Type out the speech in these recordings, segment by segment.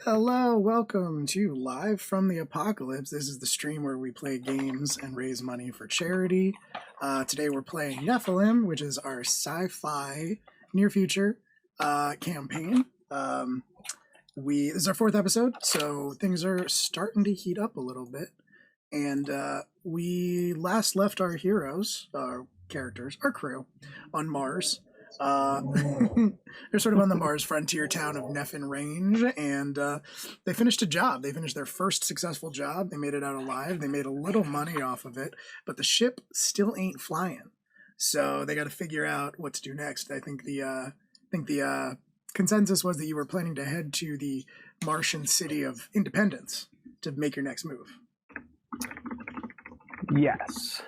Hello, welcome to Live from the Apocalypse. This is the stream where we play games and raise money for charity. Today we're playing Nephilim, which is our sci-fi near future campaign. This is our fourth episode, so things are starting to heat up a little bit. And we last left our heroes, our characters, our crew, on Mars. They're sort of on the Mars frontier town of Nephilim Range, and they finished a job. They finished their first successful job. They made it out alive. They made a little money off of it, but the ship still ain't flying. So they got to figure out what to do next. I think the consensus was that you were planning to head to the Martian city of Independence to make your next move. Yes.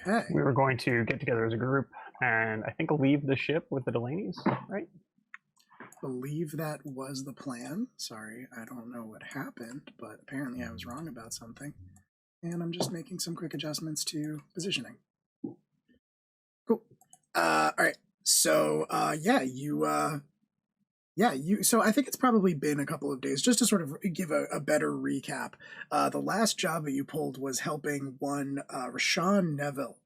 Okay. We were going to get together as a group and I think leave the ship with the Delaney's, right? Believe that was the plan. Sorry, I don't know what happened, but apparently I was wrong about something. And I'm just making some quick adjustments to positioning. Cool. All right. So, so I think it's probably been a couple of days, just to sort of give a better recap. The last job that you pulled was helping one Rashawn Neville,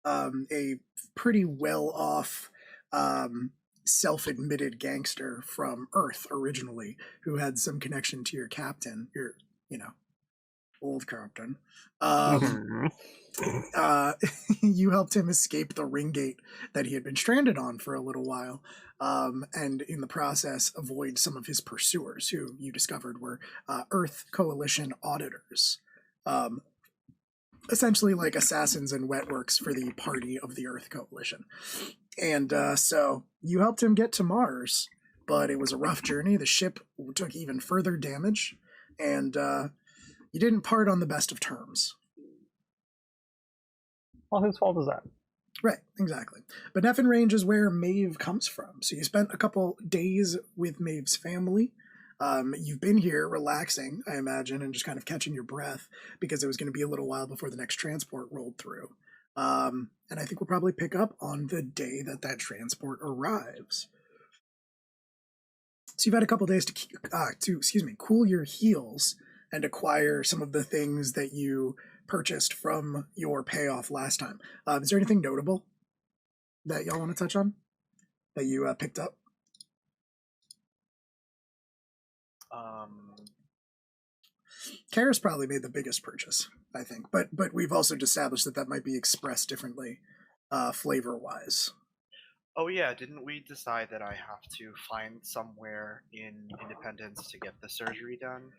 a pretty well-off, self-admitted gangster from Earth originally, who had some connection to your captain, your, old captain. You helped him escape the ring gate that he had been stranded on for a little while, and in the process avoid some of his pursuers, who you discovered were Earth Coalition auditors, essentially like assassins and wetworks for the party of the Earth Coalition. And so you helped him get to Mars, but it was a rough journey. The ship took even further damage, and you didn't part on the best of terms. Well, whose fault is that? Right, exactly. But Nephilim Range is where Maeve comes from. So you spent a couple days with Maeve's family. You've been here relaxing, I imagine, and just kind of catching your breath because it was going to be a little while before the next transport rolled through. And I think we'll probably pick up on the day that transport arrives. So you've had a couple days to cool your heels and acquire some of the things that you purchased from your payoff last time. Is there anything notable that y'all want to touch on that you picked up? Kara's probably made the biggest purchase, I think, but we've also established that might be expressed differently, flavor-wise. Oh yeah, didn't we decide that I have to find somewhere in Independence to get the surgery done?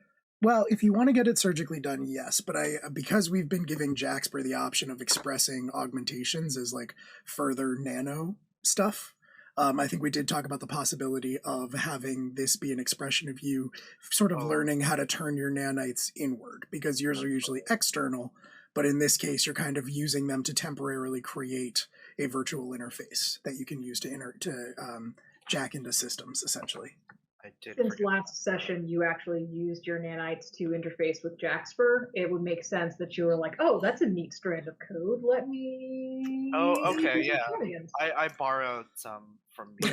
Well, if you want to get it surgically done, yes, but because we've been giving Jaxper the option of expressing augmentations as like further nano stuff, I think we did talk about the possibility of having this be an expression of you sort of learning how to turn your nanites inward, because yours are usually external, but in this case, you're kind of using them to temporarily create a virtual interface that you can use to jack into systems, essentially. Since last session you actually used your nanites to interface with Jaxper, it would make sense that you were like, oh, that's a neat strand of code. Let me... Oh, okay, yeah. I borrowed some from you.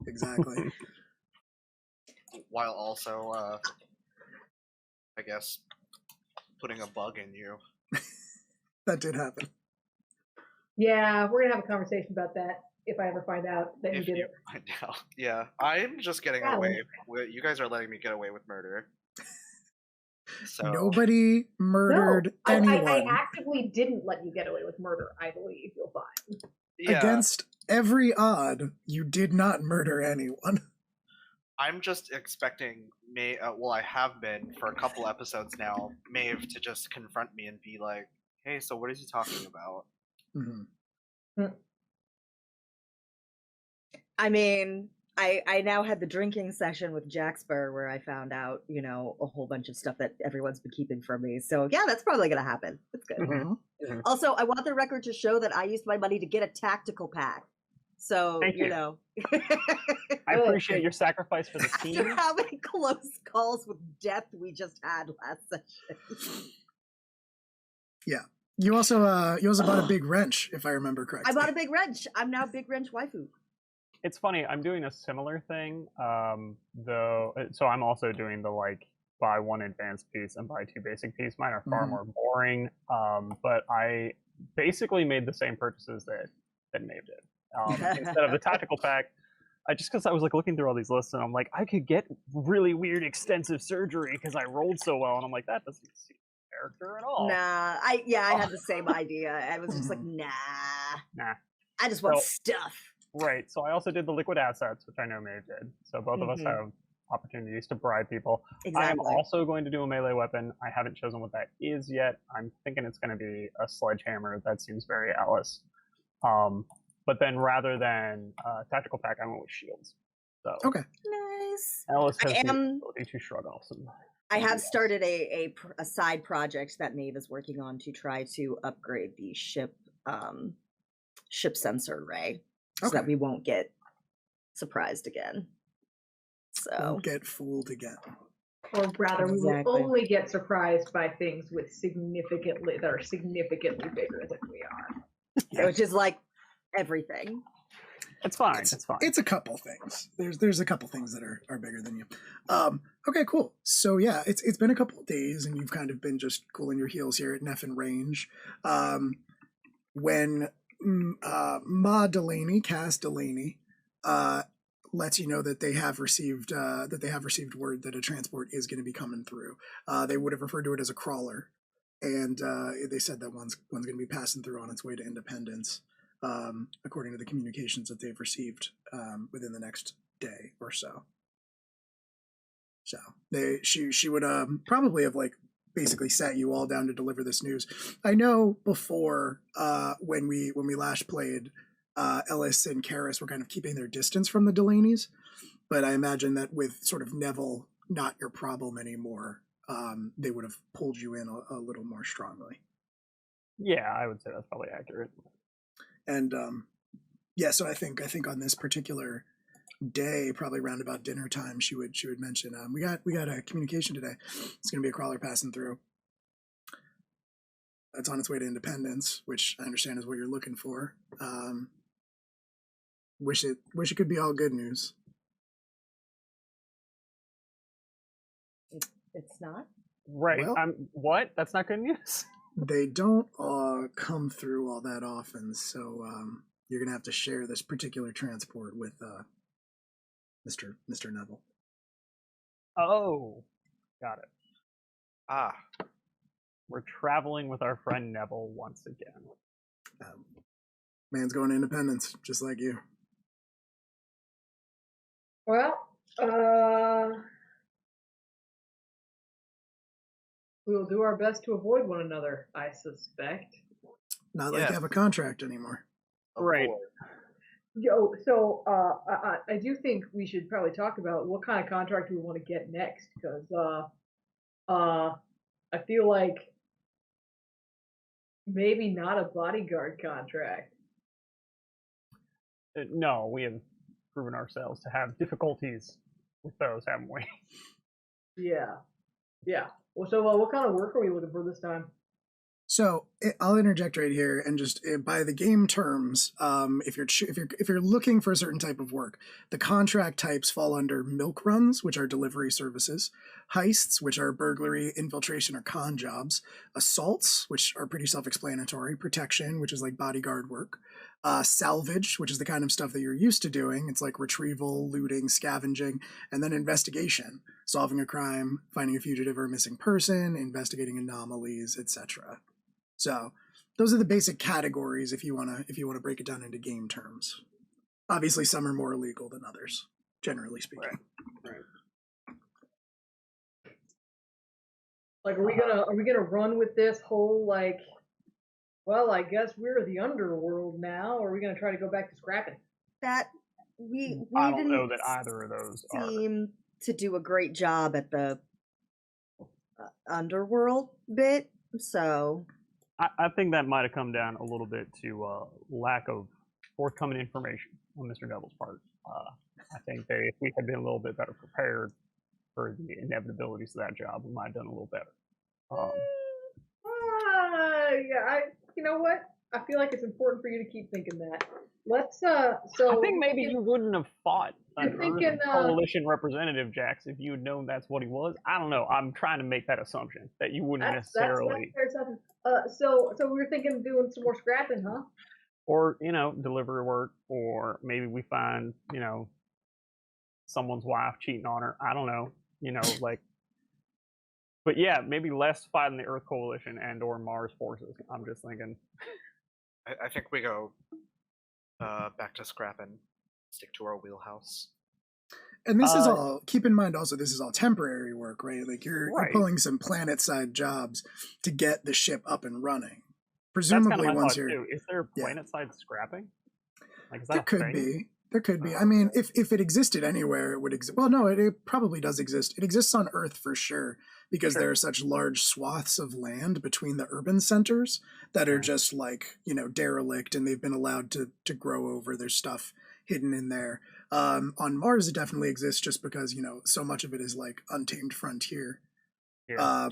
Exactly. While also, I guess, putting a bug in you. That did happen. Yeah, we're going to have a conversation about that. If I ever find out that you did it. Find out. Yeah, I'm just getting away. You guys are letting me get away with murder. So nobody murdered anyone. I actively didn't let you get away with murder. I believe you'll find. Yeah. Against every odd, you did not murder anyone. I'm just expecting I have been for a couple episodes now, Maeve to just confront me and be like, "Hey, so what is he talking about?" Mm-hmm. I mean, I now had the drinking session with Jaxper where I found out, a whole bunch of stuff that everyone's been keeping from me. So yeah, that's probably going to happen. That's good. Mm-hmm. Mm-hmm. Also, I want the record to show that I used my money to get a tactical pack. So, Thank you. I appreciate your sacrifice for the team. After how many close calls with death we just had last session. Yeah. You also bought a big wrench, if I remember correctly. I bought a big wrench. I'm now Big Wrench Waifu. It's funny. I'm doing a similar thing, though. So I'm also doing the like buy one advanced piece and buy two basic piece. Mine are far more boring, but I basically made the same purchases that Maeve did. Instead of the tactical pack, because I was like looking through all these lists and I'm like, I could get really weird extensive surgery because I rolled so well, and I'm like, that doesn't seem character at all. Nah, I had the same idea. I was just like, nah. I just want stuff. Right. So I also did the liquid assets, which I know Maeve did. So both of us have opportunities to bribe people. Exactly. I am also going to do a melee weapon. I haven't chosen what that is yet. I'm thinking it's going to be a sledgehammer. That seems very Alice. But then rather than tactical pack, I went with shields. So Okay. Nice. Alice has the ability to shrug off some. I have started a side project that Maeve is working on to try to upgrade the ship sensor array, so that we won't get surprised again. So Won't get fooled again. Or rather, we will only get surprised by things that are significantly bigger than we are. Which is like everything. It's fine. It's fine. It's a couple things. There's a couple things that are bigger than you. Okay, cool. So yeah, it's been a couple of days, and you've kind of been just cooling your heels here at Nephin Range. When Cass Delaney, lets you know that they have received word that a transport is going to be coming through. They would have referred to it as a crawler, and they said that one's going to be passing through on its way to Independence, according to the communications that they've received within the next day or so. So she would probably have like basically sat you all down to deliver this news. I know before when we last played, Ellis and Karis were kind of keeping their distance from the Delaneys, but I imagine that with sort of Neville not your problem anymore, they would have pulled you in a little more strongly. Yeah, I would say that's probably accurate. And so I think on this particular day, probably around about dinner time, she would mention, we got a communication today. It's going to be a crawler passing through. It's on its way to Independence, which I understand is what you're looking for. Wish it could be all good news. It's not? Right. Well, what? That's not good news? They don't come through all that often, so you're going to have to share this particular transport with Mr. Neville. Oh, got it. Ah. We're traveling with our friend Neville once again. Man's going to Independence, just like you. Well, we will do our best to avoid one another, I suspect. Not like you have a contract anymore. Right. So I do think we should probably talk about what kind of contract we want to get next, because I feel like maybe not a bodyguard contract. No, we have proven ourselves to have difficulties with those, haven't we? Yeah. Well, so what kind of work are we looking for this time? So I'll interject right here, and just by the game terms, if you're looking for a certain type of work, the contract types fall under milk runs, which are delivery services, heists, which are burglary, infiltration, or con jobs, assaults, which are pretty self-explanatory, protection, which is like bodyguard work, salvage, which is the kind of stuff that you're used to doing. It's like retrieval, looting, scavenging, and then investigation, solving a crime, finding a fugitive or a missing person, investigating anomalies, etc. So those are the basic categories if you want to break it down into game terms. Obviously, some are more illegal than others, generally speaking. Right. Like, are we gonna run with this whole like, well, I guess we're the underworld now, or are we gonna try to go back to scrapping? That we I don't didn't know that either of those seem to do a great job at the underworld bit, so I think that might have come down a little bit to lack of forthcoming information on Mr. Neville's part. I think if we had been a little bit better prepared for the inevitabilities of that job, we might have done a little better. Yeah, you know what? I feel like it's important for you to keep thinking that. Let's so I think maybe you wouldn't have fought an You're thinking, coalition representative, Jax, if you had known that's what he was. I don't know. I'm trying to make that assumption that you wouldn't necessarily, that's fair assumption. So we were thinking of doing some more scrapping, huh? or delivery work, or maybe we find someone's wife cheating on her. I don't know. Like. But yeah, maybe less fighting the Earth Coalition and or Mars forces. I'm just thinking. I think we go back to scrapping, stick to our wheelhouse. And this is all, keep in mind also, this is all temporary work, right? Like you're pulling some planet-side jobs to get the ship up and running. Presumably once you're... Too. Is there planet-side scrapping? Like, is that there could be. There could be. I mean, if it existed anywhere, it would exist. Well, no, it probably does exist. It exists on Earth for sure, because there are such large swaths of land between the urban centers that are just like, derelict, and they've been allowed to grow over. There's stuff hidden in there. On Mars, it definitely exists just because, so much of it is like untamed frontier. Yeah.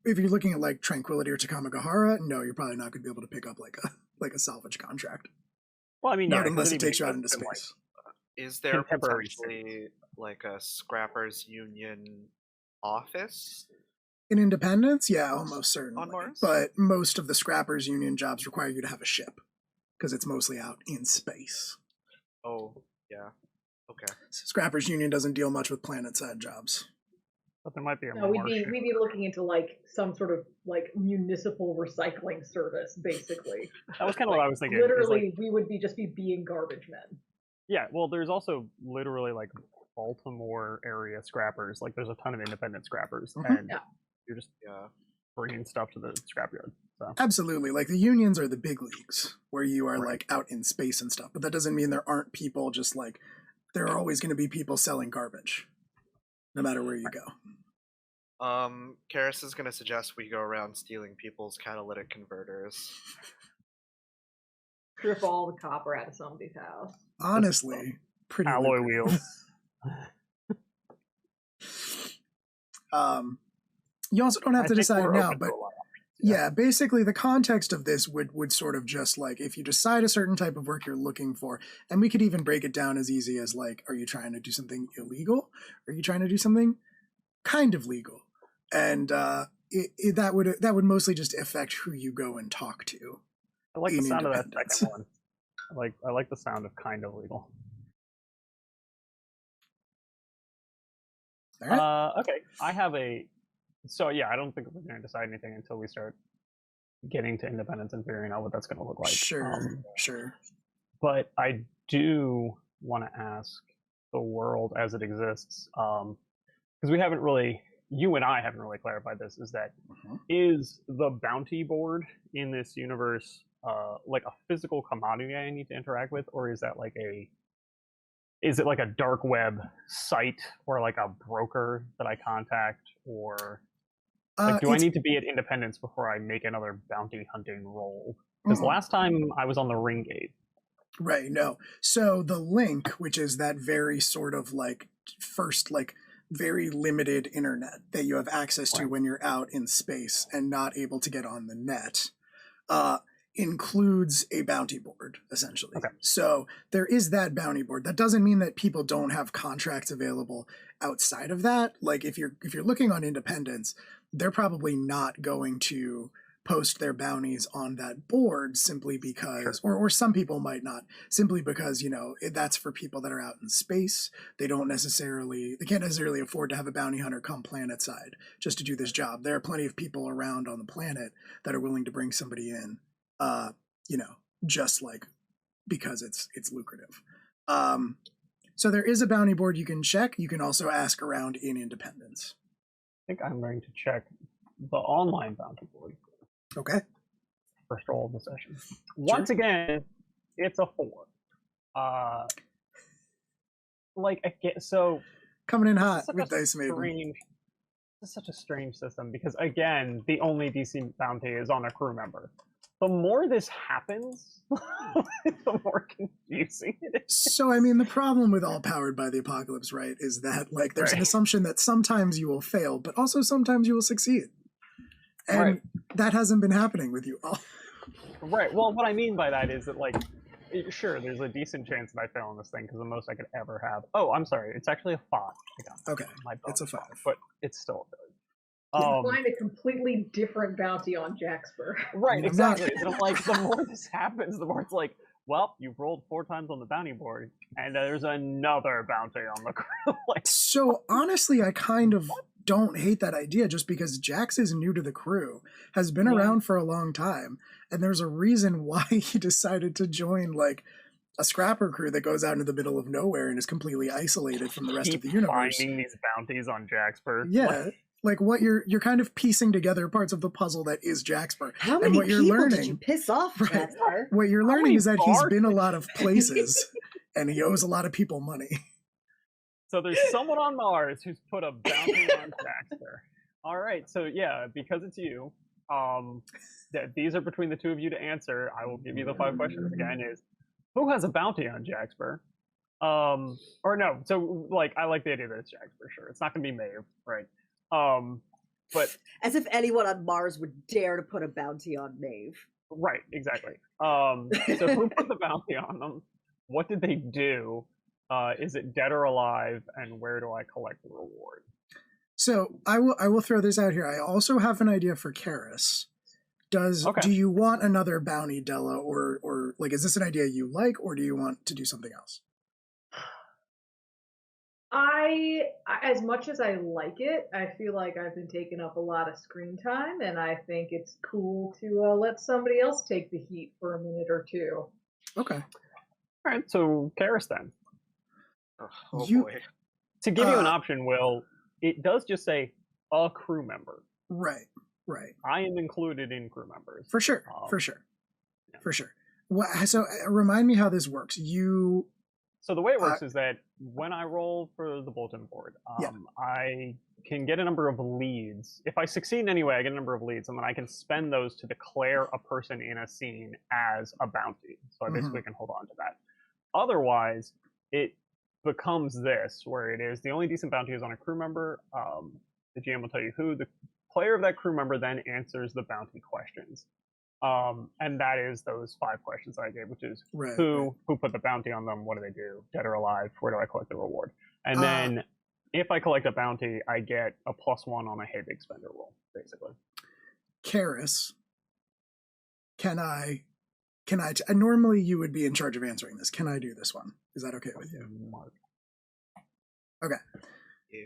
If you're looking at like Tranquility or Takamagahara, no, you're probably not going to be able to pick up like a salvage contract. Well, I mean, not unless it takes you out into space. Is there potentially like a scrappers union office in Independence? Yeah, almost certainly. On Mars? But most of the scrappers union jobs require you to have a ship because it's mostly out in space. Oh, yeah. Okay. Scrappers union doesn't deal much with planet-side jobs. But there might be a we'd be looking into like some sort of like municipal recycling service, basically. That was kind of what I was thinking. Literally, we would just be being garbage men. Yeah, well, there's also literally like Baltimore area scrappers. Like, there's a ton of independent scrappers, and you're just bringing stuff to the scrapyard. So. Absolutely, like the unions are the big leagues where you are like out in space and stuff. But that doesn't mean there aren't people. Just like there are always going to be people selling garbage, no matter where you go. Karis is gonna suggest we go around stealing people's catalytic converters. Strip all the copper out of somebody's house. Honestly, pretty alloy wheels. You also don't have to decide now, but yeah, basically the context of this would sort of just like if you decide a certain type of work you're looking for, and we could even break it down as easy as like, are you trying to do something illegal? Are you trying to do something kind of legal? And that would mostly just affect who you go and talk to. I like the sound of that second one. I like the sound of kind of legal. All right. Okay, I have so yeah, I don't think we're going to decide anything until we start getting to independence and figuring out what that's going to look like. Sure. But I do want to ask the world as it exists, because we haven't really, you and I haven't really clarified this, is that is the bounty board in this universe like a physical commodity I need to interact with, or is that is it like a dark web site or like a broker that I contact, or like do I need to be at Independence before I make another bounty hunting roll? Because last time I was on the Ring Gate. Right, no. So the link, which is that very sort of like first like very limited internet that you have access to when you're out in space and not able to get on the net, includes a bounty board, essentially. Okay. So there is that bounty board. That doesn't mean that people don't have contracts available outside of that. Like if you're looking on Independence, they're probably not going to post their bounties on that board simply because, or some people might not, simply because, that's for people that are out in space. They can't necessarily afford to have a bounty hunter come planet side just to do this job. There are plenty of people around on the planet that are willing to bring somebody in, just like because it's lucrative. So there is a bounty board you can check. You can also ask around in Independence. I think I'm going to check the online bounty board. Okay. First roll of the session. Once again, it's a 4. So coming in hot with Dice Maven. This is such a strange system because again, the only DC bounty is on a crew member. The more this happens, the more confusing it is. So, I mean, the problem with All Powered by the Apocalypse, right, is that, like, there's an assumption that sometimes you will fail, but also sometimes you will succeed. And that hasn't been happening with you all. Right. Well, what I mean by that is that, like, sure, there's a decent chance that I fail on this thing because the most I could ever have. Oh, I'm sorry. It's actually a 5. Okay, My it's a bonus 5. but it's still a failure. You find a completely different bounty on Jaxper. Right, I'm exactly. And I'm like, the more this happens, the more it's like, well, you've rolled 4 times on the bounty board, and there's another bounty on the crew. Like, So honestly, I kind of don't hate that idea just because Jax is new to the crew, has been around for a long time, and there's a reason why he decided to join like a scrapper crew that goes out into the middle of nowhere and is completely isolated from the rest of the universe. Finding these bounties on Jaxper. Yeah. Like what you're kind of piecing together parts of the puzzle that is Jaxper. How And many what you're people learning, did you piss off, Right. Jaxper? what you're How learning many is that he's bars been a did lot of places and he owes a lot of people money. So there's someone on Mars who's put a bounty on Jaxper. All right, so yeah, because it's you, these are between the two of you to answer. I will give you the 5 questions again. Is who has a bounty on Jaxper? Or no, so like I like the idea that it's Jaxper. Sure, it's not going to be Maeve, right? But As if anyone on Mars would dare to put a bounty on Maeve. right, exactly. So who put the bounty on them? What did they do? Is it dead or alive? And where do I collect the reward? So I will throw this out here. I also have an idea for Karis. Do you want another bounty, Della, or like is this an idea you like, or do you want to do something else? As much as I like it, I feel like I've been taking up a lot of screen time, and I think it's cool to let somebody else take the heat for a minute or two. Okay. All right, so Karis then. Oh You- boy. To give you an option, Will, it does just say a crew member. Right. I am included in crew members. For sure. Yeah. For sure. So remind me how this works. So the way it works is that when I roll for the bulletin board, I can get a number of leads. If I succeed in any way, I get a number of leads, and then I can spend those to declare a person in a scene as a bounty. So I basically can hold on to that. Otherwise, it becomes this, where it is the only decent bounty is on a crew member. The GM will tell you who. The player of that crew member then answers the bounty questions. And that is those 5 questions I gave, which is who put the bounty on them, what do they do, dead or alive, where do I collect the reward? And then if I collect a bounty, I get a +1 on a Hey Big Spender roll, basically. Karis, normally you would be in charge of answering this. Can I do this one? Is that okay with you? Mark. Okay. Yeah.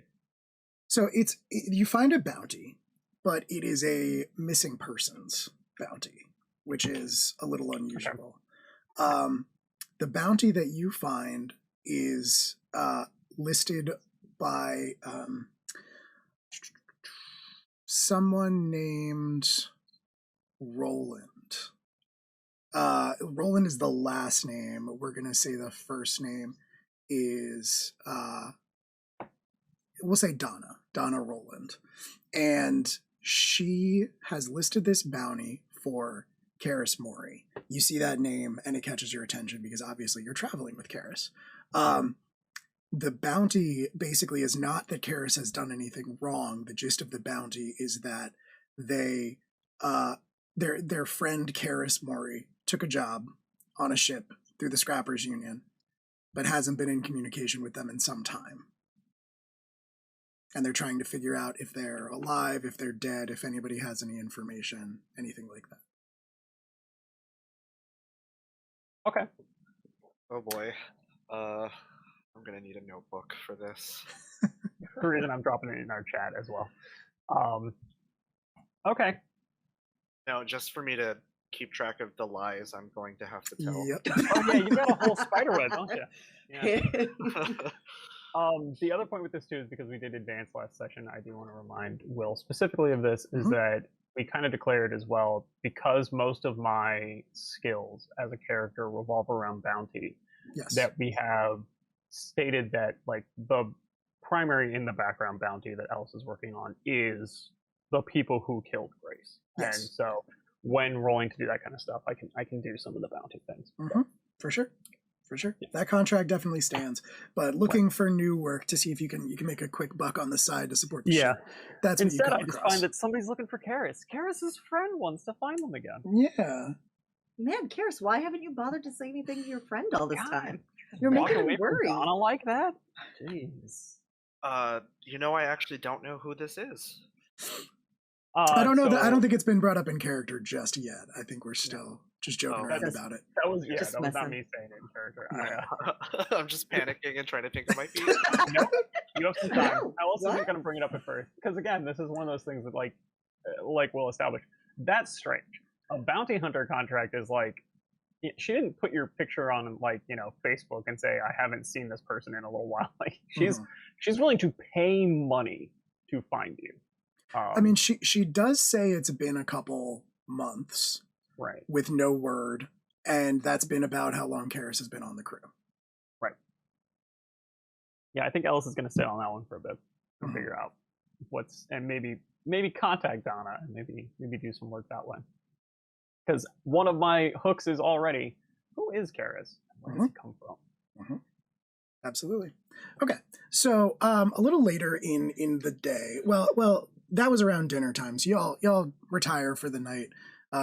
So you find a bounty, but it is a missing persons bounty, which is a little unusual. Okay. The bounty that you find is listed by someone named Roland. Roland is the last name. We're going to say the first name is, we'll say Donna Roland. And she has listed this bounty for Karis Mori. You see that name and it catches your attention because obviously you're traveling with Karis. The bounty basically is not that Karis has done anything wrong. The gist of the bounty is that they, their friend Karis Mori took a job on a ship through the Scrappers Union, but hasn't been in communication with them in some time. And they're trying to figure out if they're alive, if they're dead, if anybody has any information, anything like that. Okay. Oh boy. I'm gonna need a notebook for this. The reason I'm dropping it in our chat as well. Okay. No, just for me to keep track of the lies I'm going to have to tell. Yep. Oh yeah, you got a whole spider web, don't you? Yeah. The other point with this too is because we did advance last session, I do want to remind Will specifically of this, is that we kind of declared as well, because most of my skills as a character revolve around bounty, that we have stated that like the primary in the background bounty that Alice is working on is the people who killed Grace. And so when rolling to do that kind of stuff, I can do some of the bounty things. For sure. Yeah. That contract definitely stands. But looking for new work to see if you can make a quick buck on the side to support the ship. That's instead what you come I just across. find that somebody's looking for Karis. Karis's friend wants to find them again. Yeah. Man, Karis, why haven't you bothered to say anything to your friend all this God, time? You're Walk making away him from worry. Donna like that? Jeez. I actually don't know who this is. I don't know that. I So don't think it's been brought up in character just yet. I think we're still just joking Oh. around That's- about it. that was Just that was not messing. me saying it in character. Yeah. I'm just panicking and trying to think of my feet. No, you have some time. No, I also what? wasn't going to bring it up at first because again, this is one of those things that like we'll establish. That's strange. A bounty hunter contract is like she didn't put your picture on like Facebook and say I haven't seen this person in a little while. Like she's willing to pay money to find you. I mean, she does say it's been a couple months right. with no word, and that's been about how long Karis has been on the crew. Yeah, I think Ellis is going to sit on that one for a bit and figure out and maybe contact Donna and maybe do some work that way. Because one of my hooks is already, who is Karis? Where does he come from? Absolutely. Okay, so a little later in the day, well, that was around dinner time. So y'all retire for the night,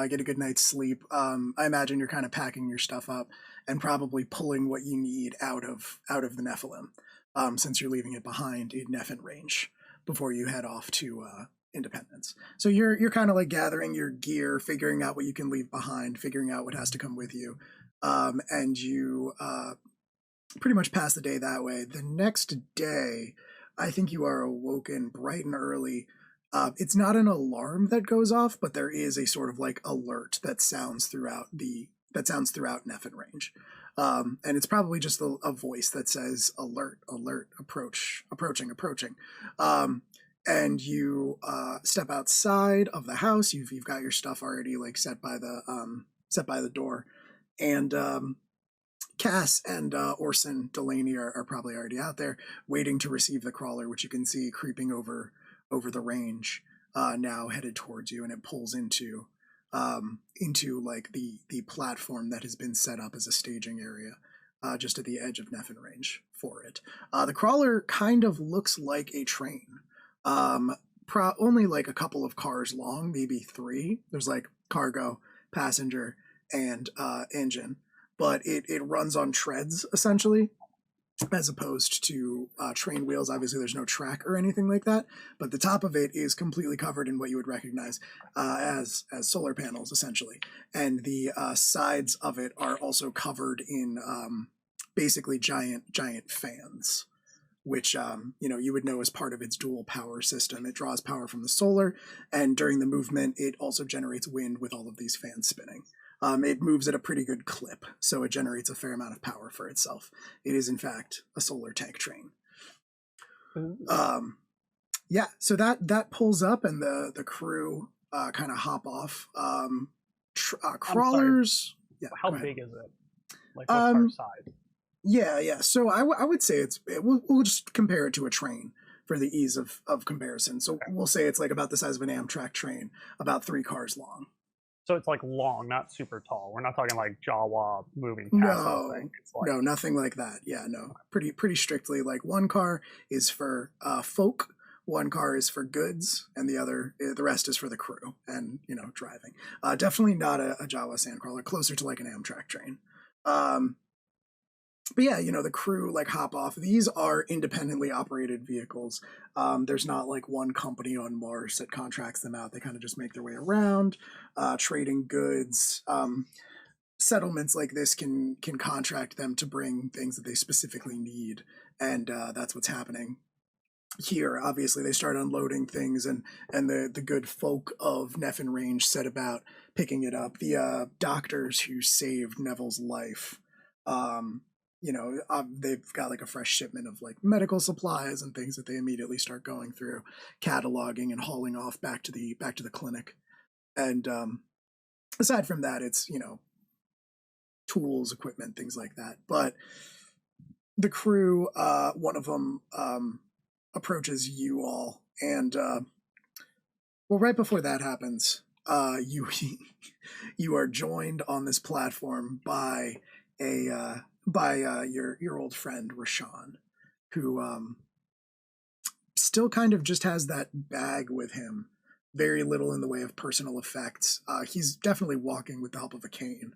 get a good night's sleep. I imagine you're kind of packing your stuff up and probably pulling what you need out of the Nephilim, since you're leaving it behind in Nephin range before you head off to Independence. So you're kind of like gathering your gear, figuring out what you can leave behind, figuring out what has to come with you, and you pretty much pass the day that way. The next day, I think you are awoken bright and early. It's not an alarm that goes off, but there is a sort of like alert that sounds throughout Nephin range. And it's probably just a voice that says alert, alert, approaching. And you step outside of the house. You've got your stuff already like set by the door, and Cass and Orson Delaney are probably already out there waiting to receive the crawler, which you can see creeping over the range, now headed towards you, and it pulls into like the platform that has been set up as a staging area, just at the edge of Nephin range for it. The crawler kind of looks like a train, only like a couple of cars long, maybe 3. There's like cargo, passenger, and engine, but it runs on treads essentially, as opposed to train wheels. Obviously there's no track or anything like that, but the top of it is completely covered in what you would recognize as solar panels essentially, and the sides of it are also covered in basically giant fans, which you would know as part of its dual power system. It draws power from the solar, and during the movement it also generates wind with all of these fans spinning. It moves at a pretty good clip, so it generates a fair amount of power for itself. It is, in fact, a solar tank train. So that pulls up, and the crew kind of hop off. Crawlers. Yeah. How big is it? Like what's our size? Yeah. So I would say we'll just compare it to a train for the ease of comparison. So we'll say it's like about the size of an Amtrak train, about 3 cars long. So it's like long, not super tall. We're not talking like Jawa moving castle thing. It's like, no, nothing like that. Yeah, no. Pretty strictly, like 1 car is for folk, 1 car is for goods, and the rest is for the crew and driving. Definitely not a Jawa sandcrawler, closer to like an Amtrak train. But yeah, the crew like hop off. These are independently operated vehicles. There's not like one company on Mars that contracts them out. They kind of just make their way around, trading goods. Settlements like this can contract them to bring things that they specifically need, and that's what's happening here. Obviously, they start unloading things, and the good folk of Nephin range set about picking it up. The doctors who saved Neville's life. They've got like a fresh shipment of like medical supplies and things that they immediately start going through, cataloging and hauling off back to the clinic. And aside from that, it's tools, equipment, things like that. But the crew, one of them approaches you all, and right before that happens, you are joined on this platform by your old friend Rashawn, who still kind of just has that bag with him, very little in the way of personal effects. He's definitely walking with the help of a cane,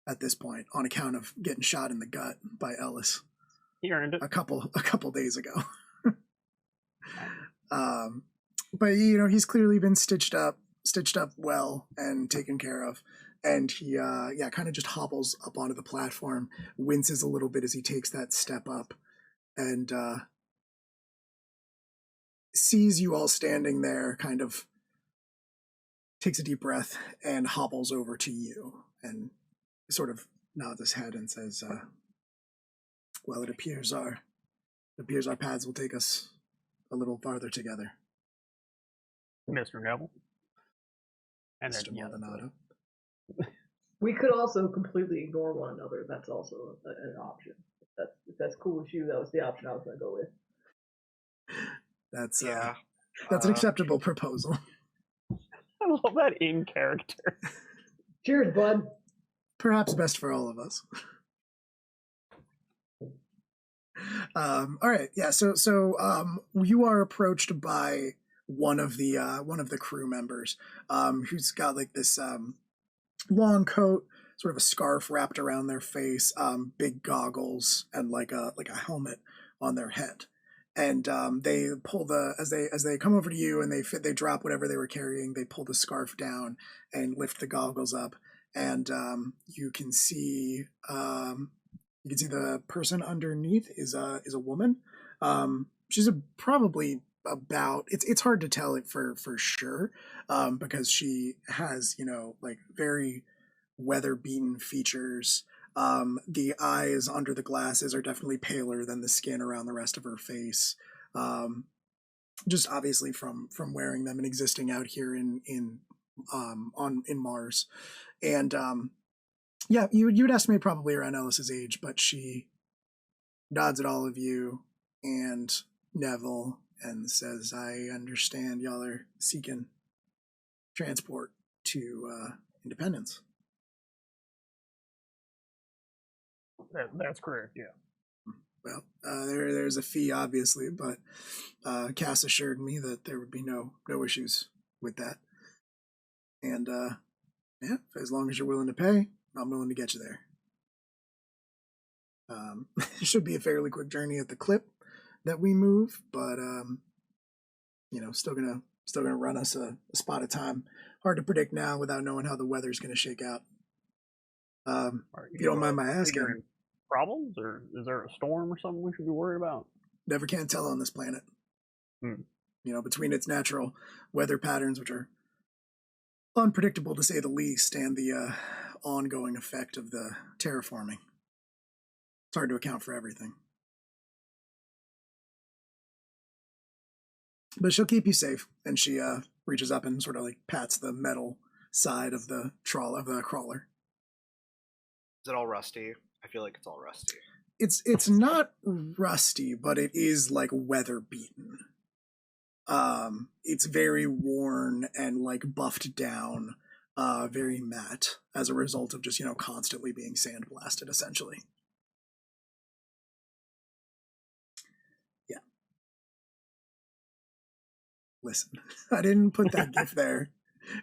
at this point on account of getting shot in the gut by Ellis He earned it. a couple days ago. But you know, he's clearly been stitched up well and taken care of. And he kind of just hobbles up onto the platform, winces a little bit as he takes that step up, and sees you all standing there, kind of takes a deep breath and hobbles over to you and sort of nods his head and says, well, it appears our paths will take us a little farther together. Mr. Neville. And Mr. then, yeah, Maldonado. We could also completely ignore one another. That's also an option. If that's cool with you, that was the option I was going to go with. That's Yeah. an acceptable proposal. I love that in character. Cheers, bud. Perhaps best for all of us. All right, yeah. So you are approached by one of the crew members, who's got like this long coat, sort of a scarf wrapped around their face, big goggles, and like a helmet on their head. And they pull as they come over to you and they drop whatever they were carrying. They pull the scarf down and lift the goggles up, and you can see the person underneath is a woman. She's probably about it's hard to tell it for sure, because she has, you know, like very weather beaten features. The eyes under the glasses are definitely paler than the skin around the rest of her face. Just obviously from wearing them and existing out here in Mars. And yeah, you would estimate probably around Ellis's age, but she nods at all of you and Neville and says, I understand y'all are seeking transport to Independence. That's correct, yeah. Well, there's a fee, obviously, but Cass assured me that there would be no issues with that. And yeah, as long as you're willing to pay, I'm willing to get you there. It should be a fairly quick journey at the clip that we move, but you know, still gonna run us a spot of time. Hard to predict now without knowing how the weather's gonna shake out. If you don't mind my asking, problems, or is there a storm or something we should be worried about? Never can tell on this planet. Hmm. You know, between its natural weather patterns, which are unpredictable to say the least, and the ongoing effect of the terraforming, it's hard to account for everything. But she'll keep you safe, and she reaches up and sort of like pats the metal side of the crawler. Is it all rusty? I feel like it's all rusty. It's not rusty, but it is like weather beaten. It's very worn and like buffed down, very matte as a result of just, you know, constantly being sandblasted, essentially. Yeah. Listen, I didn't put that gift there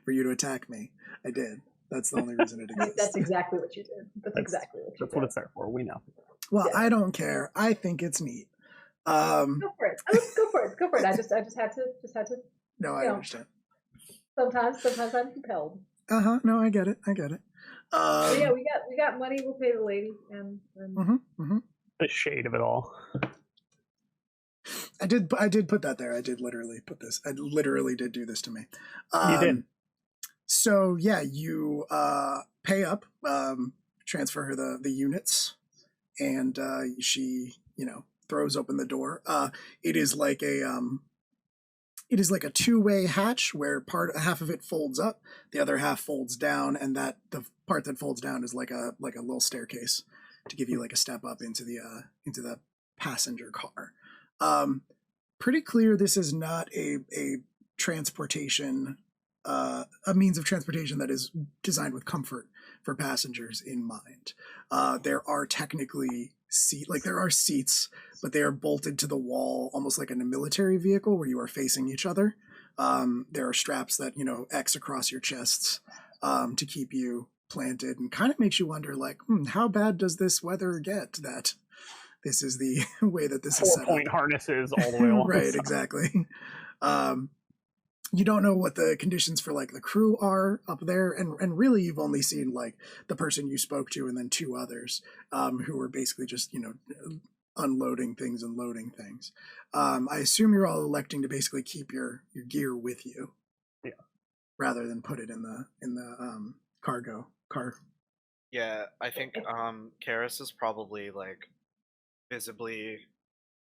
for you to attack me. I did. That's the only reason it exists. That's exactly what you did. That's exactly what you did. That's what it's there for. We know. Well, Yeah. I don't care. I think it's neat. Go for it. Go for it. I just had to. No, I understand. Sometimes I'm compelled. No, I get it. But yeah, we got money. We'll pay the lady and The shade of it all. I did put that there. I did literally put this. I literally did do this to me. You did. So yeah, you pay up, transfer her the units, and she, you know, throws open the door. It is like a two-way hatch where half of it folds up, the other half folds down, and that the part that folds down is like a little staircase to give you like a step up into the passenger car. Pretty clear this is not a transportation, a means of transportation that is designed with comfort for passengers in mind. There are technically there are seats, but they are bolted to the wall almost like in a military vehicle where you are facing each other. There are straps that, you know, X across your chests to keep you planted, and kind of makes you wonder, like, how bad does this weather get that this is the way that this is set up? 4-point harnesses all the way along. Right, exactly. You don't know what the conditions for like the crew are up there, and really you've only seen like the person you spoke to and then 2 others who were basically just, unloading things and loading things. I assume you're all electing to basically keep your gear with you, rather than put it in the cargo car. Yeah, I think Karis is probably like visibly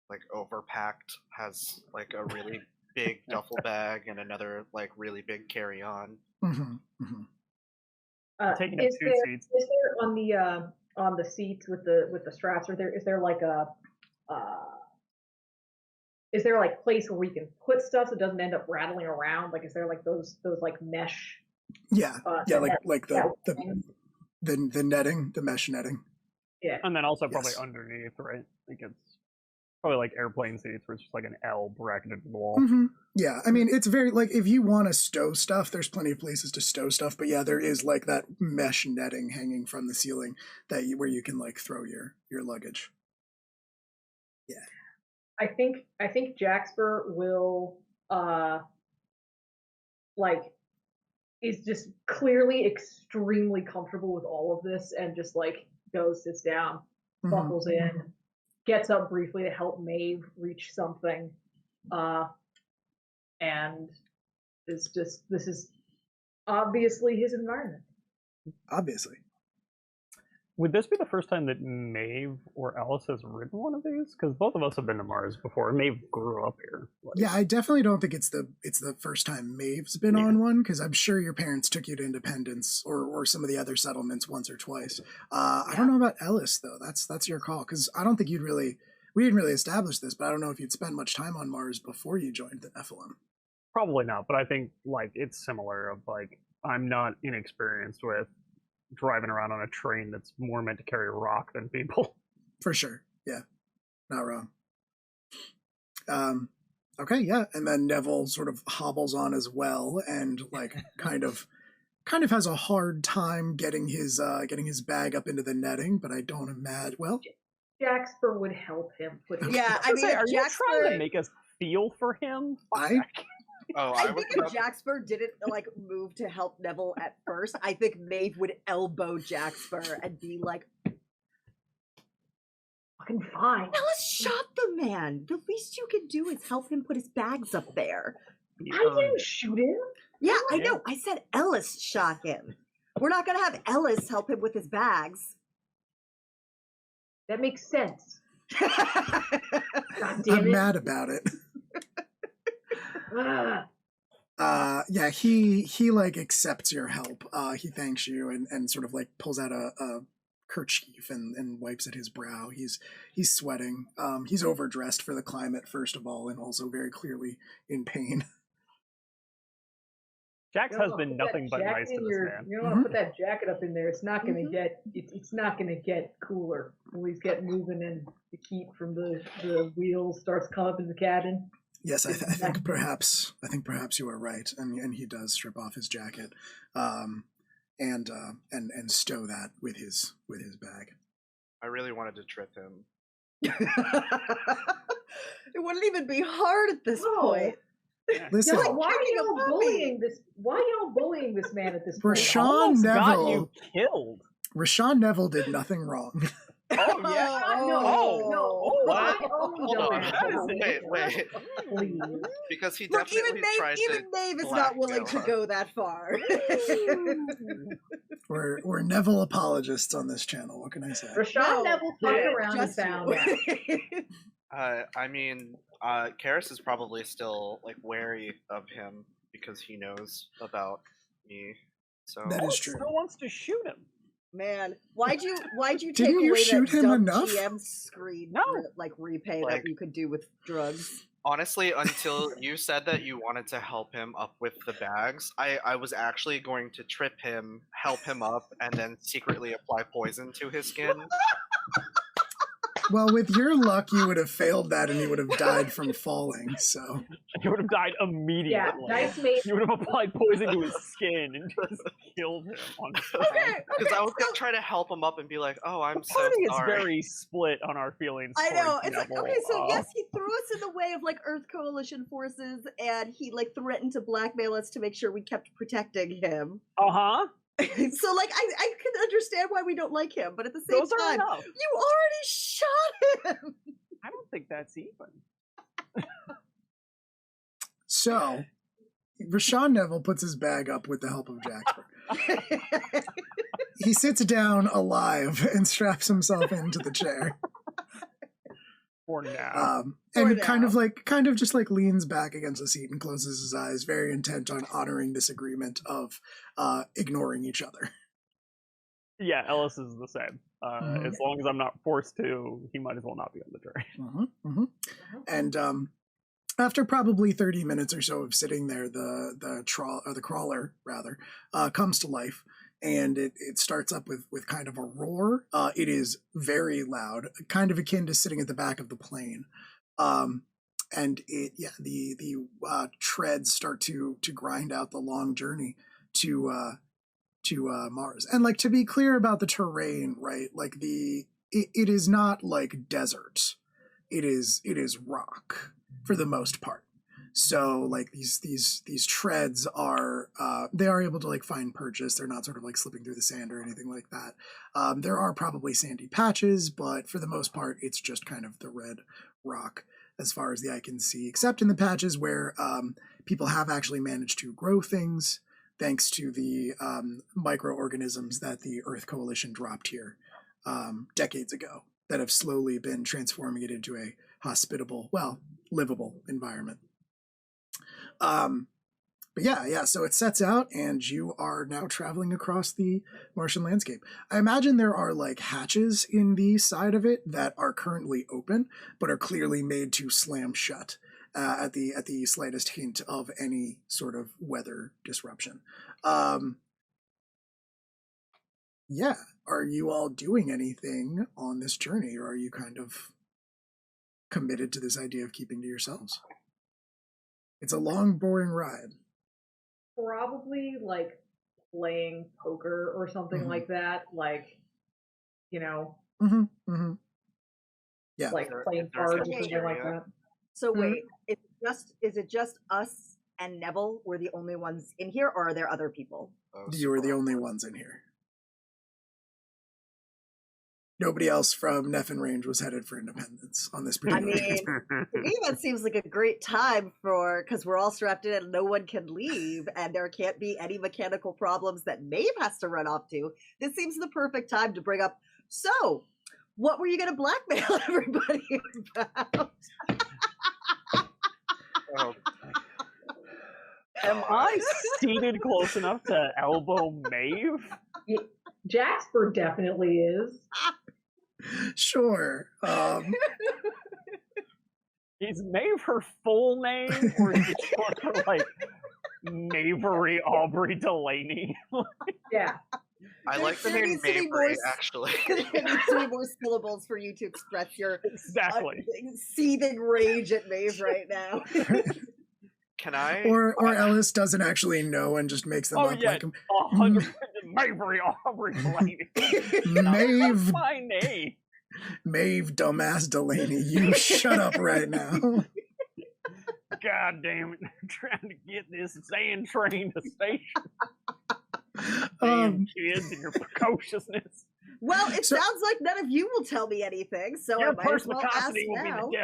like overpacked, has like a really big duffel bag and another like really big carry-on. Taking up 2 seats. Is there on the seats with the straps? Is there like a is there like place where we can put stuff so it doesn't end up rattling around? Like, is there like those like mesh? Yeah, like the netting, the mesh netting. Yeah, and then also probably underneath, right? Like it's probably like airplane seats where it's just like an L bracketed to the wall. Yeah, I mean, it's very, like, if you want to stow stuff, there's plenty of places to stow stuff, but yeah, there is like that mesh netting hanging from the ceiling where you can like throw your luggage. Yeah. I think Jaxper will is just clearly extremely comfortable with all of this and just like goes, sits down, buckles in, gets up briefly to help Maeve reach something, and this is obviously his environment. Obviously. Would this be the first time that Maeve or Alice has ridden one of these? Because both of us have been to Mars before. Maeve grew up here. Yeah, I definitely don't think it's the first time Maeve's been on one, because I'm sure your parents took you to Independence or some of the other settlements once or twice. I don't know about Ellis though. That's your call, because I don't think we didn't really establish this, but I don't know if you'd spent much time on Mars before you joined the Nephilim. Probably not, but I think like it's similar. Of like, I'm not inexperienced with driving around on a train that's more meant to carry rock than people. For sure. Yeah. Not wrong. Okay, yeah. And then Neville sort of hobbles on as well and like kind of has a hard time getting his bag up into the netting, but I don't imagine Jaxper would help him put his I mean, are you Jaxper, trying to make us feel for him? I think if Jaxper didn't like move to help Neville at first, I think Maeve would elbow Jaxper and be like, fucking fine. Ellis shot the man. The least you can do is help him put his bags up there. I didn't shoot him. Yeah, I know. I said Ellis shot him. We're not going to have Ellis help him with his bags. That makes sense. God damn I'm it. mad about it. Yeah, he like accepts your help. He thanks you and sort of like pulls out a kerchief and wipes at his brow. He's sweating. He's overdressed for the climate, first of all, and also very clearly in pain. Jax has been nothing but nice to this man. You don't want to put that jacket up in there. It's not going to get. It's not going to get cooler when we get moving and the heat from the wheels starts coming up in the cabin. Yes, I think perhaps you are right, and he does strip off his jacket, and stow that with his bag. I really wanted to trip him. It wouldn't even be hard at this point. Listen, why are y'all bullying this? Why are y'all bullying this man at this point? Rashawn Neville got you killed. Rashawn Neville did nothing wrong. Oh yeah. No. What? Hold on. Wait. Please. Because he Look, definitely tried to. even Maeve is not willing to go that far. We're Neville apologists on this channel. What can I say? Rashawn Neville turned around and found out. I mean, Karis is probably still like wary of him because he knows about me. So that is true. Still wants to shoot him. Man, why'd you take Didn't you away shoot that him dumb enough? GM screen repay Like- that you could do with drugs? honestly, until you said that you wanted to help him up with the bags, I was actually going to trip him, help him up, and then secretly apply poison to his skin. Well, with your luck, you would have failed that and you would have died from falling, so. He would have died immediately. Yeah, nice mate. You would have applied poison to his skin and just killed him on the spot. Because I was so gonna try to help him up and be like, "Oh, I'm The so party is sorry." very split on our feelings. I know. towards It's like, Neville. okay, so yes, he threw us in the way of like Earth Coalition forces, and he like threatened to blackmail us to make sure we kept protecting him. Uh-huh. So like, I can understand why we don't like him, but at the same Those are time, enough. you already shot him. I don't think that's even. So, Rashawn Neville puts his bag up with the help of Jaxper. He sits down alive and straps himself into the chair. For now. And For kind of just like leans back against the seat and closes his eyes, very intent on honoring this agreement of ignoring each other. Yeah, Ellis is the same. As long as I'm not forced to, he might as well not be on the train. And after probably 30 minutes or so of sitting there, the crawler rather comes to life, and it starts up with kind of a roar. It is very loud, kind of akin to sitting at the back of the plane. And the treads start to grind out the long journey to Mars. And like, to be clear about the terrain, right? Like it is not like desert. It is rock for the most part. So like these treads are they are able to like find purchase. They're not sort of like slipping through the sand or anything like that. There are probably sandy patches, but for the most part, it's just kind of the red rock as far as the eye can see, except in the patches where people have actually managed to grow things thanks to the microorganisms that the Earth Coalition dropped here decades ago that have slowly been transforming it into a hospitable, well, livable environment. But yeah, so it sets out and you are now traveling across the Martian landscape. I imagine there are like hatches in the side of it that are currently open, but are clearly made to slam shut at the slightest hint of any sort of weather disruption. Yeah, are you all doing anything on this journey, or are you kind of committed to this idea of keeping to yourselves? It's a long, boring ride. Probably like playing poker or something like that. Like, you know, Yeah, like Is playing there cards or cafeteria? something like that. So wait, is it just us and Neville? We're the only ones in here, or are there other people? Oh, you are the super. only ones in here. Nobody else from Nephin Range was headed for independence on this I particular mean, transport. to me that seems like a great time because we're all strapped in and no one can leave, and there can't be any mechanical problems that Maeve has to run off to. This seems the perfect time to bring up. So, what were you going to blackmail everybody about? Oh, Am I seated close enough to elbow Maeve? Jaxper definitely is. Sure. Is Maeve her full name, or is it short for like Mavery Aubrey Delaney? Yeah. I like the There name needs to be Mavery, more actually. There needs to be more syllables for you to express your Exactly. seething rage at Maeve right now. Can I? Or Ellis doesn't actually know and just makes them Oh up yeah, like 100% Mavery Aubrey Delaney. Maeve, That's my name. Maeve, dumbass Delaney. You shut up right now. God damn it! I'm trying to get this sand train to station. Damn kids and your precociousness. Well, it So- sounds like none of you will tell me anything, so Your I might as well ask perspicacity will be now. the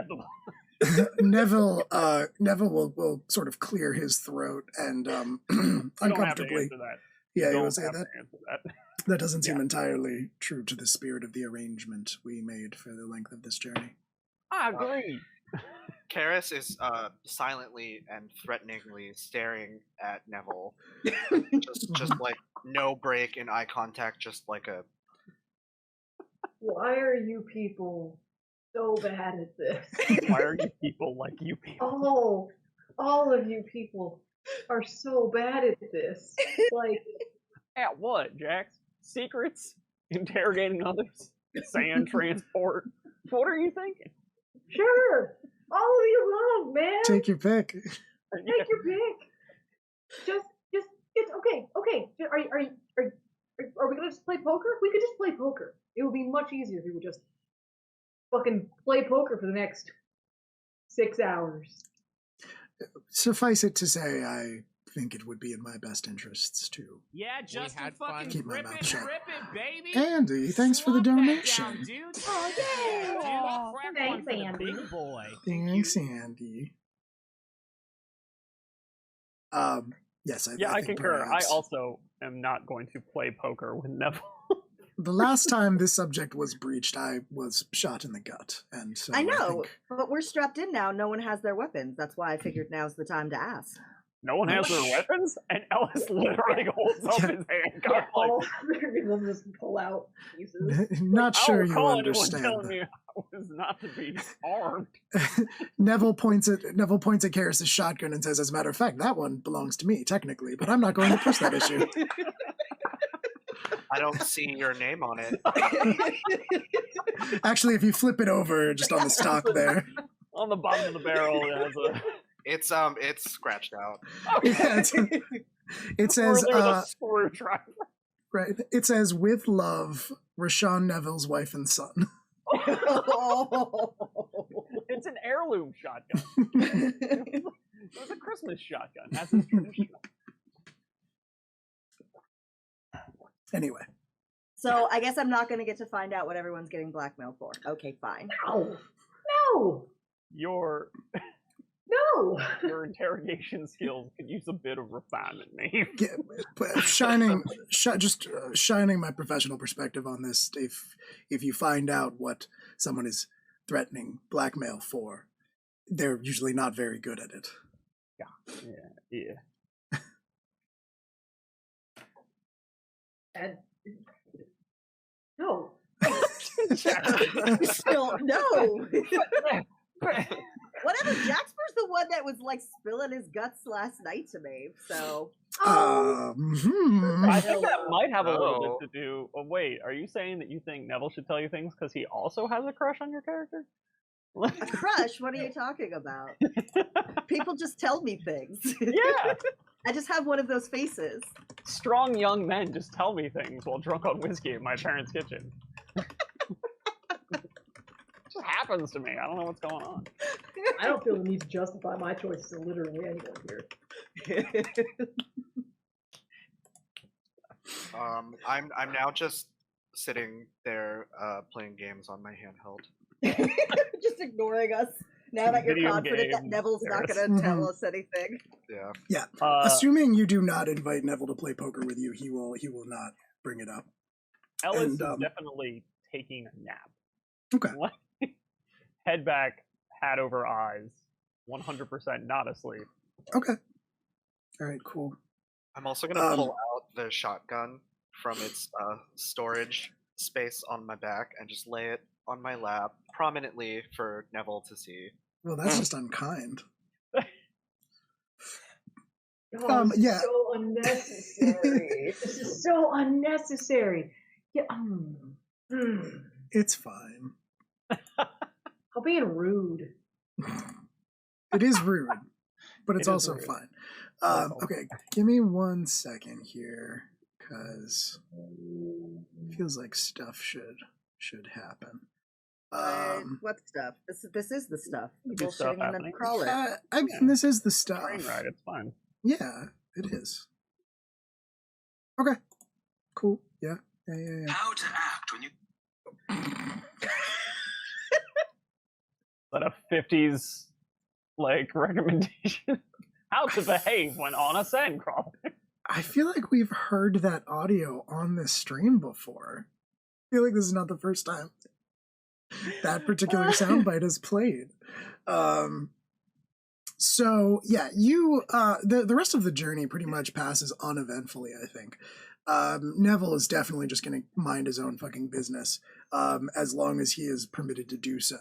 death of Neville will sort of clear his throat and You don't have to uncomfortably. answer that. Yeah, You he will don't say have that. to answer that. That doesn't seem entirely true to the spirit of the arrangement we made for the length of this journey. I agree. Karis is silently and threateningly staring at Neville. just like no break in eye contact, just like a Why are you people so bad at this? Why are you people like you people? All of you people are so bad at this. Like, At what, Jax? Secrets? Interrogating others? Sand transport? What are you thinking? Sure. All of the above, man. Take your pick. Take your pick. Just, it's okay. Okay. Are we gonna just play poker? We could just play poker. It would be much easier if we would just fucking play poker for the next 6 hours. Suffice it to say, I think it would be in my best interests to just had fucking fun. keep my rip mouth it, shut. rip it, baby. Andy, thanks for the Slump that donation. down, dude. Oh, Yeah, dude. yeah. Crack Thanks, one for the Andy. big boy. Thanks, Andy. Yes, I I think concur. perhaps. I also am not going to play poker with Neville. The last time this subject was breached, I was shot in the gut, and so I know, think- but we're strapped in now. No one has their weapons. That's why I figured now's the time to ask. No one has their weapons, and Ellis literally holds up his handgun like, All three of them just pull out pieces. Not sure I'll you call anyone understand. telling me I was not to be armed. Neville points at Karis's shotgun and says, "As a matter of fact, that one belongs to me technically, but I'm not going to push that issue." I don't see your name on it. Actually, if you flip it over, just on the stock there, On the bottom of the barrel, it has a It's scratched out. yeah, it says, or there's a screwdriver. right. It says, "With love, Rashawn Neville's wife and son." It's an heirloom shotgun. It was a Christmas shotgun, as is tradition. Anyway, So I guess I'm not going to get to find out what everyone's getting blackmailed for. Okay, fine. No. No. Your No. interrogation skills could use a bit of refinement, maybe. shining my professional perspective on this. If you find out what someone is threatening blackmail for, they're usually not very good at it. Yeah. And no. Still, no. Whatever. Jasper's the one that was like spilling his guts last night to me. So I think that might have a little Oh. bit to do. Oh, wait, are you saying that you think Neville should tell you things because he also has a crush on your character? a crush. What are you talking about? People just tell me things. Yeah, I just have one of those faces. strong young men just tell me things while drunk on whiskey in my parents' kitchen. It just happens to me. I don't know what's going on. I don't feel the need to justify my choices to literally anyone here. I'm now just sitting there playing games on my handheld. Just ignoring us. Now that you're Video confident that games, Neville's not Karis. going to tell us anything. Yeah. Assuming you do not invite Neville to play poker with you, he will not bring it up. Ellis and, is um, definitely taking a nap. Okay. Head back, hat over eyes, 100% not asleep. Okay. All right. Cool. I'm also gonna pull out the shotgun from its storage space on my back and just lay it on my lap prominently for Neville to see. Well, that's just unkind. Oh, this is yeah. so unnecessary. This is so unnecessary. Yeah. It's fine. I'm being rude. It is rude, but it's It is also rude. fine. Also. Okay, give me 1 second here, because it feels like stuff should happen. What stuff? This is the stuff. There's stuff Bullshitting in the happening. crawler. I mean, this is the stuff. Train ride, it's fine. Yeah, it is. Okay, cool. Yeah. How to act when you Is that a 50s like recommendation? How to behave when on a sandcrawler. I feel like we've heard that audio on this stream before. I feel like this is not the first time that particular soundbite is played. So yeah, you the rest of the journey pretty much passes uneventfully, I think. Neville is definitely just going to mind his own fucking business as long as he is permitted to do so.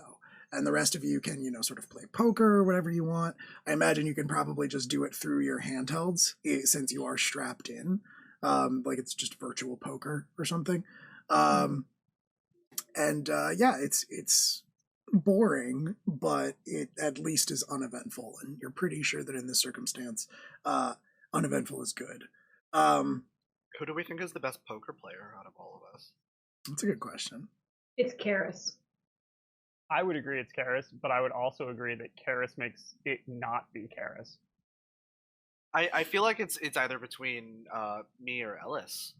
And the rest of you can, sort of play poker or whatever you want. I imagine you can probably just do it through your handhelds since you are strapped in. Like it's just virtual poker or something. Yeah, it's boring, but it at least is uneventful, and you're pretty sure that in this circumstance, uneventful is good. Who do we think is the best poker player out of all of us? That's a good question. It's Karis. I would agree it's Karis, but I would also agree that Karis makes it not be Karis. I feel like it's either between me or Ellis.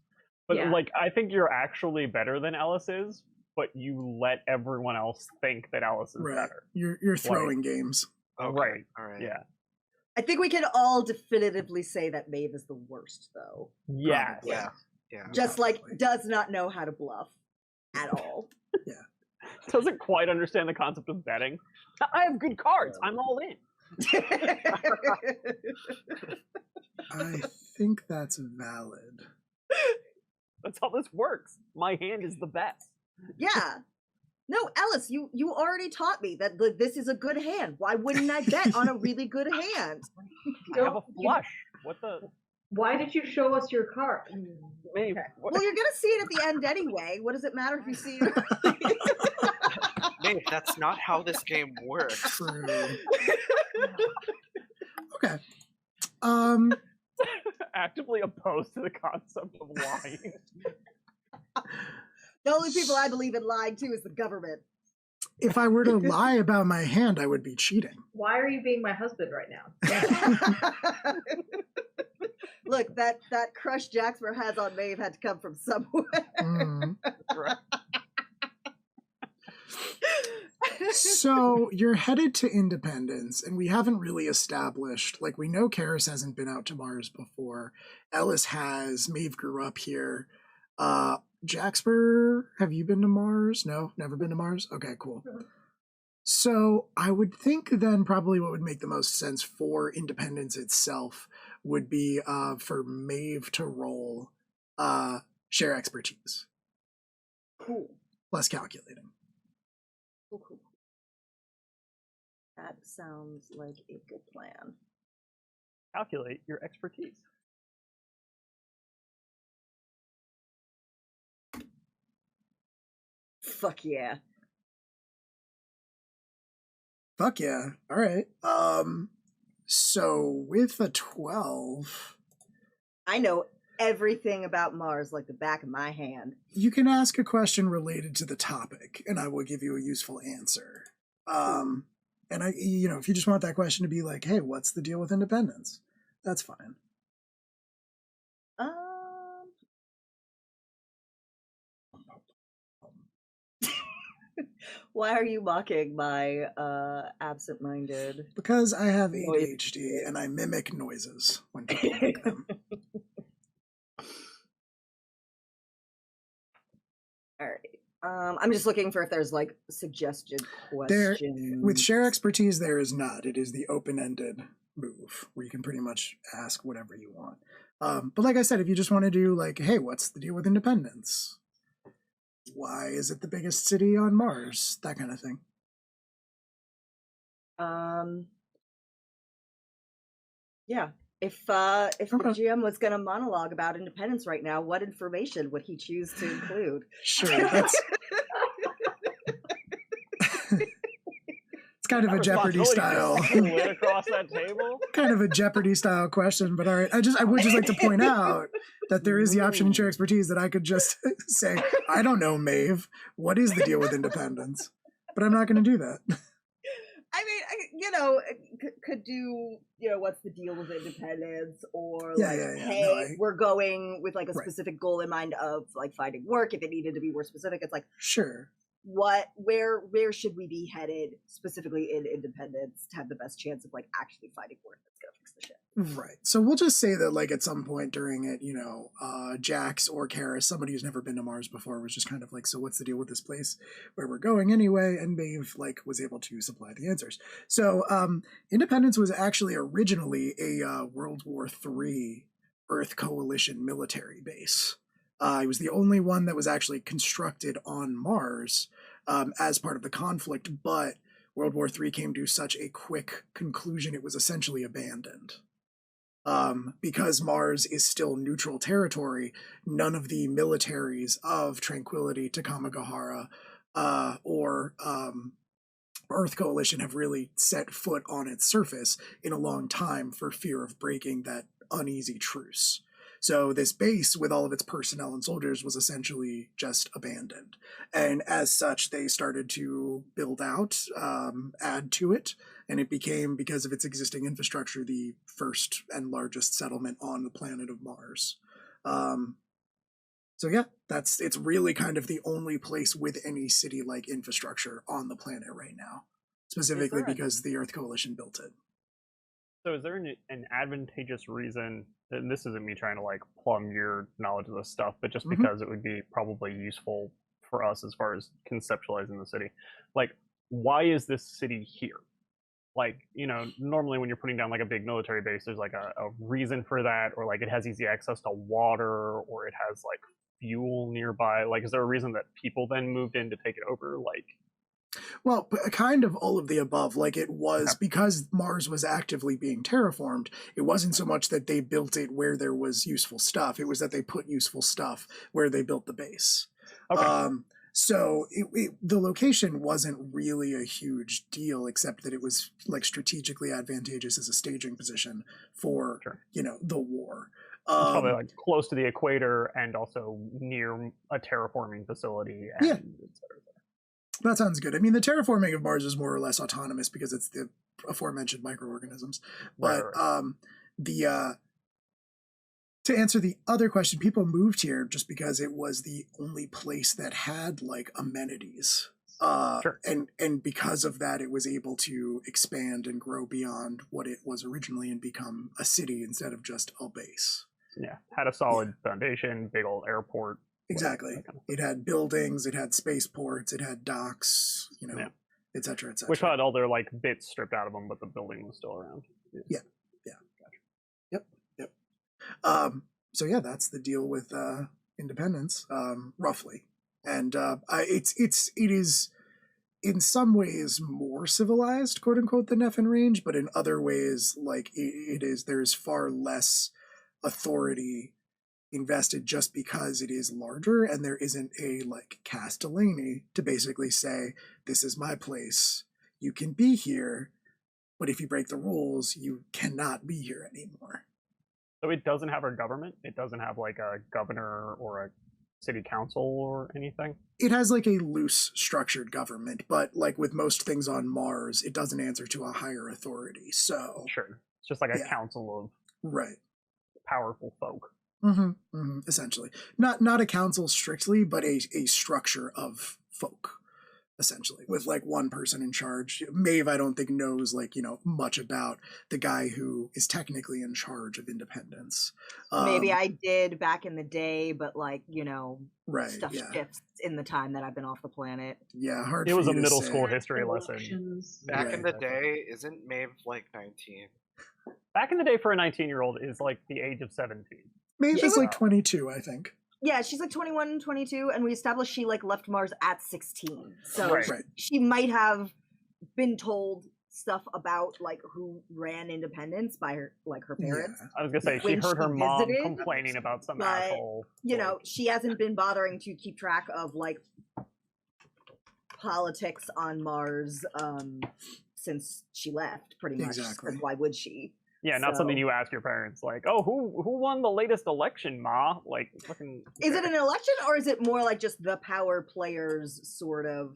But Yeah. like, I think you're actually better than Ellis is, but you let everyone else think that Ellis is Right. better. You're throwing games. Okay, Right. All right. Yeah. I think we can all definitively say that Maeve is the worst, though. Yes. Probably. Yeah. Yeah. Just like Probably. does not know how to bluff at all. Doesn't quite understand the concept of betting. I have good cards. I'm all in. I think that's valid. That's how this works. My hand is the best. Yeah. No, Ellis, you already taught me that this is a good hand. Why wouldn't I bet on a really good hand? I have a flush. What the? Why did you show us your card? Maybe. What? Well, you're gonna see it at the end anyway. What does it matter if you see it? Mate, that's not how this game works. True. Okay. Actively opposed to the concept of lying. The only people I believe in lying to is the government. If I were to lie about my hand, I would be cheating. Why are you being my husband right now? Look, that crush Jaxper has on Maeve had to come from somewhere. Mm. Right. So you're headed to Independence, and we haven't really established, like, we know Karis hasn't been out to Mars before. Ellis has. Maeve grew up here. Jaxper, have you been to Mars? No, never been to Mars? Okay, cool. So I would think then probably what would make the most sense for Independence itself would be for Maeve to roll share expertise. Cool. Less calculating. Cool. That sounds like a good plan. Calculate your expertise. Fuck yeah. Fuck yeah. All right. So with a 12, I know everything about Mars like the back of my hand. you can ask a question related to the topic, and I will give you a useful answer. And if you just want that question to be like, hey, what's the deal with independence? That's fine. Why are you mocking my absent-minded? Because I have ADHD and I mimic noises when people make them. All right. I'm just looking for if there's like suggested There, questions. with share expertise, there is not. It is the open-ended move where you can pretty much ask whatever you want. But like I said, if you just want to do like, hey, what's the deal with independence? Why is it the biggest city on Mars? That kind of thing. Yeah. If the Okay. GM was going to monologue about independence right now, what information would he choose to include? Sure, that's it's kind of a Jeopardy style, Lit across that table. kind of a Jeopardy style question. But all right, I would just like to point out that there is the option in share expertise that I could just say, I don't know, Maeve, what is the deal with independence? But I'm not going to do that. I mean, could do, what's the deal with independence, or Yeah, like, yeah, yeah. hey, No, we're going with like a Right. specific goal in mind of like finding work. If it needed to be more specific, it's like, Sure. where should we be headed specifically in independence to have the best chance of like actually finding work that's gonna fix the shit? Right. So we'll just say that, like, at some point during it, Jax or Karis, somebody who's never been to Mars before, was just kind of like, so what's the deal with this place where we're going anyway? And Maeve, like, was able to supply the answers. So Independence was actually originally a World War III Earth Coalition military base. It was the only one that was actually constructed on Mars as part of the conflict, but World War III came to such a quick conclusion, it was essentially abandoned. Because Mars is still neutral territory, none of the militaries of Tranquility, Takamagahara, or Earth Coalition have really set foot on its surface in a long time for fear of breaking that uneasy truce. So this base with all of its personnel and soldiers was essentially just abandoned. And as such, they started to build out, add to it, and it became, because of its existing infrastructure, the first and largest settlement on the planet of Mars. So yeah, it's really kind of the only place with any city-like infrastructure on the planet right now, specifically because the Earth Coalition built it. So is there an advantageous reason, and this isn't me trying to like plumb your knowledge of this stuff, but just because it would be probably useful for us as far as conceptualizing the city, like why is this city here? Like, you know, normally when you're putting down like a big military base, there's like a reason for that, or like it has easy access to water, or it has like fuel nearby. Like, is there a reason that people then moved in to take it over? Like, well, kind of all of the above. Like, it was because Mars was actively being terraformed, it wasn't so much that they built it where there was useful stuff, it was that they put useful stuff where they built the base. So the location wasn't really a huge deal, except that it was like strategically advantageous as a staging position for, you know, the war. It's probably like close to the equator and also near a terraforming facility. And yeah. et cetera. That sounds good. I mean, the terraforming of Mars is more or less autonomous because it's the aforementioned microorganisms. But to answer the other question, people moved here just because it was the only place that had like amenities. And because of that, it was able to expand and grow beyond what it was originally and become a city instead of just a base. Yeah, had a solid foundation, big old airport. Exactly. It had buildings, it had spaceports, it had docks, you know, et cetera, et cetera. Which had all their like bits stripped out of them, but the building was still around. Yeah. Gotcha. Yep. So yeah, that's the deal with independence, roughly. And it is in some ways more civilized, quote unquote, than Nephin Range, but in other ways, like there's far less authority invested just because it is larger, and there isn't a like Castellani to basically say, this is my place, you can be here, but if you break the rules, you cannot be here anymore. So it doesn't have a government? It doesn't have like a governor or a city council or anything? It has like a loose structured government, but like with most things on Mars, it doesn't answer to a higher authority. So sure, it's just like a council of powerful folk. Essentially, not a council strictly, but a structure of folk, essentially, with like one person in charge. Maeve, I don't think, knows like, you know, much about the guy who is technically in charge of independence. Maybe I did back in the day, but like, you know, stuff yeah. shifts in the time that I've been off the planet. Yeah, hard. It was for a you to middle say. school history lesson. Back in the day, isn't Maeve like 19? Back in the day, for a 19-year-old is like the age of 17. Maeve is like 22, I think. Yeah, she's like 21, 22, and we established she like left Mars at 16. So Right. she might have been told stuff about like who ran independence by her parents. Yeah. I was gonna say she When heard her she mom visited, complaining about some but, asshole. You know, she hasn't been bothering to keep track of like politics on Mars since she left, pretty much. Exactly. Why would she? Yeah, not something you ask your parents, like, oh, who won the latest election, Ma? Like, fucking. Is it an election, or is it more like just the power players sort of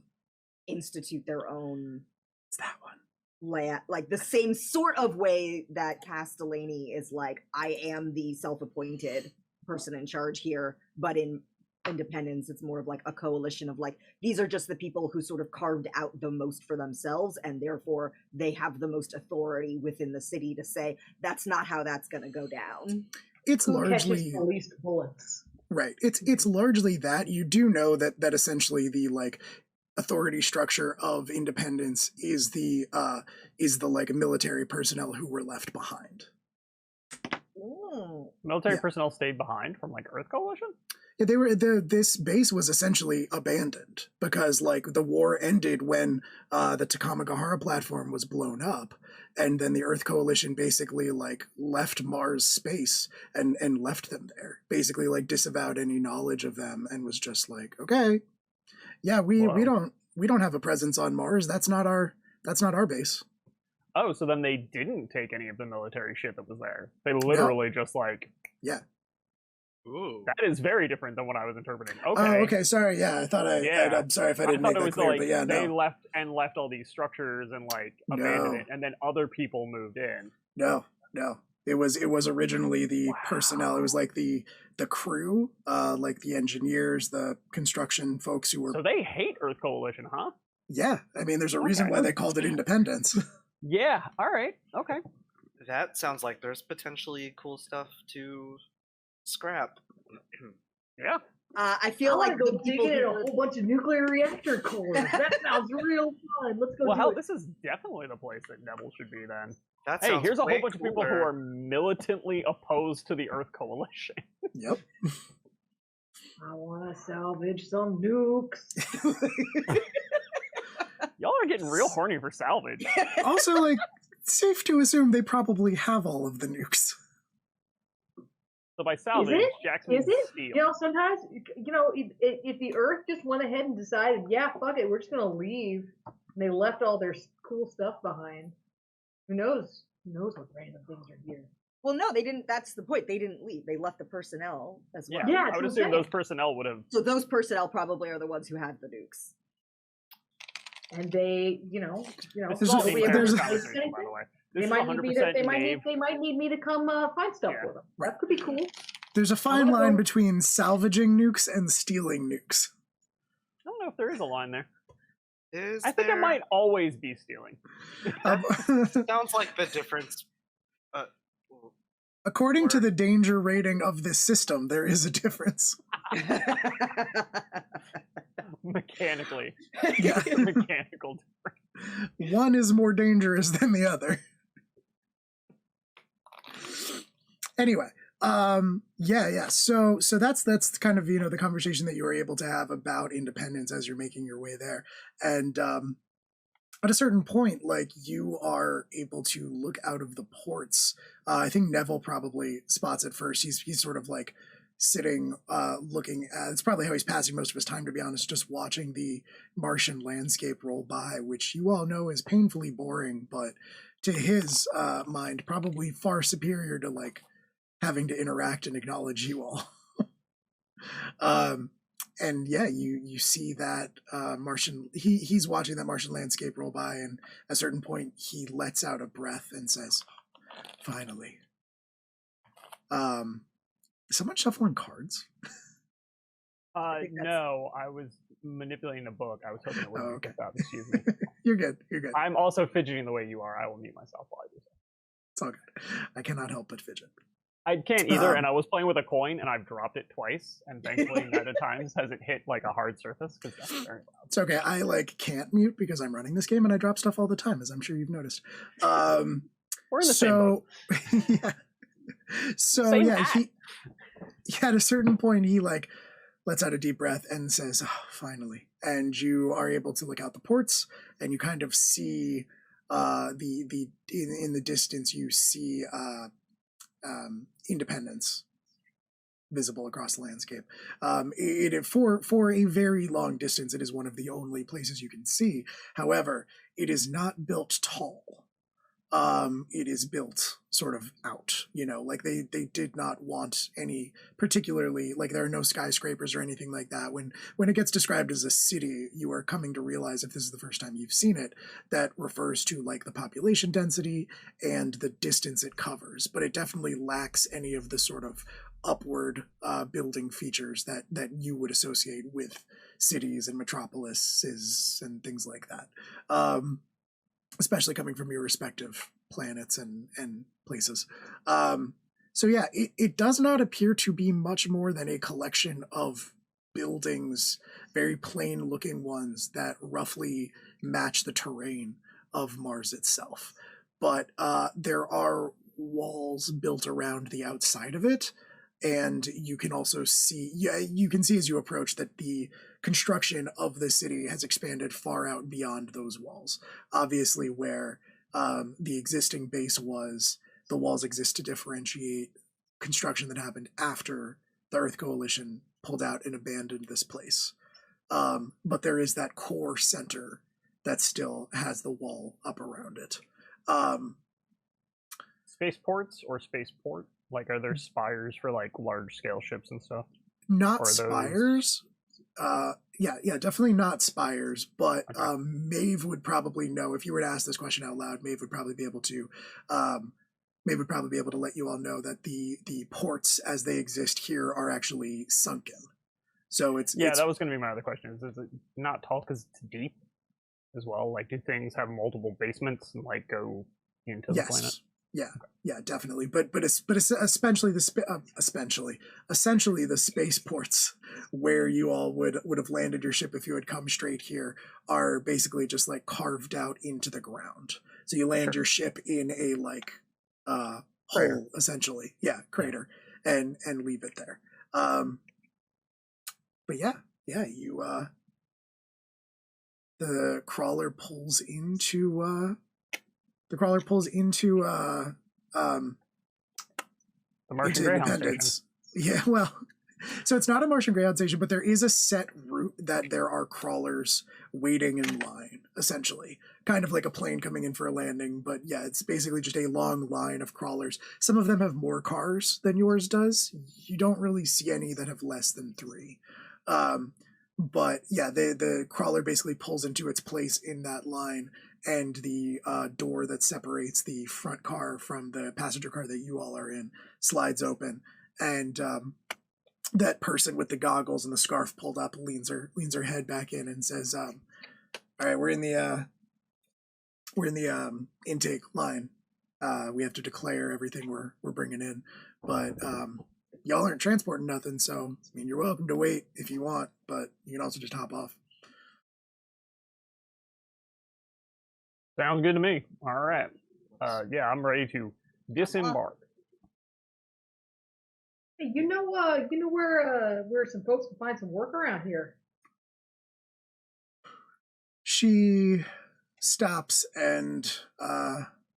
institute their own? It's that one. Like the same sort of way that Castellani is like, I am the self-appointed person in charge here, but in Independence, it's more of like a coalition of like, these are just the people who sort of carved out the most for themselves, and therefore they have the most authority within the city to say that's not how that's going to go down. It's Who catches largely the least bullets. right. It's largely that. You do know that essentially the like authority structure of Independence is the like military personnel who were left behind. Military personnel stayed behind from like Earth Coalition? Yeah, they were this base was essentially abandoned because like the war ended when the Takamagahara platform was blown up, and then the Earth Coalition basically like left Mars space and left them there, basically like disavowed any knowledge of them and was just like, okay, yeah, we don't have a presence on Mars. That's not our That's not our base. Oh, so then they didn't take any of the military shit that was there. They literally just like... Yeah. Ooh. That is very different than what I was interpreting. Okay. Oh, okay. Sorry. Yeah, I thought I'm sorry if I didn't make that clear, like, but yeah, they no. left all these structures and like abandoned it, and then other people moved in. No. It was originally the personnel. It was like the crew, like the engineers, the construction folks who were. So they hate Earth Coalition, huh? Yeah, I mean, there's a reason why they called it Independence. Yeah. All right. Okay. That sounds like there's potentially cool stuff to scrap. Yeah. I feel like go the dig people in a who were- whole bunch of nuclear reactor cores. That sounds real fun. Let's go. Well, do hell, it. this is definitely the place that Neville should be then. That Hey, sounds here's a whole way bunch of people who cooler. are militantly opposed to the Earth Coalition. Yep. I want to salvage some nukes. Y'all are getting real horny for salvage. Also, like, safe to assume they probably have all of the nukes. So by salvage, it? Jackson Is it? steal. You know, sometimes, you know, if the Earth just went ahead and decided, yeah, fuck it, we're just gonna leave, and they left all their cool stuff behind, who knows? Who knows what random things are here? Well, no, they didn't. That's the point. They didn't leave. They left the personnel as well. Yeah, I that's would what I'm assume those saying. personnel would have. So those personnel probably are the ones who had the nukes. And they, This There's is all a- the there's a- conversation, by the way. This they is might need me to, 100% they might Maeve. need, they might need me to come find stuff Yeah. for them. That could be cool. There's a fine wanna line go- between salvaging nukes and stealing nukes. I don't know if there is a line there. Is I think it there- might always be stealing. Sounds like the difference. According to the danger rating of this system, there is a difference. Mechanically. Yeah. Mechanical. One is more dangerous than the other. Anyway, yeah. So that's kind of, the conversation that you were able to have about independence as you're making your way there. And at a certain point, like, you are able to look out of the ports. I think Neville probably spots it first. He's sort of like sitting, looking at, it's probably how he's passing most of his time, to be honest, just watching the Martian landscape roll by, which you all know is painfully boring, but to his mind, probably far superior to, like, having to interact and acknowledge you all. And yeah, you see that Martian, he's watching that Martian landscape roll by, and at a certain point he lets out a breath and says, finally. Is someone shuffling cards? think that's- No, I was manipulating a book. I was hoping it wouldn't okay. be out. Excuse me. You're good. I'm also fidgeting the way you are. I will mute myself while I do so. It's all good. I cannot help but fidget. I can't either, and I was playing with a coin, and I've dropped it twice, and thankfully neither times has it hit like a hard surface, because that's very loud. It's okay. I can't mute because I'm running this game and I drop stuff all the time, as I'm sure you've noticed. We're in the same boat. yeah. So Same yeah, hat. he at a certain point he lets out a deep breath and says, oh, finally. And you are able to look out the ports, and you kind of see in the distance you see Independence visible across the landscape. For a very long distance, it is one of the only places you can see. However, it is not built tall. It is built sort of out, like they did not want any particularly, like, there are no skyscrapers or anything like that. When it gets described as a city, you are coming to realize, if this is the first time you've seen it, that refers to, like, the population density and the distance it covers, but it definitely lacks any of the sort of upward building features that you would associate with cities and metropolises and things like that. Especially coming from your respective planets and places. So yeah, it does not appear to be much more than a collection of buildings, very plain looking ones that roughly match the terrain of Mars itself. But there are walls built around the outside of it, and you can also see, you can see as you approach that the construction of the city has expanded far out beyond those walls. Obviously, where the existing base was, the walls exist to differentiate construction that happened after the Earth Coalition pulled out and abandoned this place. But there is that core center that still has the wall up around it. Spaceports or spaceport? Like, are there spires for like large scale ships and stuff? Not Or those- spires. Yeah, definitely not spires. But Okay. Maeve would probably know if you were to ask this question out loud. Maeve would probably be able to. Maeve would probably be able to let you all know that the ports as they exist here are actually sunken. So it's that was going to be my other question. Is it not tall because it's deep as well? Like, do things have multiple basements and like go into the planet? Yeah, definitely. But it's essentially essentially the spaceports where you all would have landed your ship if you had come straight here are basically just like carved out into the ground. So you land your ship in a like hole, essentially. Yeah, crater, and leave it there. But you the crawler pulls into the Martian into Greyhound Independence. Yeah, well, so it's not a Martian Greyhound station, but there is a set route that there are crawlers waiting in line, essentially. Kind of like a plane coming in for a landing, but yeah, it's basically just a long line of crawlers. Some of them have more cars than yours does. You don't really see any that have less than 3. But yeah, the crawler basically pulls into its place in that line, and the door that separates the front car from the passenger car that you all are in slides open, and that person with the goggles and the scarf pulled up leans her head back in and says, "All right, we're in the intake line. We have to declare everything we're bringing in, but y'all aren't transporting nothing, so I mean, you're welcome to wait if you want, but you can also just hop off." Sounds good to me. All right. Yeah, I'm ready to disembark. Hey, you know where some folks can find some work around here? She stops and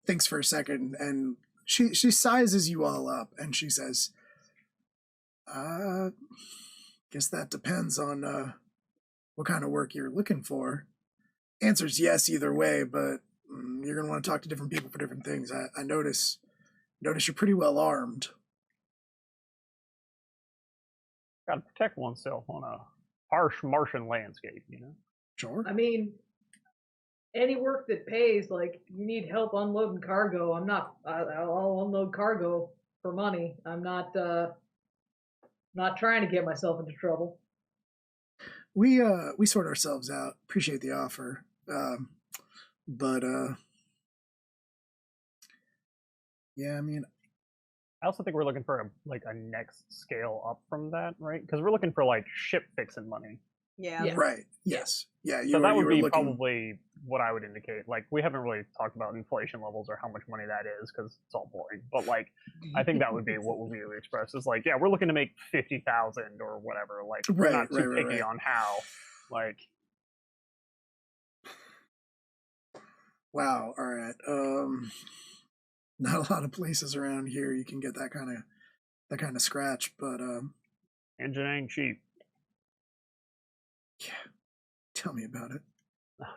thinks for a second, and she sizes you all up, and she says, guess that depends on what kind of work you're looking for. Answer's yes either way, but you're going to want to talk to different people for different things. I notice you're pretty well armed. Got to protect oneself on a harsh Martian landscape, you know? Sure. I mean, any work that pays, like, you need help unloading cargo. I'll unload cargo for money. I'm not trying to get myself into trouble. We sort ourselves out. Appreciate the offer. But yeah, I mean, I also think we're looking for a next scale up from that, right? Because we're looking for like ship fixing money. Yeah. right. Yes. Yeah. So that would be looking... probably what I would indicate. Like, we haven't really talked about inflation levels or how much money that is because it's all boring. But like, I think that would be what would be expressed is like, yeah, we're looking to make 50,000 or whatever. Like, we're not too picky on how. Like, wow. All right. Not a lot of places around here you can get that kind of scratch, but engine ain't cheap. Yeah. Tell me about it.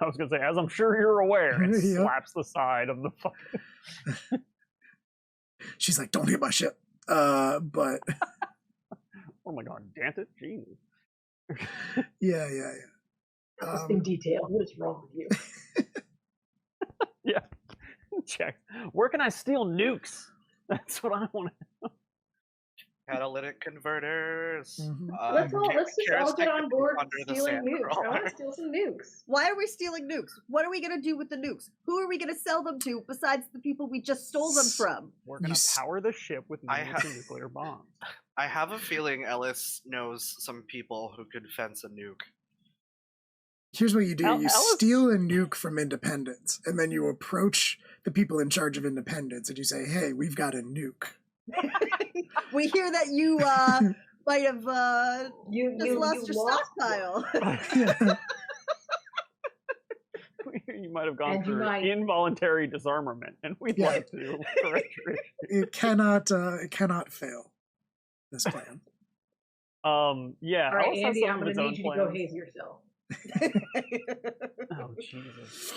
I was gonna say, as I'm sure you're aware, it Yep. slaps the side of the fucking. She's like, "Don't hit my ship." But oh my god, dance it, Jesus. yeah. In detail, what is wrong with you? Yeah. Check. Where can I steal nukes? That's what I want to know. Catalytic converters. Mhm. Let's just all get on board under the stealing sand nukes. I want crawler. to steal some nukes. Why are we stealing nukes? What are we going to do with the nukes? Who are we going to sell them to besides the people we just stole them from? We're gonna power the ship with nuclear bombs. I have a feeling Ellis knows some people who could fence a nuke. Here's what you do: you Ellis... steal a nuke from Independence, and then you approach the people in charge of Independence, and you say, "Hey, we've got a nuke." We hear that you might have You lost your lost stockpile. You might have gone And you through might- involuntary disarmament, and we'd Yeah. like to correct your issue. It cannot fail. This plan. Yeah. All right, Alice has Andy, some I'm of going its to own need you to go plans. haze yourself. Oh Jesus.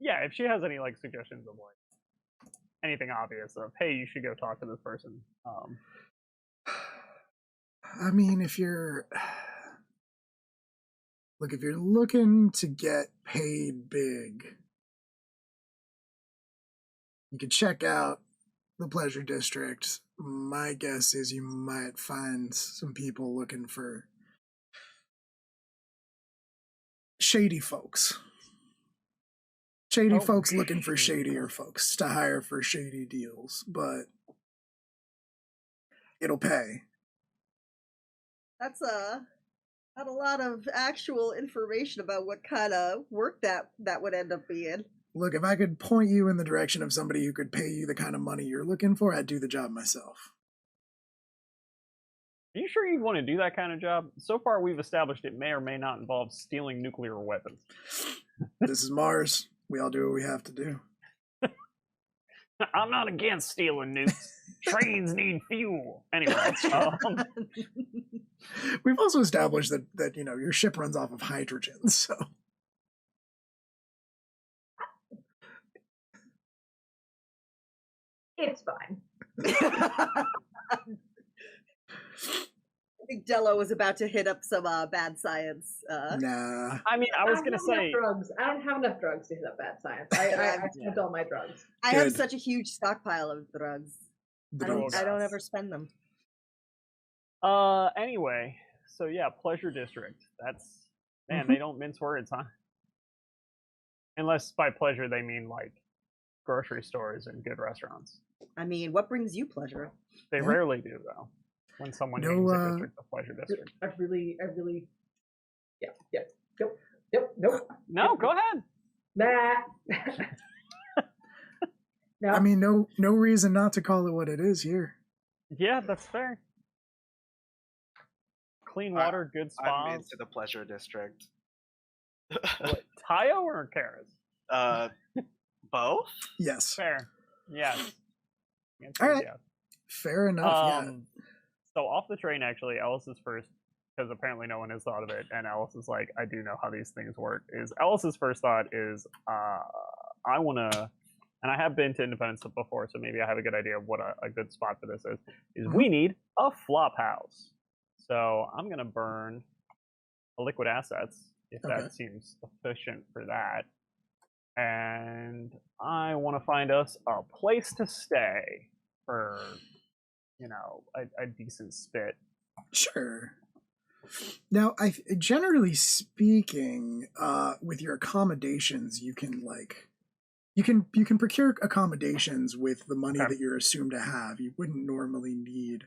Yeah, if she has any like suggestions of like anything obvious of, hey, you should go talk to this person. I mean, if you're looking to get paid big, you could check out the Pleasure District. My guess is you might find some people looking for shady folks. Shady folks looking for shadier folks to hire for shady deals, but it'll pay. That's not a lot of actual information about what kind of work that would end up being. Look, if I could point you in the direction of somebody who could pay you the kind of money you're looking for, I'd do the job myself. Are you sure you'd want to do that kind of job? So far, we've established it may or may not involve stealing nuclear weapons. This is Mars. We all do what we have to do. I'm not against stealing nukes. Trains need fuel. Anyway, we've also established that your ship runs off of hydrogen, so It's fine. I think Dello was about to hit up some bad science. Nah. I mean, I was going to say... drugs. I don't have enough drugs to hit up bad science. I spent all my drugs. I have such a huge stockpile of drugs. I don't ever spend them. Anyway, so yeah, Pleasure District. That's... Man, they don't mince words, huh? Unless by pleasure they mean, like, grocery stores and good restaurants. I mean, what brings you pleasure? They rarely do, though. When someone names a district a Pleasure District. I really... Nope. No, go ahead. Nah. No. I mean, no reason not to call it what it is here. Yeah, that's fair. Clean water, good spas. I'm into the Pleasure District. What, Tayo or Karis? Both? Yes. Fair. Yes. All right. Yes. Fair enough. So off the train, actually, Ellis is first, because apparently no one has thought of it, and Ellis is like, I do know how these things work. Ellis's first thought is, I want to, and I have been to Independence before, so maybe I have a good idea of what a good spot for this is we need a flop house. So I'm going to burn a liquid assets, if that seems efficient for that. And I want to find us a place to stay for, a decent spit. Sure. Now, generally speaking, with your accommodations, you can procure accommodations with the money that you're assumed to have. You wouldn't normally need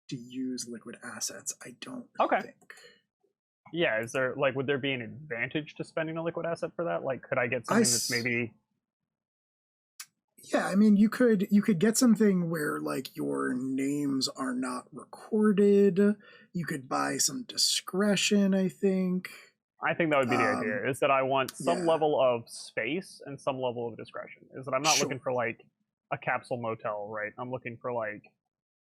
to use liquid assets, I don't think. Yeah, is there would there be an advantage to spending a liquid asset for that? Like, could I get something that's maybe? Yeah, I mean, you could get something where your names are not recorded. You could buy some discretion, I think. I think that would be the idea, is that I want some level of space and some level of discretion. Is that I'm not looking for a capsule motel, right? I'm looking for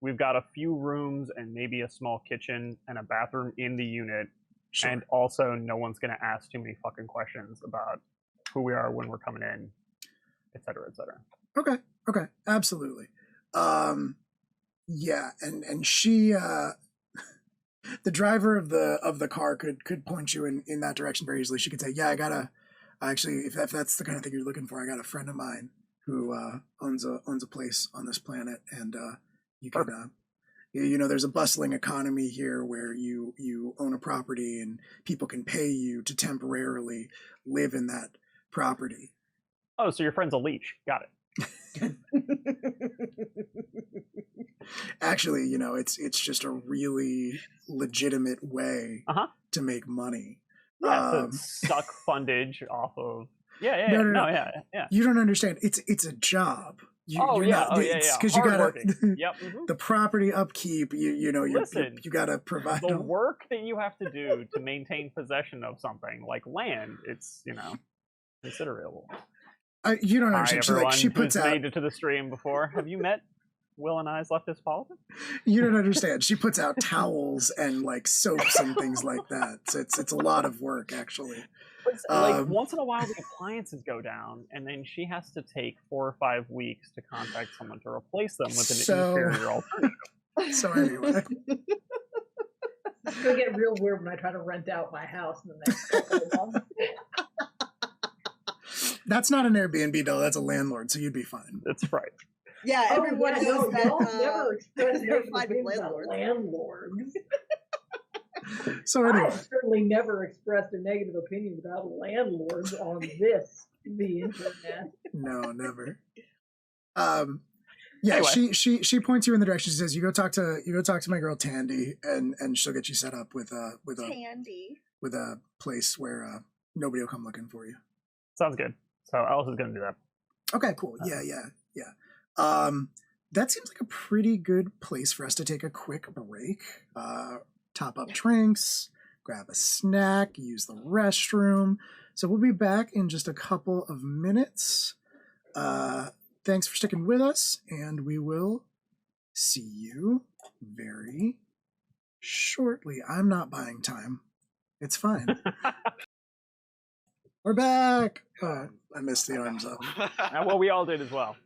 we've got a few rooms and maybe a small kitchen and a bathroom in the unit. Sure. And also no one's going to ask too many fucking questions about who we are when we're coming in, et cetera, et cetera. Okay. Absolutely. Yeah. And she, the driver of the car could point you in that direction very easily. She could say, yeah, if that's the kind of thing you're looking for, I got a friend of mine who owns a place on this planet, and you can there's a bustling economy here where you own a property and people can pay you to temporarily live in that property. Oh, so your friend's a leech. Got it. Actually, it's just a really legitimate way to make money. Yeah, to suck fundage off of. Yeah. No. You don't understand. It's a job. Because you gotta the property upkeep. You gotta provide the work that you have to do to maintain possession of something like land. It's considerable. You don't understand. Hi, everyone she puts who's out made it to the stream before. Have you met Will and I's leftist politics? You don't understand. She puts out towels and like soaps and things like that. So it's a lot of work actually. Like once in a while, the appliances go down, and then she has to take 4 or 5 weeks to contact someone to replace them with an inferior alternative. So anyway, It's gonna get real weird when I try to rent out my house in the next couple of months. that's not an Airbnb though. That's a landlord, so you'd be fine. That's right. Yeah, everyone yeah, knows that. y'all never expressed they're negative fine with opinions about landlords. landlords. So anyway, I've certainly never expressed a negative opinion about landlords on the internet. no, never. Yeah, Anyway. she points you in the direction. She says, "You go talk to my girl Tandy, and she'll get you set up with a Tandy. with a place where nobody will come looking for you." Sounds good. So Alice is going to do that. Okay, cool. Yeah. That seems like a pretty good place for us to take a quick break. Top up drinks, grab a snack, use the restroom. So we'll be back in just a couple of minutes. Thanks for sticking with us, and we will see you very shortly. I'm not buying time. It's fine. We're back. I missed the arms up. Well, we all did as well.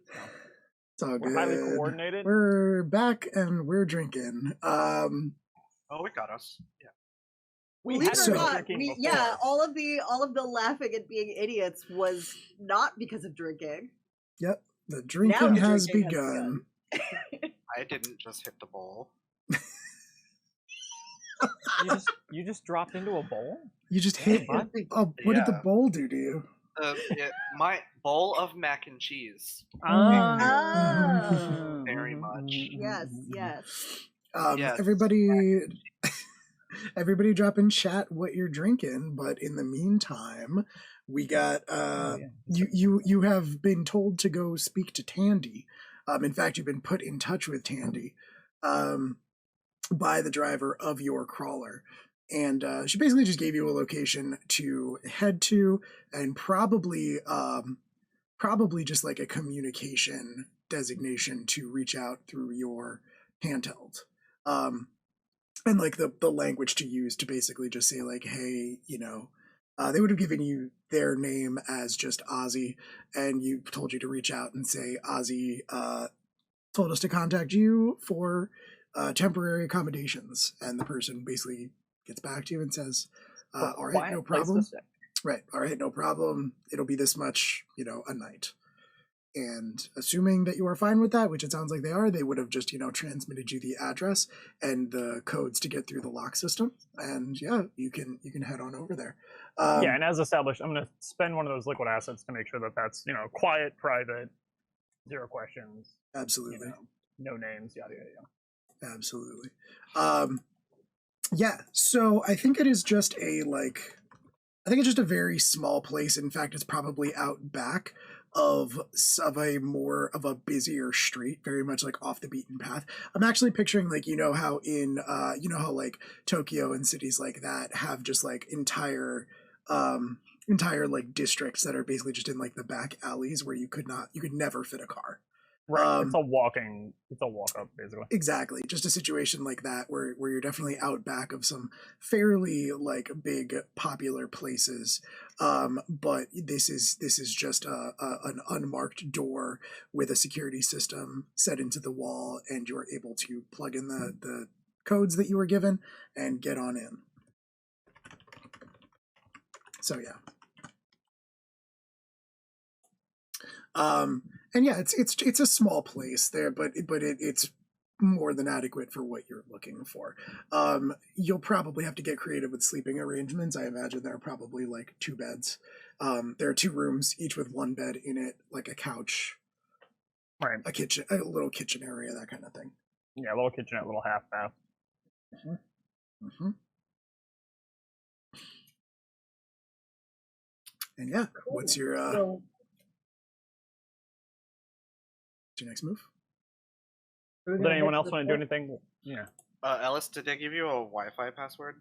It's all We're highly good. coordinated. We're back and we're drinking. Oh, it got us. Yeah. We Believe had it So- or been not, drinking yeah, before. all of the laughing and being idiots was not because of drinking. Yep, the drinking the has drinking has begun. I didn't just hit the bowl. You just dropped into a bowl? You just hit. What? Oh, what did the Yeah. bowl do to you? My bowl of mac and cheese. Oh. Very much. Yes, yes. Yes. Everybody drop in chat what you're drinking, but in the meantime, we got you have been told to go speak to Tandy. In fact, you've been put in touch with Tandy by the driver of your crawler. And she basically just gave you a location to head to, and probably just like a communication designation to reach out through your handheld. And like the language to use to basically just say like, hey, they would have given you their name as just Ozzy, and you told you to reach out and say Ozzy told us to contact you for temporary accommodations, and the person basically gets back to you and says, all right, no problem. Right, all right, no problem. It'll be this much, a night. And assuming that you are fine with that, which it sounds like they are, they would have just, transmitted you the address and the codes to get through the lock system. And yeah, you can head on over there. Yeah, and as established, I'm going to spend one of those liquid assets to make sure that that's, quiet, private, 0 questions. Absolutely. No names, yada, yada, yada. Absolutely. Yeah, so I think it is just a very small place. In fact, it's probably out back of a busier street, very much like off the beaten path. I'm actually picturing like how in how like Tokyo and cities like that have just like entire like districts that are basically just in like the back alleys where you could never fit a car. Right, it's a walk up basically. Exactly, just a situation like that where you're definitely out back of some fairly like big popular places, but this is just an unmarked door with a security system set into the wall, and you're able to plug in the codes that you were given and get on in. So yeah. And yeah, it's a small place there, but it's more than adequate for what you're looking for. You'll probably have to get creative with sleeping arrangements. I imagine there are probably like 2 beds. There are 2 rooms, each with 1 bed in it, like a couch, Right. a kitchen, a little kitchen area, that kind of thing. Yeah, a little kitchenette, little half bath. Mm-hmm. And yeah, Cool. what's your So, next move? we're Does gonna anyone head else to want the to do anything? Yeah. Ellis, did they give you a Wi-Fi password?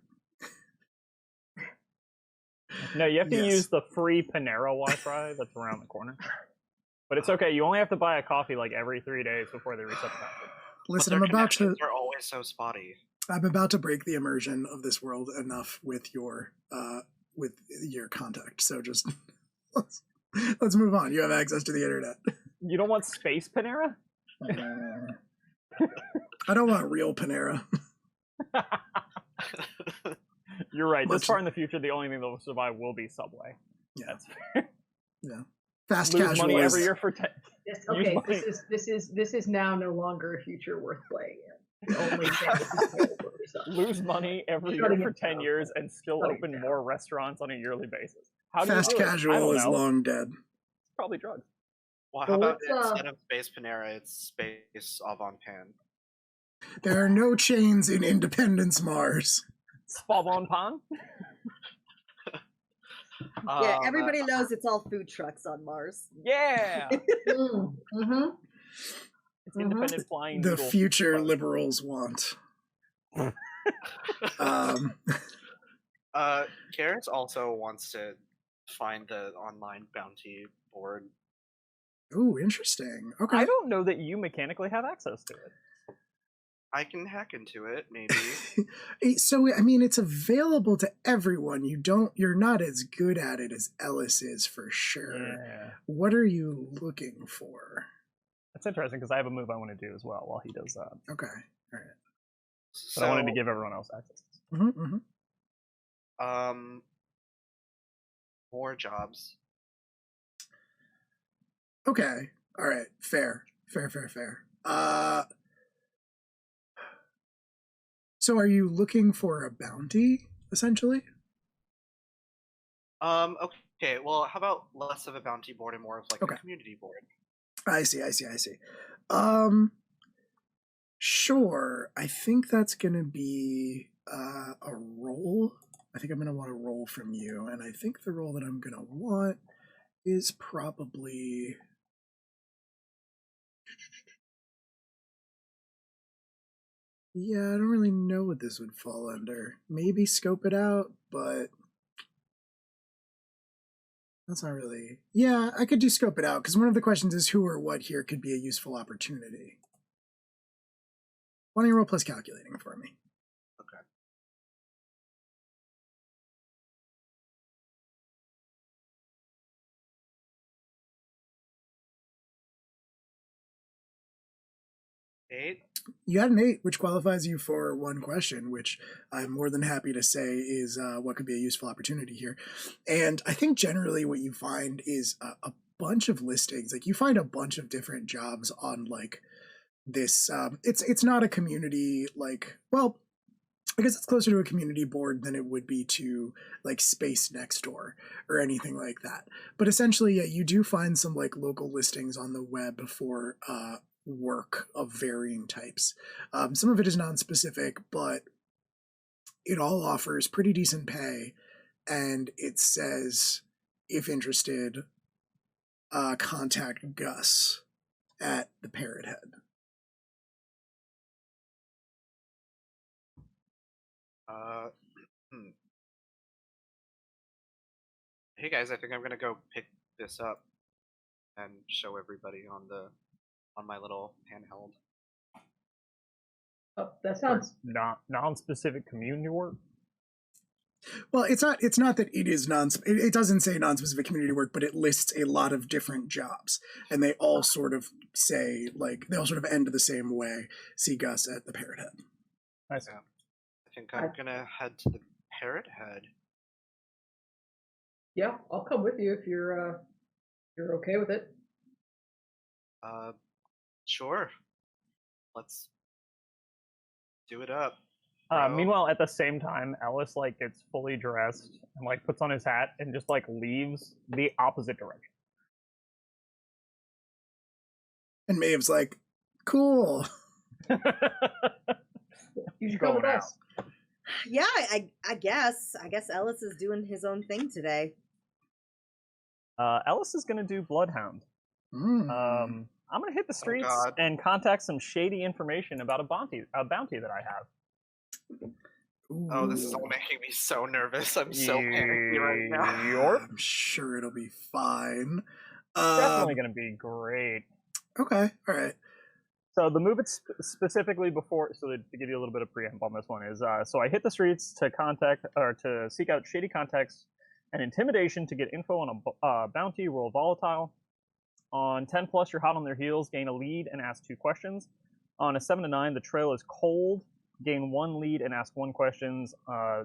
No, you have to Yes. use the free Panera Wi-Fi that's around the corner. But it's okay. You only have to buy a coffee like every 3 days before they reset the password. Listen, But I'm their about to. connections are always so spotty. I'm about to break the immersion of this world enough with your contact. So just let's move on. You have access to the internet. You don't want space Panera? I don't want real Panera. You're right. Much- This far in the future, the only thing that will survive will be Subway. Yeah. That's fair. Yeah. Fast Lose casual money is every year for 10. Okay, money. this is now no longer a future worth playing in. The only thing this is terrible for yourself. Lose money every year Shutting for it 10 down. years and still Shutting it open down. more restaurants on a yearly basis. How do fast you do it? I casual don't is know. long dead. It's probably drugs. Well, Well, how about let's, instead of Space Panera, it's Space Avant Pan? There are no chains in Independence, Mars. Spawn on Pan? Yeah, everybody knows it's all food trucks on Mars. Yeah! Mm-hmm. It's independent flying The noodle future fun. liberals want. Garrett also wants to find the online bounty board. Ooh, interesting. Okay. I don't know that you mechanically have access to it. I can hack into it, maybe. So I mean, it's available to everyone. You're not as good at it as Ellis is for sure. Yeah. What are you looking for? That's interesting because I have a move I want to do as well while he does that. Okay. All right. But I wanted to give everyone else access. More jobs. Okay. All right. Fair. So are you looking for a bounty, essentially? Okay, well, how about less of a bounty board and more of like Okay. a community board? I see. Sure. I think that's gonna be a roll. I think I'm gonna want a roll from you, and I think the roll that I'm gonna want is probably. Yeah, I don't really know what this would fall under. Maybe scope it out, but that's not really. Yeah, I could do scope it out because one of the questions is who or what here could be a useful opportunity. Why don't you roll plus calculating for me? Okay. Eight. You had an 8, which qualifies you for one question, which I'm more than happy to say is what could be a useful opportunity here. And I think generally what you find is a bunch of listings. Like you find a bunch of different jobs on like this. It's not a community like, well, I guess it's closer to a community board than it would be to like Space Next Door or anything like that. But essentially, yeah, you do find some like local listings on the web for work of varying types. Some of it is non-specific, but it all offers pretty decent pay, and it says, if interested, contact Gus at the Parrot Head. Hey guys, I think I'm gonna go pick this up and show everybody on my little handheld. Oh, that sounds. Not non-specific community work. Well, it's not that it is it doesn't say non-specific community work, but it lists a lot of different jobs, and they all sort of say like they all sort of end the same way. See Gus at the Parrot Head. Nice. Yeah. I think I'm gonna head to the Parrot Head. Yeah, I'll come with you if you're okay with it. Sure. Let's do it up. Meanwhile, at the same time, Ellis like gets fully dressed and like puts on his hat and just like leaves the opposite direction. And Maeve's like, "Cool." You should come with Going us. Yeah, I guess Ellis is doing his own thing today. Ellis is gonna do Bloodhound. I'm gonna hit the streets God. and contact some shady information about a bounty that I have. Oh, this is all making me so nervous. I'm so panicky right now. Yorp. I'm sure it'll be fine. Definitely going to be great. Okay, all right. So the move it's specifically before, so to give you a little bit of preamble on this one is, so I hit the streets to contact or to seek out shady contacts and intimidation to get info on a bounty. Roll volatile. On 10 plus, you're hot on their heels. Gain a lead and ask 2 questions. On a 7 to 9, the trail is cold. Gain 1 lead and ask 1 questions.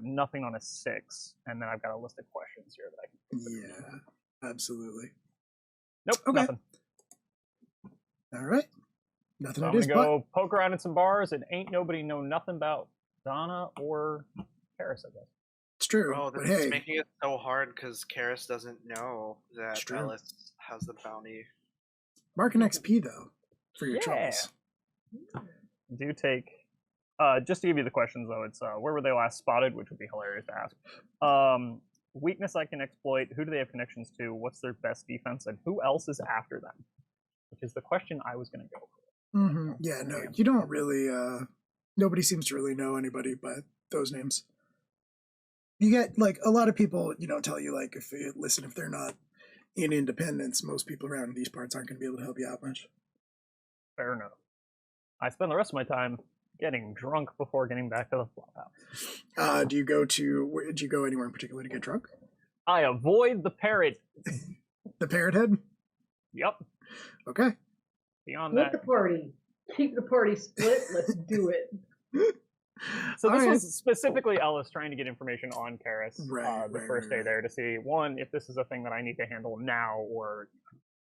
Nothing on a 6, and then I've got a list of questions here that I can. Yeah, absolutely. Nope, Okay. nothing. All right. Nothing So I'm it is, gonna go poke around in some bars, and ain't nobody know nothing about Donna or Paris, I guess. It's true. Oh, but this is hey, making it so hard because Karis doesn't know that true. Ellis has the bounty. mark an XP though for your Yeah. troubles. Do take. Just to give you the questions though, it's where were they last spotted, which would be hilarious to ask. Weakness I can exploit. Who do they have connections to? What's their best defense, and who else is after them? Which is the question I was going to go for. Mm-hmm. Yeah, no, you don't really. Nobody seems to really know anybody by those names. You get like a lot of people. You don't tell you like if they're not in Independence, most people around these parts aren't going to be able to help you out much. Fair enough. I spend the rest of my time getting drunk before getting back to the flophouse. Do you go anywhere in particular to get drunk? I avoid the parrot. The Parrot Head. Yep. Okay. Beyond Split that, the party. Keep the party split. Let's do it. so this Alright. was specifically Ellis trying to get information on Karis Right, the right, first right, day there to see, one, if this is a thing that I need to handle now or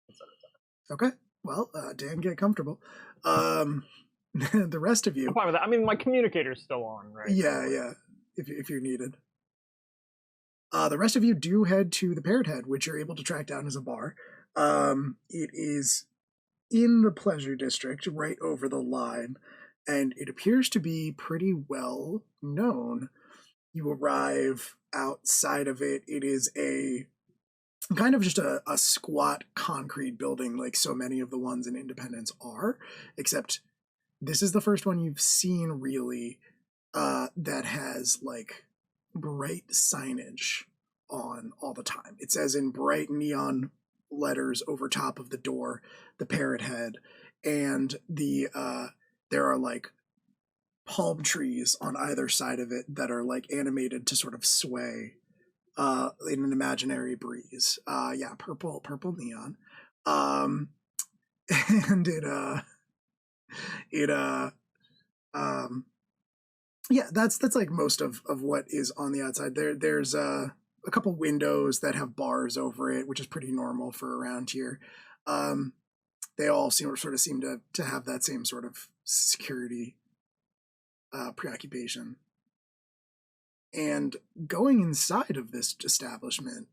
et cetera, et cetera. Okay. Well, Dan, get comfortable. The rest of you. I'm fine with that. I mean, my communicator's still on, right? Yeah, So, yeah. If you're needed. The rest of you do head to the Parrot Head, which you're able to track down as a bar. It is in the Pleasure District, right over the line, and it appears to be pretty well known. You arrive outside of it. It is a kind of just a squat concrete building like so many of the ones in Independence are, except this is the first one you've seen really that has like bright signage on all the time. It says in bright neon letters over top of the door, the Parrot Head, and there are like palm trees on either side of it that are like animated to sort of sway in an imaginary breeze. Yeah, purple neon. And yeah, that's like most of what is on the outside. There's a couple windows that have bars over it, which is pretty normal for around here. They all sort of seem to have that same sort of security preoccupation. And going inside of this establishment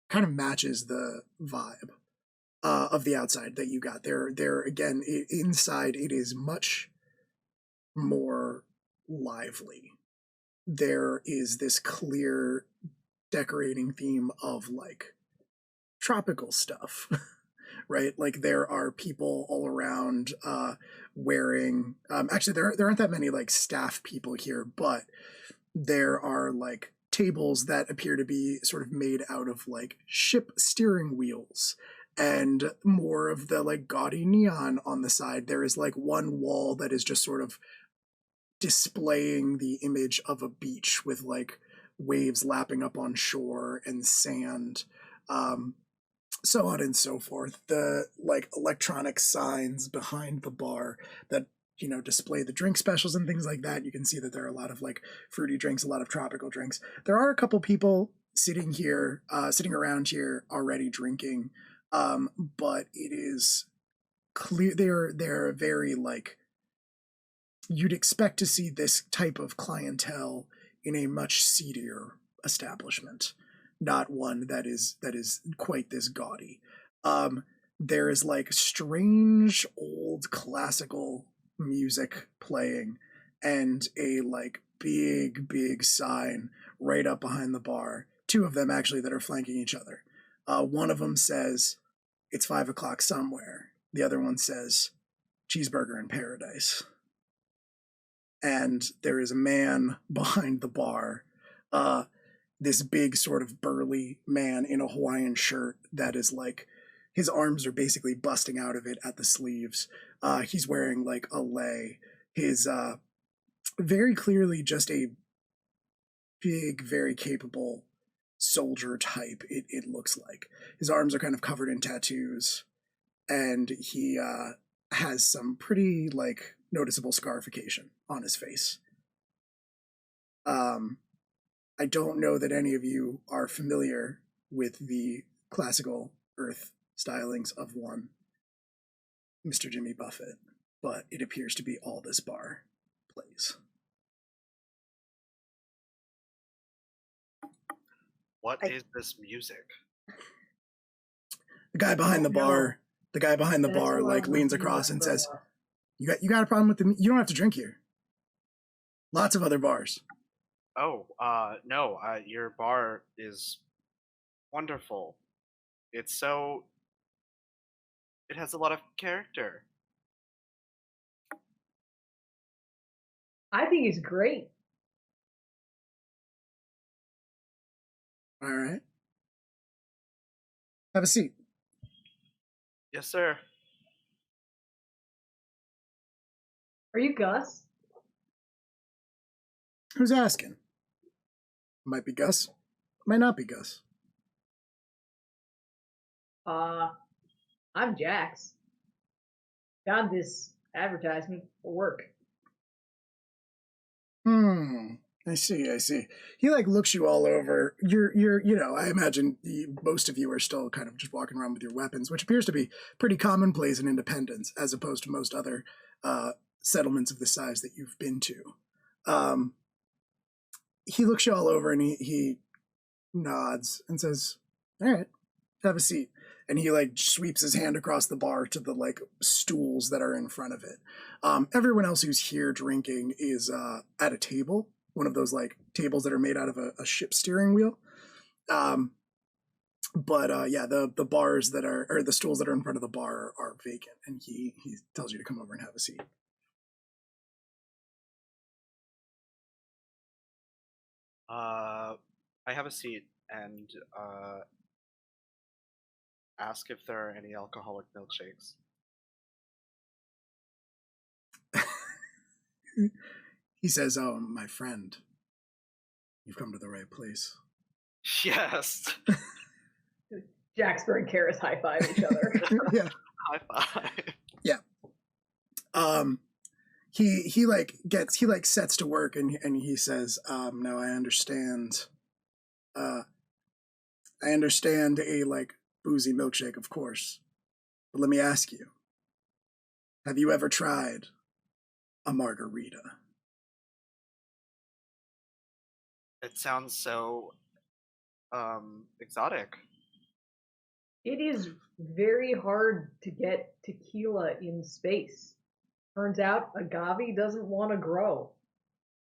kind of matches the vibe of the outside that you got. There again, inside it is much more lively. There is this clear decorating theme of like tropical stuff, right? Like there are people all around wearing. Actually, there aren't that many like staff people here, but there are like tables that appear to be sort of made out of like ship steering wheels and more of the like gaudy neon on the side. There is like one wall that is just sort of displaying the image of a beach with like waves lapping up on shore and sand, so on and so forth. The like electronic signs behind the bar that display the drink specials and things like that. You can see that there are a lot of like fruity drinks, a lot of tropical drinks. There are a couple people sitting around here already drinking, but it is clear they're very like, you'd expect to see this type of clientele in a much seedier establishment, not one that is quite this gaudy. There is like strange old classical music playing and a like big sign right up behind the bar. Two of them actually that are flanking each other. One of them says it's 5 o'clock somewhere. The other one says cheeseburger in paradise. And there is a man behind the bar, this big sort of burly man in a Hawaiian shirt that is like his arms are basically busting out of it at the sleeves. He's wearing like a lei. His very clearly just a big, very capable soldier type. It looks like his arms are kind of covered in tattoos, and he has some pretty like noticeable scarification on his face. I don't know that any of you are familiar with the classical Earth stylings of one Mr. Jimmy Buffett, but it appears to be all this bar plays. What is this music? The guy behind the bar, like leans across and says, "You got a problem with the? You don't have to drink here. Lots of other bars." Oh, no, your bar is wonderful. It has a lot of character. I think it's great. All right. Have a seat. Yes, sir. Are you Gus? Who's asking? Might be Gus. Might not be Gus. I'm Jax. Got this advertisement for work. I see. He like looks you all over. You're I imagine most of you are still kind of just walking around with your weapons, which appears to be pretty commonplace in Independence as opposed to most other settlements of the size that you've been to. He looks you all over and he nods and says, "All right, have a seat." And he like sweeps his hand across the bar to the like stools that are in front of it. Everyone else who's here drinking is at a table, one of those like tables that are made out of a ship steering wheel. But the bars that are, or the stools that are in front of the bar are vacant, and he tells you to come over and have a seat. I have a seat and ask if there are any alcoholic milkshakes. He says, "Oh, my friend, you've come to the right place." Yes. Jaxper and Karis high five each other. Yeah. High five. Yeah. He sets to work and he says, "Now I understand. I understand a like boozy milkshake, of course. But let me ask you, have you ever tried a margarita?" It sounds so exotic. It is very hard to get tequila in space. Turns out agave doesn't want to grow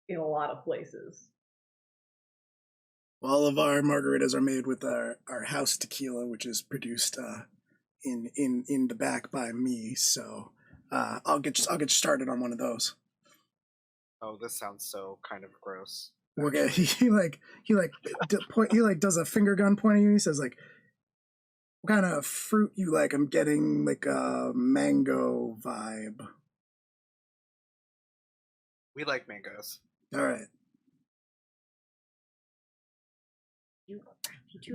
in a lot of places. All of our margaritas are made with our house tequila, which is produced in the back by me. So I'll get you started on one of those. Oh, this sounds so kind of gross. Okay, he does a finger gun pointing at you. He says like, "What kind of fruit you like?" "I'm getting like a mango vibe." We like mangoes. All right.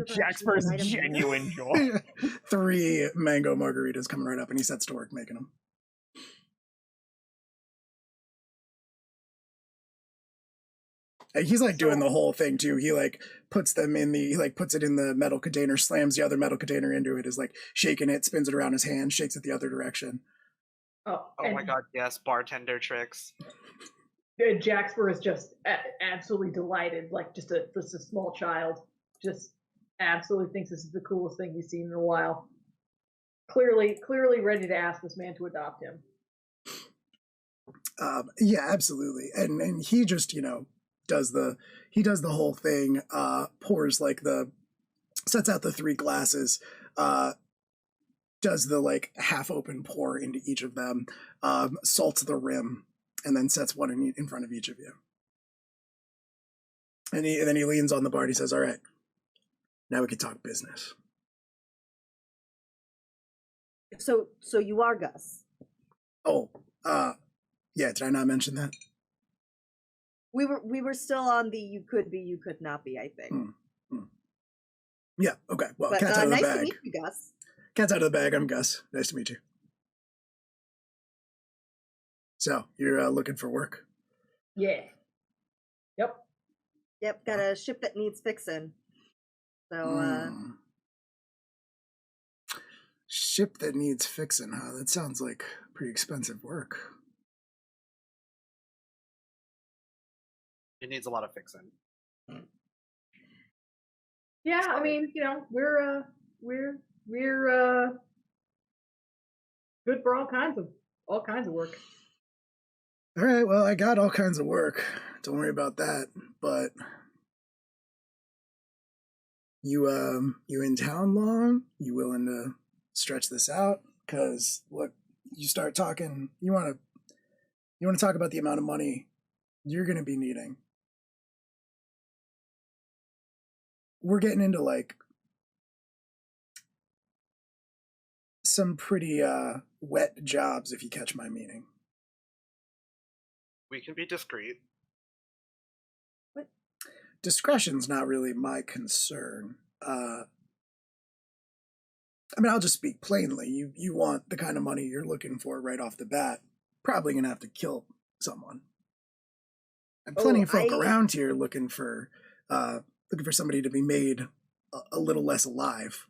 Jaxper's genuine joy. 3 mango margaritas coming right up, and he sets to work making them. And he's like doing the whole thing too. He like puts them in puts it in the metal container, slams the other metal container into it, is like shaking it, spins it around his hand, shakes it the other direction. Oh my god, yes, bartender tricks. Jaxper is just absolutely delighted, like just a small child. Just absolutely thinks this is the coolest thing he's seen in a while. Clearly ready to ask this man to adopt him. Yeah, absolutely. And he just, does the whole thing, sets out the 3 glasses, does the like half open pour into each of them, salts the rim, and then sets one in front of each of you. And then he leans on the bar and he says, "All right, now we can talk business." So you are Gus. Oh, yeah. Did I not mention that? We were still on the you could be, you could not be, I think. Yeah. Okay. Well, But cat's out of the nice to bag. meet you, Gus. Cat's out of the bag. I'm Gus. Nice to meet you. So you're looking for work? Yeah. Yep. Yep, got a ship that needs fixing. So Ship that needs fixing, huh? That sounds like pretty expensive work. It needs a lot of fixing. Yeah, I mean, we're good for all kinds of work. All right, well, I got all kinds of work. Don't worry about that. But you in town long? You willing to stretch this out? Because look, you start talking. You want to talk about the amount of money you're going to be needing. We're getting into like some pretty wet jobs, if you catch my meaning. We can be discreet. Discretion's not really my concern. I mean, I'll just speak plainly. You want the kind of money you're looking for right off the bat. Probably gonna have to kill someone. And plenty of folk around here looking for somebody to be made a little less alive.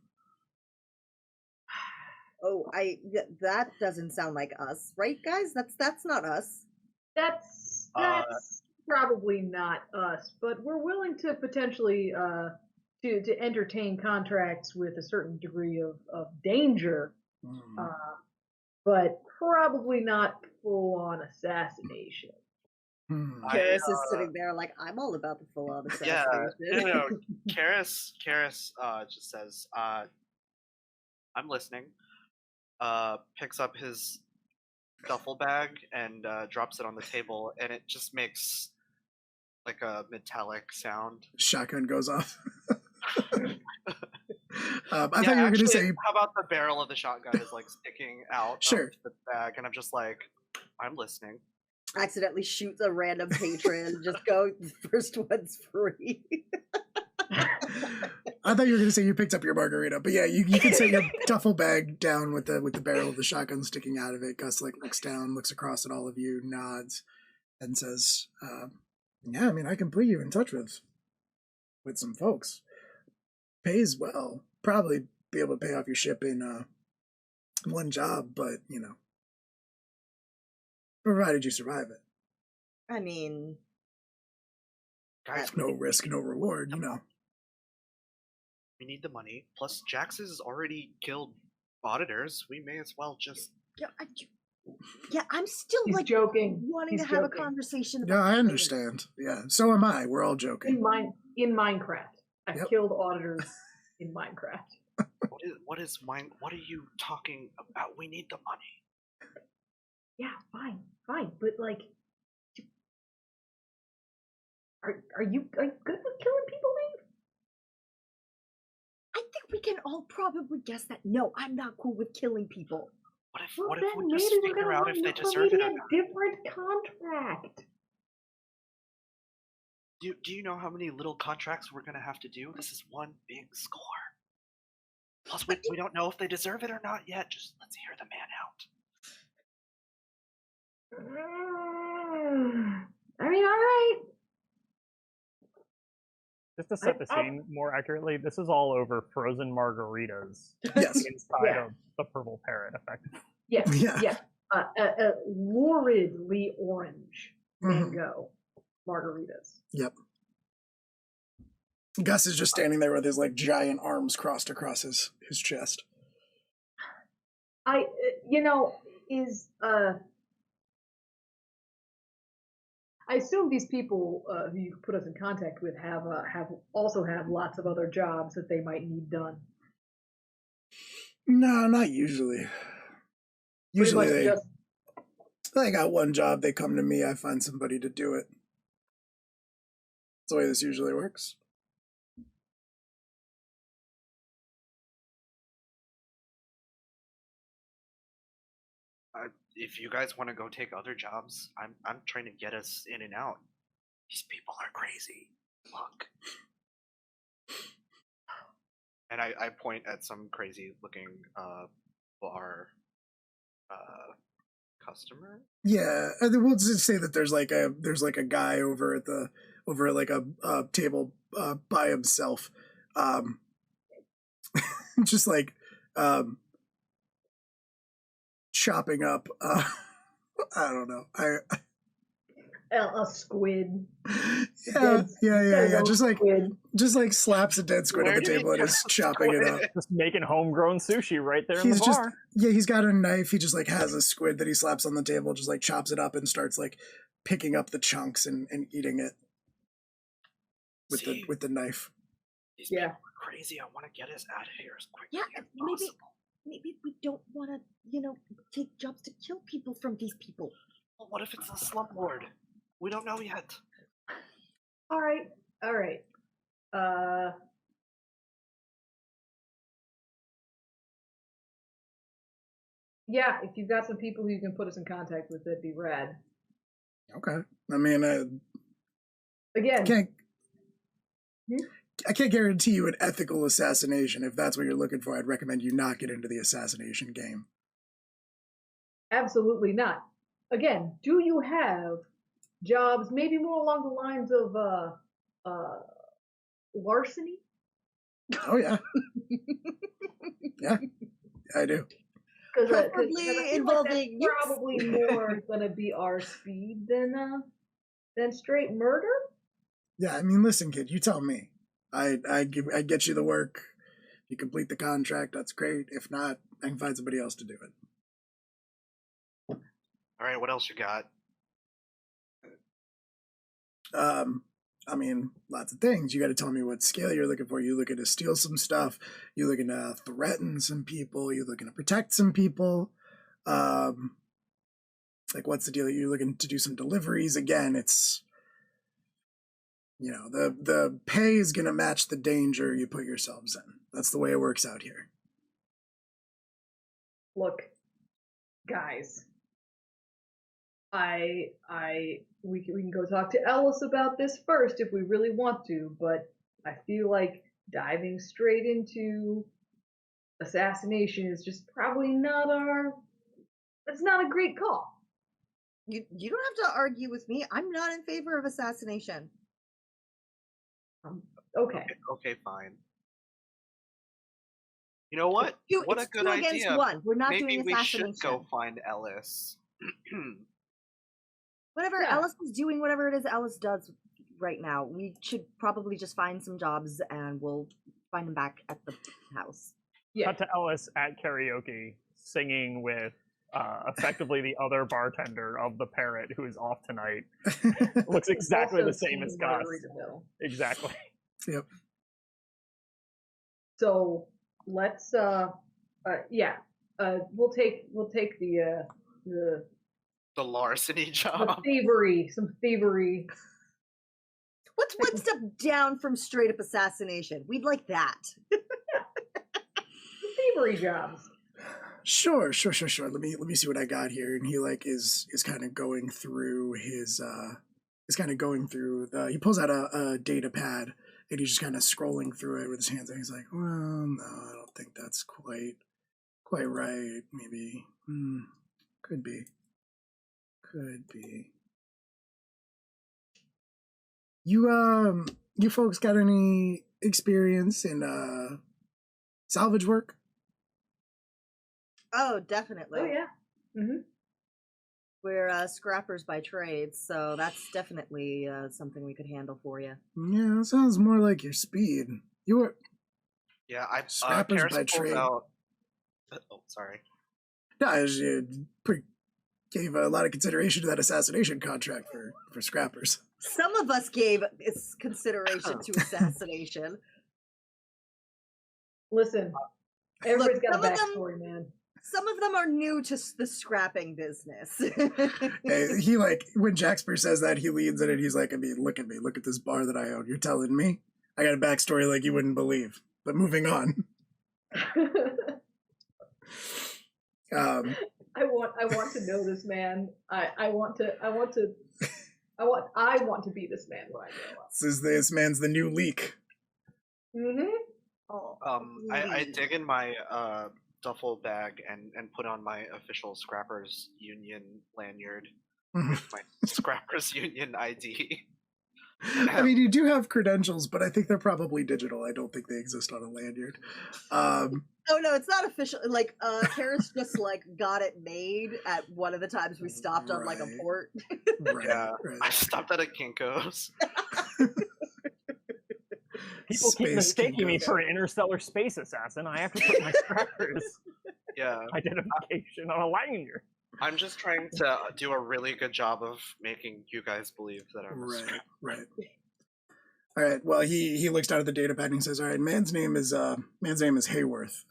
Oh, that doesn't sound like us, right, guys? That's not us. That's probably not us, but we're willing to potentially to entertain contracts with a certain degree of danger, but probably not full on assassination. Karis is sitting there like, I'm all about the full on assassination. Yeah, no. Karis just says, I'm listening. Picks up his duffel bag and drops it on the table, and it just makes like a metallic sound. Shotgun goes off. I thought Yeah, you were going to actually, say. How about the barrel of the shotgun is like sticking out Sure. of the bag, and I'm just like, I'm listening. Accidentally shoots a random patron, just go, first one's free. I thought you were going to say you picked up your margarita, but yeah, you can set your duffel bag down with the barrel of the shotgun sticking out of it. Gus looks down, looks across at all of you, nods, and says, "Yeah, I mean, I can put you in touch with some folks. Pays well, probably be able to pay off your ship in one job, but provided you survive it. I mean, Guys, no risk, no reward, We need the money. Plus, Jax has already killed auditors. We may as well just. Yeah, I'm still He's like joking. wanting He's to have joking. a conversation about Yeah, I money. understand. Yeah, so am I. We're all joking. In Minecraft, I've killed auditors in Minecraft. What are you talking about? We need the money. Yeah, fine, but like, are you good with killing people, Dave? I think we can all probably guess that. No, I'm not cool with killing people. What if then we just maybe figure out if they deserve maybe it or a not? different contract. Do you know how many little contracts we're gonna have to do? This is one big score. Plus, we don't know if they deserve it or not yet. Just let's hear the man out. I mean, all right. Just to set the scene more accurately, this is all over frozen margaritas Yes. inside of the purple parrot, effectively. Yes, Yeah. yes. Luridly orange mango margaritas. Yep. Gus is just standing there with his like giant arms crossed across his chest. I assume these people who you put us in contact with have lots of other jobs that they might need done. No, not usually. Usually they got one job, they come to me, I find somebody to do it. That's the way this usually works. if you guys want to go take other jobs, I'm trying to get us in and out. These people are crazy. Look. And I point at some crazy looking bar customer. Yeah, and then we'll just say that there's like a guy over at like a table by himself, just like chopping up. I don't know. A squid. Yeah. Squid. Just like slaps a dead squid on the table and is chopping it up. Just making homegrown sushi right there in He's the just bar. he's got a knife. He just like has a squid that he slaps on the table, just like chops it up and starts like picking up the chunks and eating it with the knife. These people are crazy. I want to get us out of here as quickly as possible. Maybe we don't want to, take jobs to kill people from these people. Well, what if it's a slumlord? We don't know yet. All right. Yeah, if you've got some people who you can put us in contact with, that'd be rad. Okay. I mean, Again, I can't guarantee you an ethical assassination. If that's what you're looking for, I'd recommend you not get into the assassination game. absolutely not. Again, do you have jobs maybe more along the lines of larceny? Oh yeah. Yeah, I do. Preferably involving that's probably more gonna be our speed than straight murder. Yeah, I mean, listen, kid, you tell me. I get you the work. If you complete the contract, that's great. If not, I can find somebody else to do it. All right, what else you got? I mean, lots of things. You got to tell me what scale you're looking for. You looking to steal some stuff. You looking to threaten some people. You looking to protect some people. Like, what's the deal? You're looking to do some deliveries. Again, it's, the pay is going to match the danger you put yourselves in. That's the way it works out here. Look, guys, we can go talk to Ellis about this first if we really want to, but I feel like diving straight into assassination is just probably it's not a great call. You don't have to argue with me. I'm not in favor of assassination. Okay, fine. You know what? What a good two idea. against one. We're not Maybe doing we assassination. should go find Ellis. Whatever Yeah. Ellis is doing, whatever it is Ellis does right now, we should probably just find some jobs and we'll find him back at the house. yeah. Cut to Ellis at karaoke singing with effectively the other bartender of the Parrot who is off tonight. Looks exactly Also the same as seen Gus. Margaritaville. Exactly. Yep. So let's we'll take the larceny job. some thievery. What's one step down from straight up assassination? We'd like that. Thievery jobs. Sure. Let me see what I got here. And he is kind of going through he pulls out a data pad and he's just kind of scrolling through it with his hands and he's like, well, no, I don't think that's quite right. Maybe. Could be. You folks got any experience in salvage work? Oh, definitely. Oh yeah. Mm-hmm. We're scrappers by trade, so that's definitely something we could handle for you. Yeah, that sounds more like your speed. You were scrappers by trade. Oh, sorry. No, you gave a lot of consideration to that assassination contract for scrappers. Some of us gave consideration to assassination. Listen, everybody's got a some of them- backstory, man. Some of them are new to the scrapping business. Hey, he when Jaxper says that, he leans in and he's like, I mean, look at me, look at this bar that I own. You're telling me? I got a backstory like you wouldn't believe. But moving on. I want to know this man. I want to be this man when I grow up. This man's the new leak. Mm-hmm. Oh, I dig in my duffel bag and put on my official Scrappers Union lanyard with my Scrappers Union ID. I mean, you do have credentials, but I think they're probably digital. I don't think they exist on a lanyard. Oh no, it's not official. Like, Karis just like got it made at one of the times we stopped on like a Right. port. Right, Yeah, right. I stopped at a Kinko's. People keep Space mistaking me Kinko's. for an interstellar space assassin. I have to put my Scrappers Yeah, identification on a lanyard. I'm just trying to do a really good job of making you guys believe that I'm a Right, Scrapper. right. All right. Well, he looks down at the data pad and he says, "All right, man's name is Hayworth.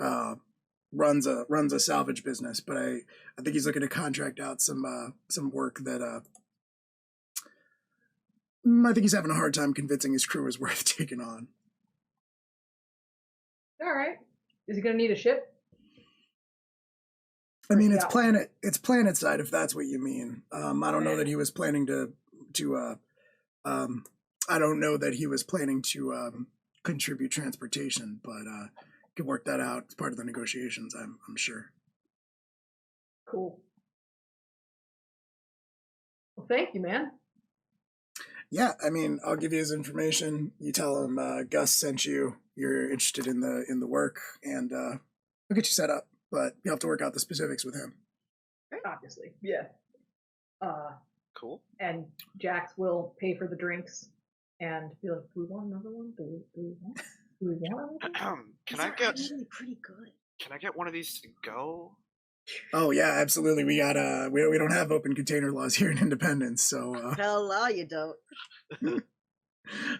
Runs a salvage business, but I think he's looking to contract out some work that I think he's having a hard time convincing his crew is worth taking on." All right. Is he gonna need a ship? I mean, Yeah. it's planet side, if that's what you mean. I don't know that he was planning to I don't know that he was planning to contribute transportation, but could work that out as part of the negotiations. I'm sure. Cool. Well, thank you, man. Yeah, I mean, I'll give you his information. You tell him Gus sent you. You're interested in the work, and I'll get you set up. But you'll have to work out the specifics with him. Obviously, yeah. Cool. And Jax will pay for the drinks and be like, "Do we want another one? Do we want another one?" Can These I are get actually pretty good. Can I get one of these to go? Oh yeah, absolutely. We got we don't have open container laws here in Independence, so Hell no, you don't.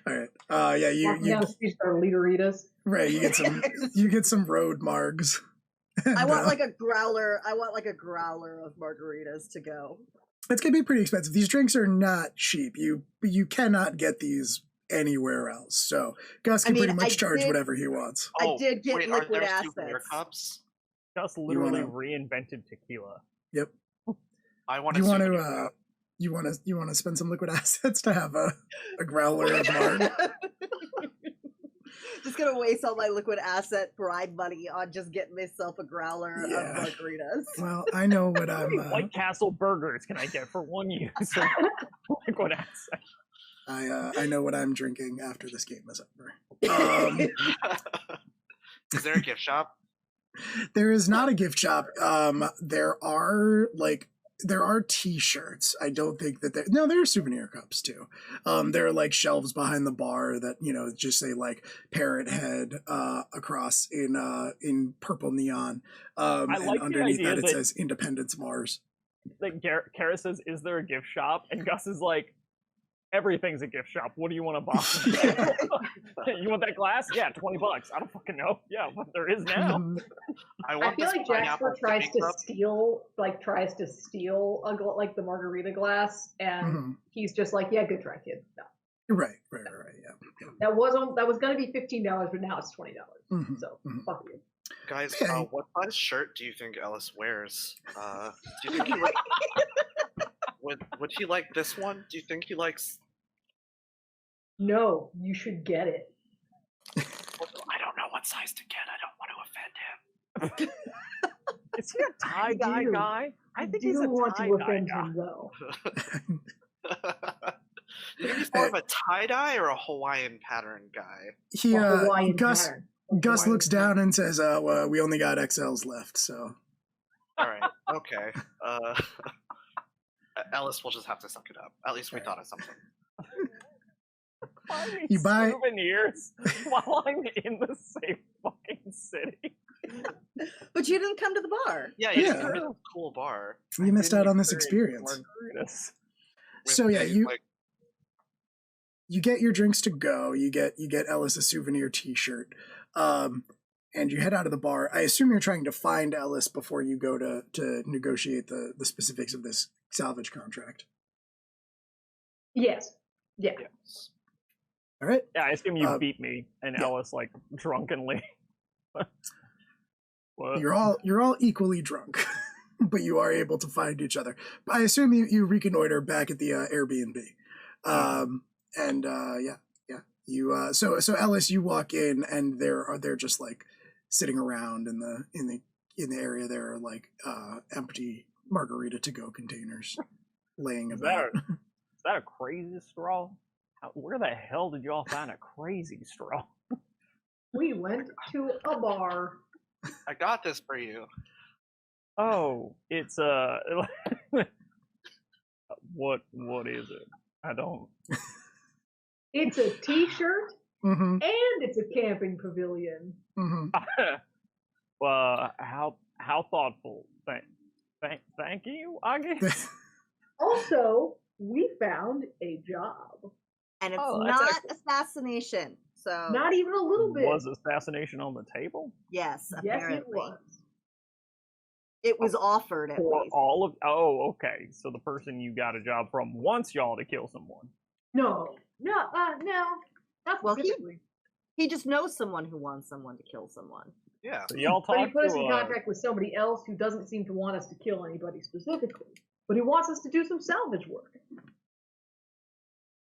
all right. Yeah, Walking you down the street are leaderitas. right. You get some road margs. I And, want like a growler. I want like a growler of margaritas to go. it's gonna be pretty expensive. These drinks are not cheap. You cannot get these anywhere else. So Gus can pretty much charge whatever he wants. I did get wait, liquid are there souvenir assets. cups? Gus literally wanna- reinvented tequila. Yep. I want You to. want to you want to spend some liquid assets to have a growler of marg? Just gonna waste all my liquid asset bribe money on just getting myself a growler Yeah. of margaritas. Well, I know what How I'm. many White Castle burgers can I get for one use of liquid asset? I know what I'm drinking after this game is over. Is there a gift shop? There is not a gift shop. There are T-shirts. I don't think that there are souvenir cups too. There are like shelves behind the bar that just say like Parrot Head across in purple neon. I and like the underneath idea that it that- says Independence Mars. Like Kara says, "Is there a gift shop?" And Gus is like, "Everything's a gift shop. What do you want to buy? You want that glass? Yeah, $20. I don't fucking know. Yeah, but there is now." I I want feel this like pineapple Jasper tries sipping to cup. steal like the margarita glass, and Mhm. he's just like, "Yeah, good try, kid." No, Right. Yeah. that was going to be $15, but now it's $20. Mhm, So mhm. fuck you. Guys, Okay. what size shirt do you think Ellis wears? Do you think he would he like this one? Do you think he likes? No, you should get it. I don't know what size to get. I don't want to offend him. Is he a tie-dye do. guy? I think do he's a want to tie-dye offend guy. him though. You think he's more of a tie dye or a Hawaiian pattern guy? He A Hawaiian Gus pattern. Gus Hawaiian looks down and says, well, we only got XLs left, so All right, okay. Ellis will just have to suck it up. At least we thought of something. Buy me You buy- souvenirs while I'm in the same fucking city. But you didn't come to the bar. Yeah, you Yeah. just come to a cool bar. you missed out Didn't on this experience. margaritas. with So, yeah, a, you- like, You get your drinks to go. You get Ellis a souvenir T-shirt, and you head out of the bar. I assume you're trying to find Ellis before you go to negotiate the specifics of this salvage contract. Yes. Yeah. yes. All right. Yeah, I assume you Uh, beat me and yeah. Ellis like drunkenly. What? You're all equally drunk. but you are able to find each other. But I assume you reconnoiter back at the Airbnb. You so Ellis, you walk in and they're just like sitting around in the area. There are like empty margarita to go containers laying about. Is that a crazy straw? Where the hell did y'all find a crazy straw? We went to a bar. I got this for you. Oh, it's what is it? I don't. It's a T-shirt Mm-hmm. and it's a camping pavilion. Mm-hmm. How thoughtful. Thank you, I guess. Also, we found a job. And it's Oh, that's not assassination. So Not even a little bit. Was assassination on the table? yes, Yes, apparently. it was. It was offered at For least. all of okay. So the person you got a job from wants y'all to kill someone. No. Not Well, specifically. He just knows someone who wants someone to kill someone. Yeah. So y'all But he talk put us to in contact with somebody else who doesn't seem to want us to kill anybody specifically. But he wants us to do some salvage work.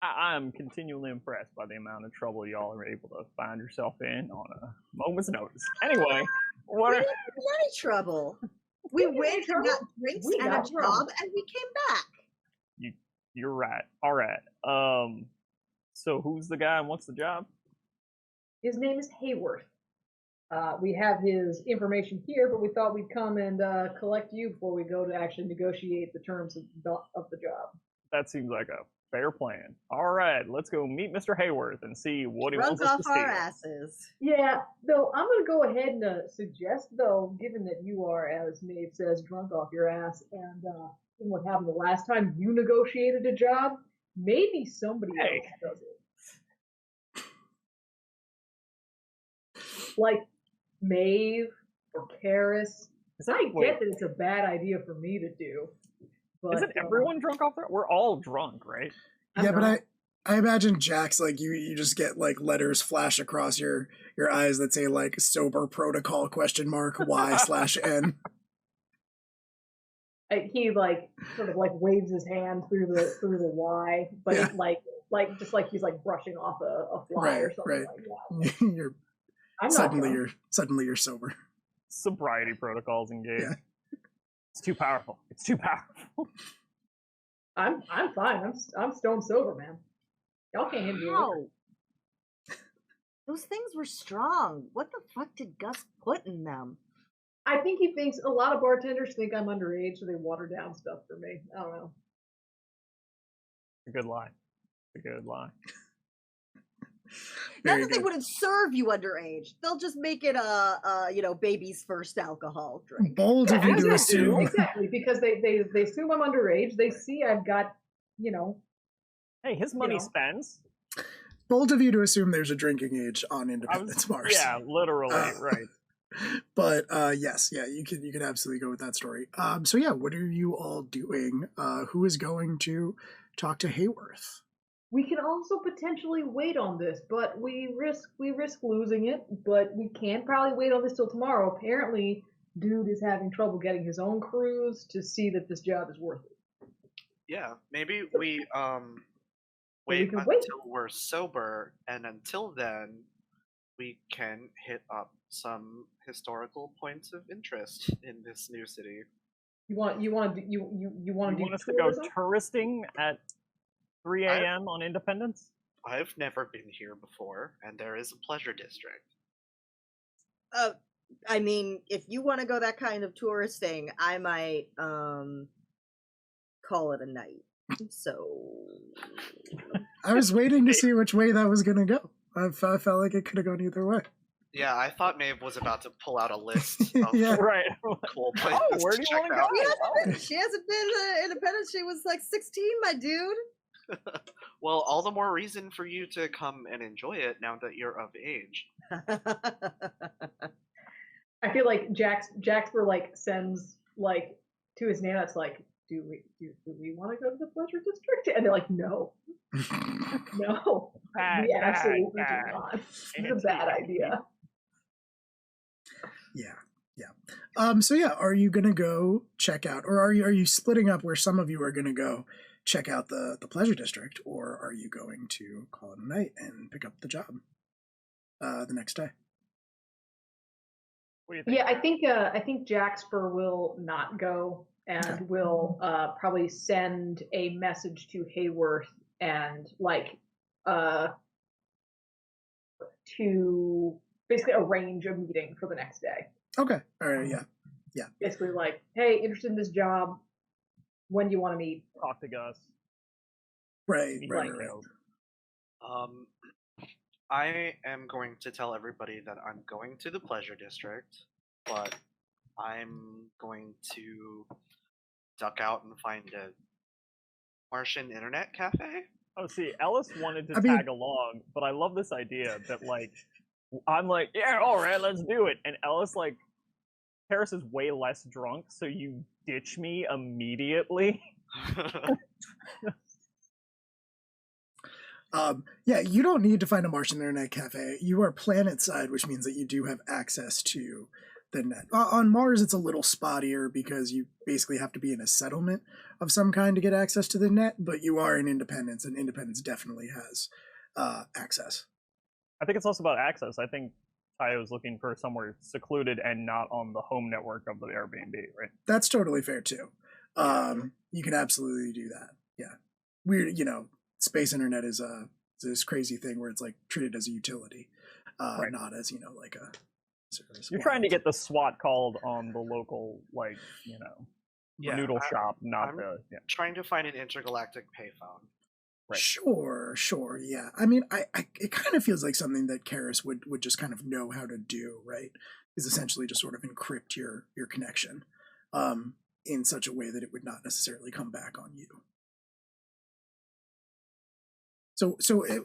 I'm continually impressed by the amount of trouble y'all are able to find yourself in on a moment's notice. Anyway, We what? didn't have any trouble. We didn't went have and trouble. got drinks We and a got job, drunk. and we came back. You're right. All right. So who's the guy and what's the job? His name is Hayworth. We have his information here, but we thought we'd come and collect you before we go to actually negotiate the terms of the job. That seems like a fair plan. All right, let's go meet Mr. Hayworth and see what he Runs wants us off to steal. our asses. Yeah, though I'm going to go ahead and suggest, though, given that you are, as Maeve says, drunk off your ass, and what happened the last time you negotiated a job, maybe somebody Hey. else does it. Like Maeve or Karis. I Wait, get that it's a bad idea for me to do. But, isn't everyone drunk off there? We're all drunk, right? Yeah, but I imagine Jax, like you just get like letters flash across your eyes that say like sober protocol $Y/N. He like sort of like waves his hand through the Y, but Yeah. it like just like he's like brushing off a fly or something like that. you're I'm suddenly not you're sober. Sobriety protocols engaged. Yeah. It's too powerful. It's too powerful. I'm fine. I'm stone sober, man. Y'all can't hit me. Wow. Those things were strong. What the fuck did Gus put in them? I think he thinks a lot of bartenders think I'm underage, so they water down stuff for me. I don't know. A good lie. A good lie. Not Very that they good. wouldn't serve you underage. They'll just make it a baby's first alcohol drink. Bold of you to assume. Exactly, because they assume I'm underage. They see I've got, Hey, his money know. spends. Bold of you to assume there's a drinking age on Independence Mars. Yeah, literally, right. But yes, yeah, you can absolutely go with that story. So yeah, what are you all doing? Who is going to talk to Hayworth? we can also potentially wait on this, but we risk losing it. But we can probably wait on this till tomorrow. Apparently, dude is having trouble getting his own crews to see that this job is worth it. Yeah, maybe we we wait can until wait. we're sober, and until then, we can hit up some historical points of interest in this new city. You want to You do want us to go tourism? touristing at 3 a.m. on Independence? I've never been here before, and there is a pleasure district. I mean, if you want to go that kind of touristing, I might call it a night. So I was waiting to see which way that was going to go. I felt like it could have gone either way. Yeah, I thought Maeve was about to pull out a list of Yeah. Right. cool places Oh, where to do you check want to out. go? she hasn't been independent. She was like 16, my dude. Well, all the more reason for you to come and enjoy it now that you're of age. I feel like Jaxper like sends like to his nana. It's like, do we want to go to the pleasure district? And they're like, no, no, we absolutely do not. This is a bad idea. Yeah, yeah. So yeah, are you gonna go check out, or are you splitting up where some of you are gonna go check out the pleasure district, or are you going to call it a night and pick up the job the next day? What do you think? Yeah, I think Jaxper will not go and Okay. will probably send a message to Hayworth and to basically arrange a meeting for the next day. Okay. All right. Yeah. Basically, like, hey, interested in this job. When do you want to meet? Talk to Gus. Right. Meet Right. details. I am going to tell everybody that I'm going to the pleasure district, but I'm going to duck out and find a Martian internet cafe. Oh, see, Ellis wanted to I mean- tag along, but I love this idea that, like, I'm like, yeah, all right, let's do it. And Ellis, like, Paris is way less drunk, so you ditch me immediately. Yeah, you don't need to find a Martian internet cafe. You are planet side, which means that you do have access to the net. On Mars, it's a little spottier because you basically have to be in a settlement of some kind to get access to the net, but you are in Independence, and Independence definitely has access. I think it's also about access. I think Tayo's looking for somewhere secluded and not on the home network of the Airbnb, right? That's totally fair too. You can absolutely do that. Yeah, weird. Space internet is this crazy thing where it's like treated as a utility, Right. not as like a service. You're trying to get the SWAT called on the local, like, Yeah, noodle shop, not I'm- the. Yeah. Trying to find an intergalactic payphone. Right. Sure, yeah. I mean, it kind of feels like something that Karis would just kind of know how to do, right? Is essentially just sort of encrypt your connection, in such a way that it would not necessarily come back on you. So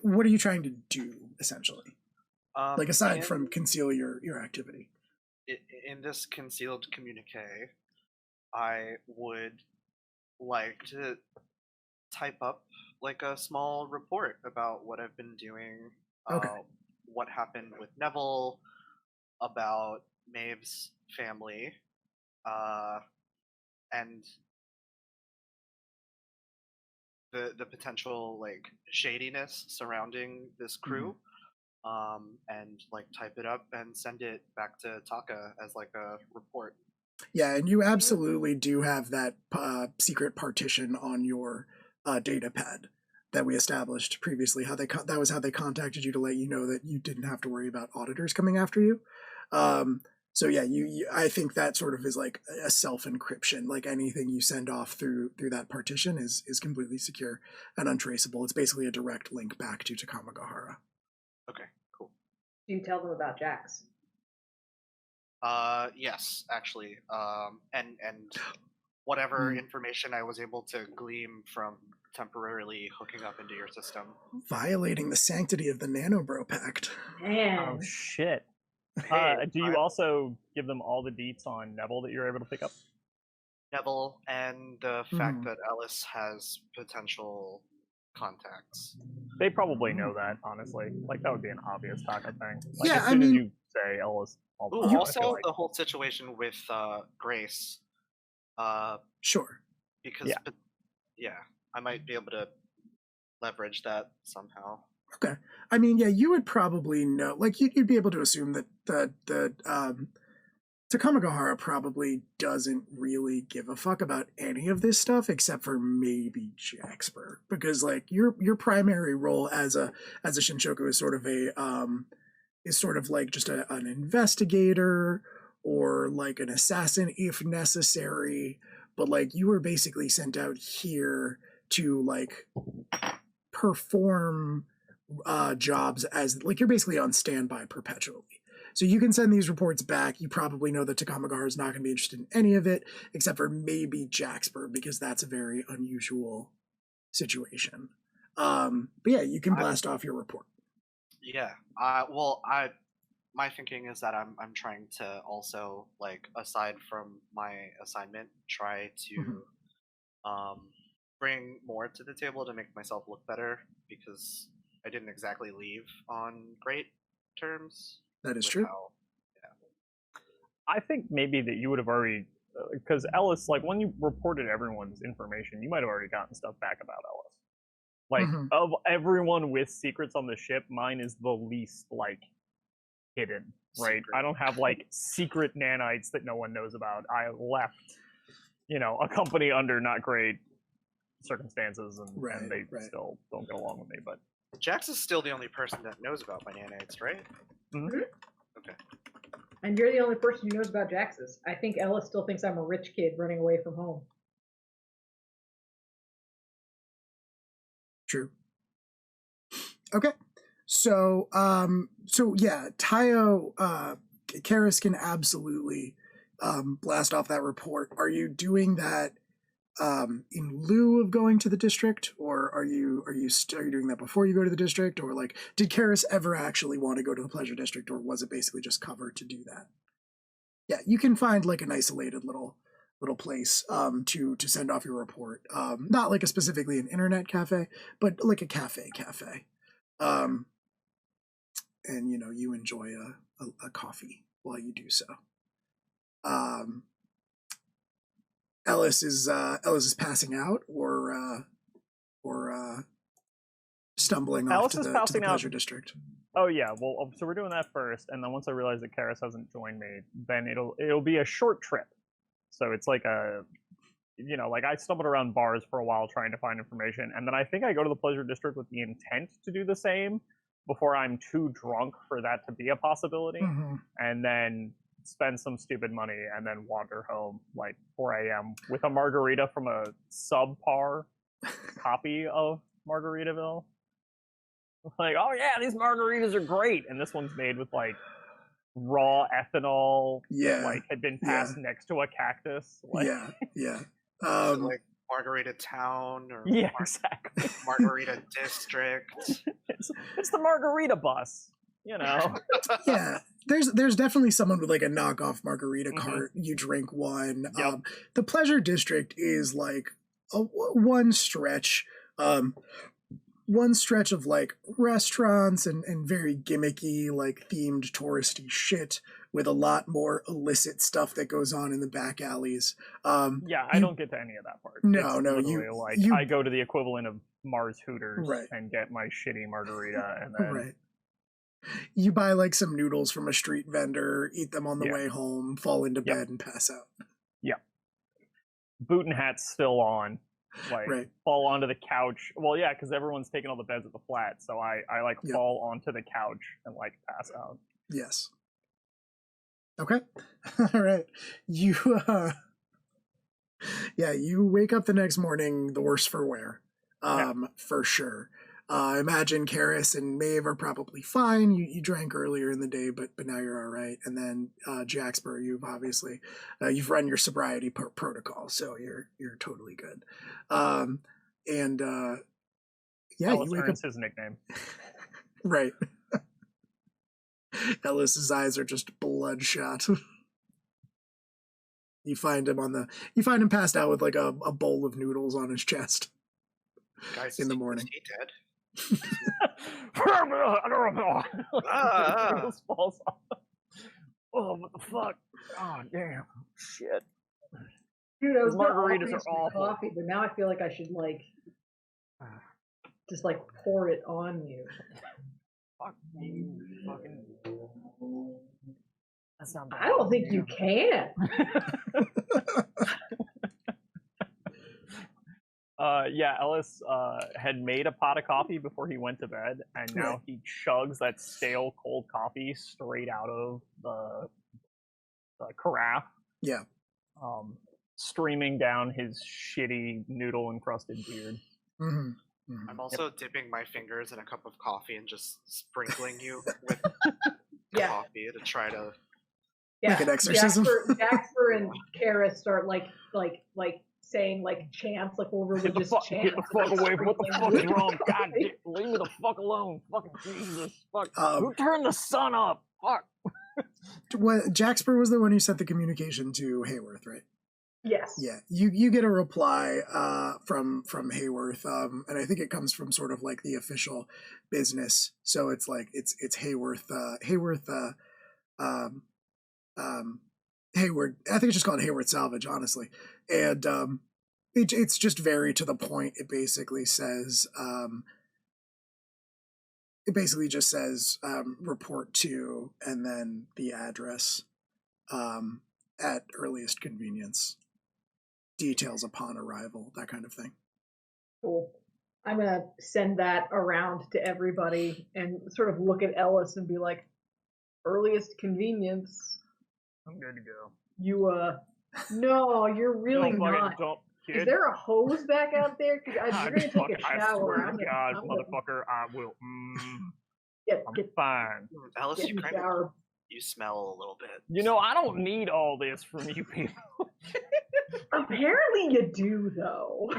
what are you trying to do essentially? Like aside from conceal your activity? In this concealed communique, I would like to type up like a small report about what I've been doing, Okay. what happened with Neville, about Maeve's family, and the potential like shadiness surrounding this crew, and like type it up and send it back to Taka as like a report. Yeah, and you absolutely do have that secret partition on your data pad that we established previously. That was how they contacted you to let you know that you didn't have to worry about auditors coming after you. So yeah, I think that sort of is like a self encryption. Like anything you send off through that partition is completely secure and untraceable. It's basically a direct link back to Takamagahara. Okay, cool. Do you tell them about Jax? Yes, actually. And whatever information I was able to glean from temporarily hooking up into your system. Violating the sanctity of the Nanobro Pact. Man. Oh shit. Hey, Do you also give them all the deets on Neville that you're able to pick up? Neville and the fact that Ellis has potential contacts. They probably know that, honestly. Like, that would be an obvious Taka thing. Like, Yeah, as I soon as mean- you say Ellis, all the Ooh, time, I feel also like- the whole situation with Grace. Sure. Because yeah, I might be able to leverage that somehow. Okay. I mean, yeah, you would probably know. Like, you'd be able to assume that Takamagahara probably doesn't really give a fuck about any of this stuff except for maybe Jaxper, because like your primary role as a Shinshoku is sort of like just an investigator or like an assassin if necessary, but like you were basically sent out here to like perform jobs as like you're basically on standby perpetually. So you can send these reports back. You probably know that Takamagahara is not going to be interested in any of it, except for maybe Jaxper, because that's a very unusual situation. But yeah, you can blast off your report. Yeah. My thinking is that I'm trying to also, like, aside from my assignment, try to bring more to the table to make myself look better, because I didn't exactly leave on great terms. That is true. I think maybe that you would have already, because Ellis, like when you reported everyone's information, you might have already gotten stuff back about Ellis. Like Mhm. of everyone with secrets on the ship, mine is the least like hidden, right? Secret. I don't have like secret nanites that no one knows about. I left, a company under not great circumstances, and they still don't get along with me. But Jax is still the only person that knows about my nanites, right? Mhm. Okay. And you're the only person who knows about Jax's. I think Ellis still thinks I'm a rich kid running away from home. True. Okay. So yeah, Tayo, Karis can absolutely blast off that report. Are you doing that in lieu of going to the district, or are you doing that before you go to the district, or like did Karis ever actually want to go to the pleasure district, or was it basically just cover to do that? Yeah, you can find like an isolated little place to send off your report. Not like a specifically an internet cafe, but like a cafe. And you enjoy a coffee while you do so. Ellis is passing out or stumbling off Ellis to is the passing out. pleasure district. Oh yeah, well, so we're doing that first, and then once I realize that Karis hasn't joined me, then it'll be a short trip. So it's like like I stumbled around bars for a while trying to find information, and then I think I go to the pleasure district with the intent to do the same before I'm too drunk for that to be a possibility, and then spend some stupid money and then wander home like 4 a.m. with a margarita from a subpar copy of Margaritaville. Like, oh yeah, these margaritas are great, and this one's made with like raw ethanol that like had been passed next to a cactus. Like, Is it like Margarita Town or exactly. Margarita District? It's the margarita bus, Yeah, there's definitely someone with like a knockoff margarita cart. You drink one. Yep. The pleasure district is like one stretch of like restaurants and very gimmicky, like themed touristy shit with a lot more illicit stuff that goes on in the back alleys. I don't get to any of that part. No, I go to the equivalent of Mars Hooters and get my shitty margarita, and then you buy like some noodles from a street vendor, eat them on the way home, fall into bed and pass out. Yeah. Boot and hat's still on. Fall onto the couch. Well, yeah, because everyone's taking all the beds at the flat, so I fall onto the couch and like pass out. Yes. Okay. All right. You you wake up the next morning the worse for wear. For sure. Imagine Karis and Maeve are probably fine. You drank earlier in the day, but now you're all right. And then Jaxper, you've obviously you've run your sobriety protocol, so you're totally good. Ellis you wake up. His nickname. Right. Ellis's eyes are just bloodshot. You find him passed out with like a bowl of noodles on his chest. Guys, in the morning. Is he dead? Noodles falls off. Oh, what the fuck? Oh, damn. Shit. Dude, I was margaritas are awful. Coffee, but now I feel like I should like just like pour it on you. Fuck you, fucking. That's not bad. I don't think you can. Ellis had made a pot of coffee before he went to bed, and now he chugs that stale cold coffee straight out of the carafe. Yeah. Streaming down his shitty noodle-encrusted beard. Mm-hmm. I'm also dipping my fingers in a cup of coffee and just sprinkling you with coffee to try to make an exorcism. Jaxper and Karis start like saying like chants, like little religious chants. Get the fuck away from what the fuck is wrong. God, leave me the fuck alone. Fucking Jesus. Fuck. Who turned the sun up? Fuck. Jaxper was the one who sent the communication to Hayworth, right? Yes. Yeah. You get a reply from Hayworth, and I think it comes from sort of like the official business. So it's like it's Hayworth Hayward. I think it's just called Hayward Salvage, honestly. And it's just very to the point. It basically says, report to, and then the address at earliest convenience. Details upon arrival, that kind of thing. Cool. I'm gonna send that around to everybody and sort of look at Ellis and be like, earliest convenience. I'm good to go. You no, you're really Don't fucking- not. don't, kid. Is there a hose back out there? Because you're gonna take a I shower. swear I'm to gonna- God, I'm gonna motherfucker, I will. Get I'm fine. Alice, get you in the kind of shower. you smell a little bit. You know, I don't need all this from you people. Apparently you do, though.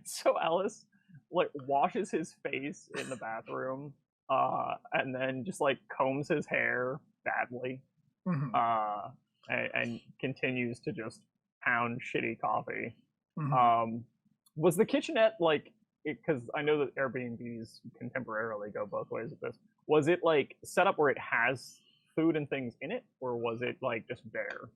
So Alice, like, washes his face in the bathroom, and then just, like, combs his hair badly, Mhm. and continues to just pound shitty coffee. Mhm. Was the kitchenette, like, because I know that Airbnbs contemporarily go both ways with this, was it, like, set up where it has food and things in it, or was it, like, just bare?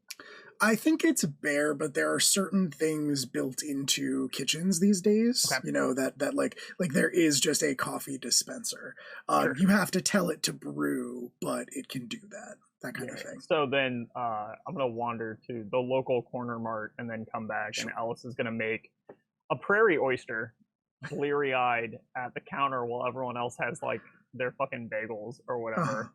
I think it's bare, but there are certain things built into kitchens these days. Okay. You know that like there is just a coffee dispenser. Sure. You have to tell it to brew, but it can do that kind of thing. So then I'm gonna wander to the local corner mart and then come back, Sure. and Alice is gonna make a prairie oyster, bleary-eyed at the counter while everyone else has like their fucking bagels or whatever.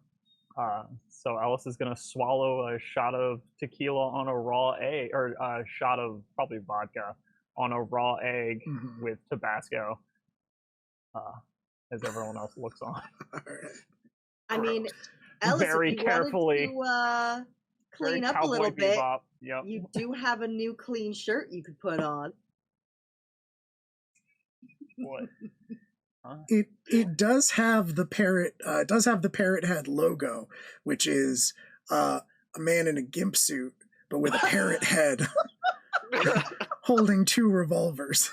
So Alice is gonna swallow a shot of tequila on a raw egg, or a shot of probably vodka on a raw egg Mhm. with Tabasco, as everyone else looks on. All right. I mean, Ellis, Very if you carefully. wanted to Very clean up a Cowboy little bit, Bebop. Yep. you do have a new clean shirt you could put on. What? It does have the parrot. It does have the parrot head logo, which is a man in a gimp suit, but with a parrot head, holding 2 revolvers.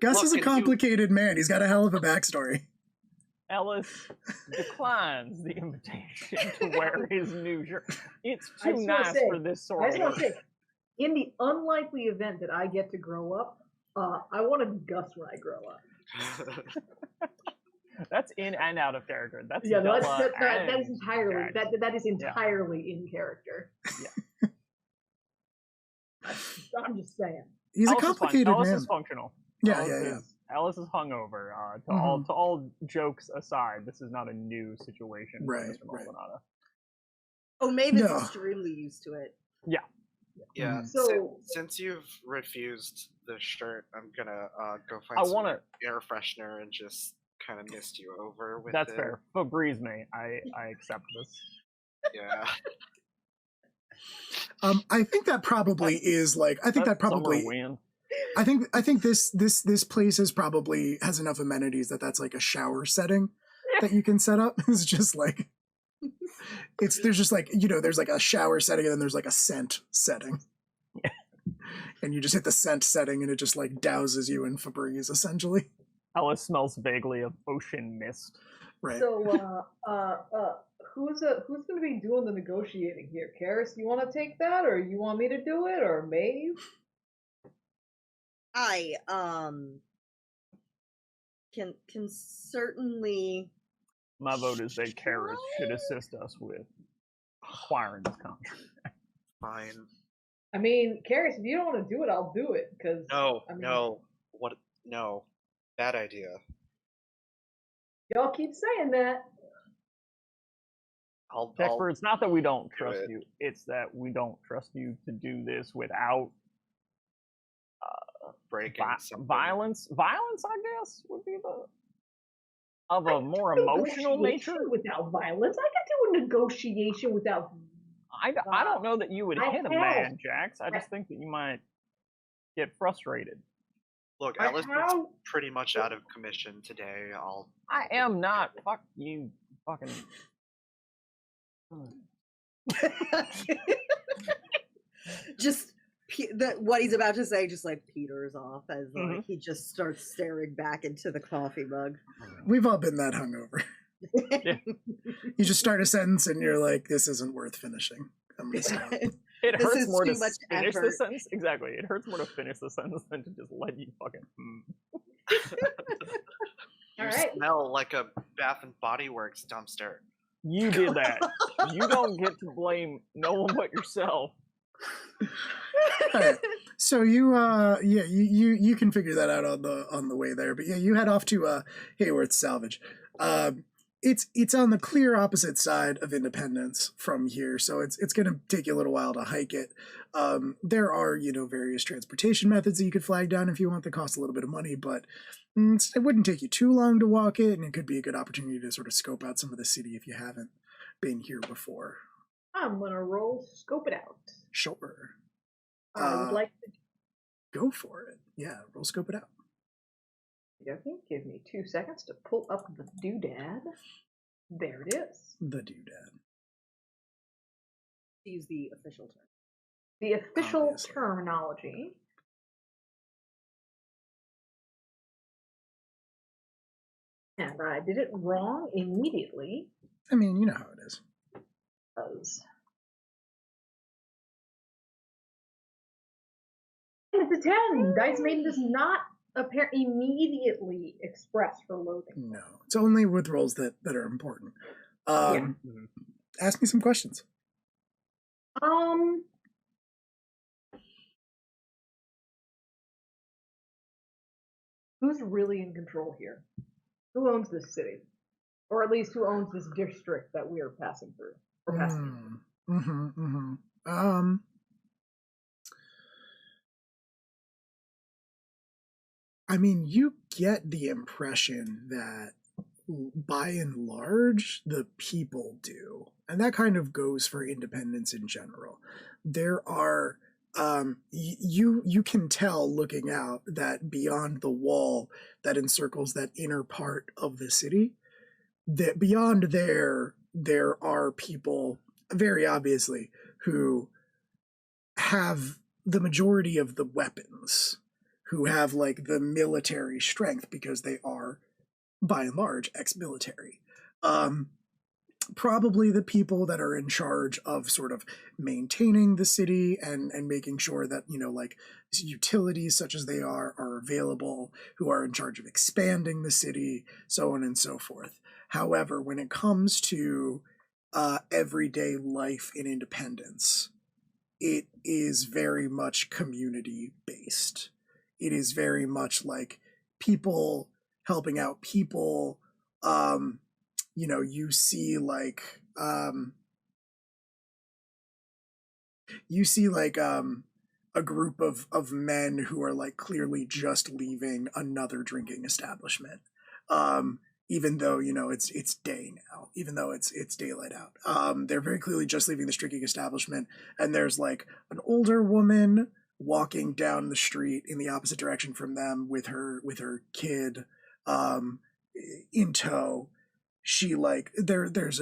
Gus is a Look, and you- complicated man. He's got a hell of a backstory. Ellis declines the invitation to wear his new shirt. It's I too just wanna nice say- for this I sort just of want to say, in the unlikely event that I get to grow up, I want to be Gus when I grow up. That's in and out of character. That's Yeah, no, Della that is and entirely Jax. that is entirely in character. Yeah. I'm just saying. He's a Ellis is fine. complicated Ellis man. is functional. Yeah, Ellis yeah, yeah. Ellis is hungover. To Mhm. all jokes aside, this is not a new situation for Right, Mr. right. Maldonado. Oh, Maven's No. extremely used to it. Yeah. Mhm. So- since you've refused the shirt, I'm gonna go find I some want to. air freshener and just kind of mist you over with That's it. fair. Febreze me. I accept this. Yeah. I think that probably is like. I think that That's summer probably. wind. I think this place is probably has enough amenities that's like a shower setting that you can set up. It's just like there's just like there's like a shower setting and then there's like a scent setting. And you just hit the scent setting and it just like douses you in Febreze essentially. Ellis smells vaguely of ocean mist. Right. So, who's going to be doing the negotiating here? Karis, you want to take that, or you want me to do it, or Maeve? I can certainly. My vote is that Karis should assist us with acquiring this contract. Fine. I mean, Karis, if you don't want to do it, I'll do it because No. I mean- No. What? No. Bad idea. y'all keep saying that. I'll Dexter, it's not that we don't do trust it. you; it's that we don't trust you to do this without breaking something. violence. Violence, I guess, would be the of a more emotional nature. Negotiation without violence. I can do a negotiation without. I don't know that you would I hit a have. man, Jax. I just think that you might get frustrated. Look, I Alice is have- pretty much out of commission today. I am not. Fuck you, fucking. Just what he's about to say just like peters off as like Mhm. he just starts staring back into the coffee mug. We've all been that hungover. You just start a sentence and you're like, this isn't worth finishing. I'm gonna stop. It This hurts is more too to much finish the effort. sentence. Exactly. It hurts more to finish the sentence than to just let you fucking. You Alright. smell like a Bath and Body Works dumpster. You did that. You don't get to blame no one but yourself. Alright. So you can figure that out on the way there. But yeah, you head off to Hayworth Salvage. It's on the clear opposite side of Independence from here, so it's going to take you a little while to hike it. There are various transportation methods that you could flag down if you want. That cost a little bit of money, but it wouldn't take you too long to walk it, and it could be a good opportunity to sort of scope out some of the city if you haven't been here before. I'm gonna roll scope it out. Sure. I would like to. Go for it. Yeah, roll scope it out. Okay, give me 2 seconds to pull up the doodad. There it is. The doodad. Use the official term. The official Obviously. terminology. And I did it wrong immediately. I mean, you know how it is. Because it's a 10. Dice Maiden does not appear immediately express for loathing. No, it's only with rolls that are important. Ask me some questions. Who's really in control here? Who owns this city? Or at least who owns this district that we are passing through? Or passing through? I mean, you get the impression that by and large, the people do. And that kind of goes for Independence in general. There are, you can tell looking out that beyond the wall that encircles that inner part of the city, that beyond there are people, very obviously, who have the majority of the weapons, who have like the military strength because they are, by and large, ex-military. Probably the people that are in charge of sort of maintaining the city and making sure that, like utilities such as they are available, who are in charge of expanding the city, so on and so forth. However, when it comes to everyday life in Independence, it is very much community based. It is very much like people helping out people. You see a group of men who are like clearly just leaving another drinking establishment. Even though, it's day now, even though it's daylight out. They're very clearly just leaving this drinking establishment, and there's like an older woman walking down the street in the opposite direction from them with her kid in tow. She there's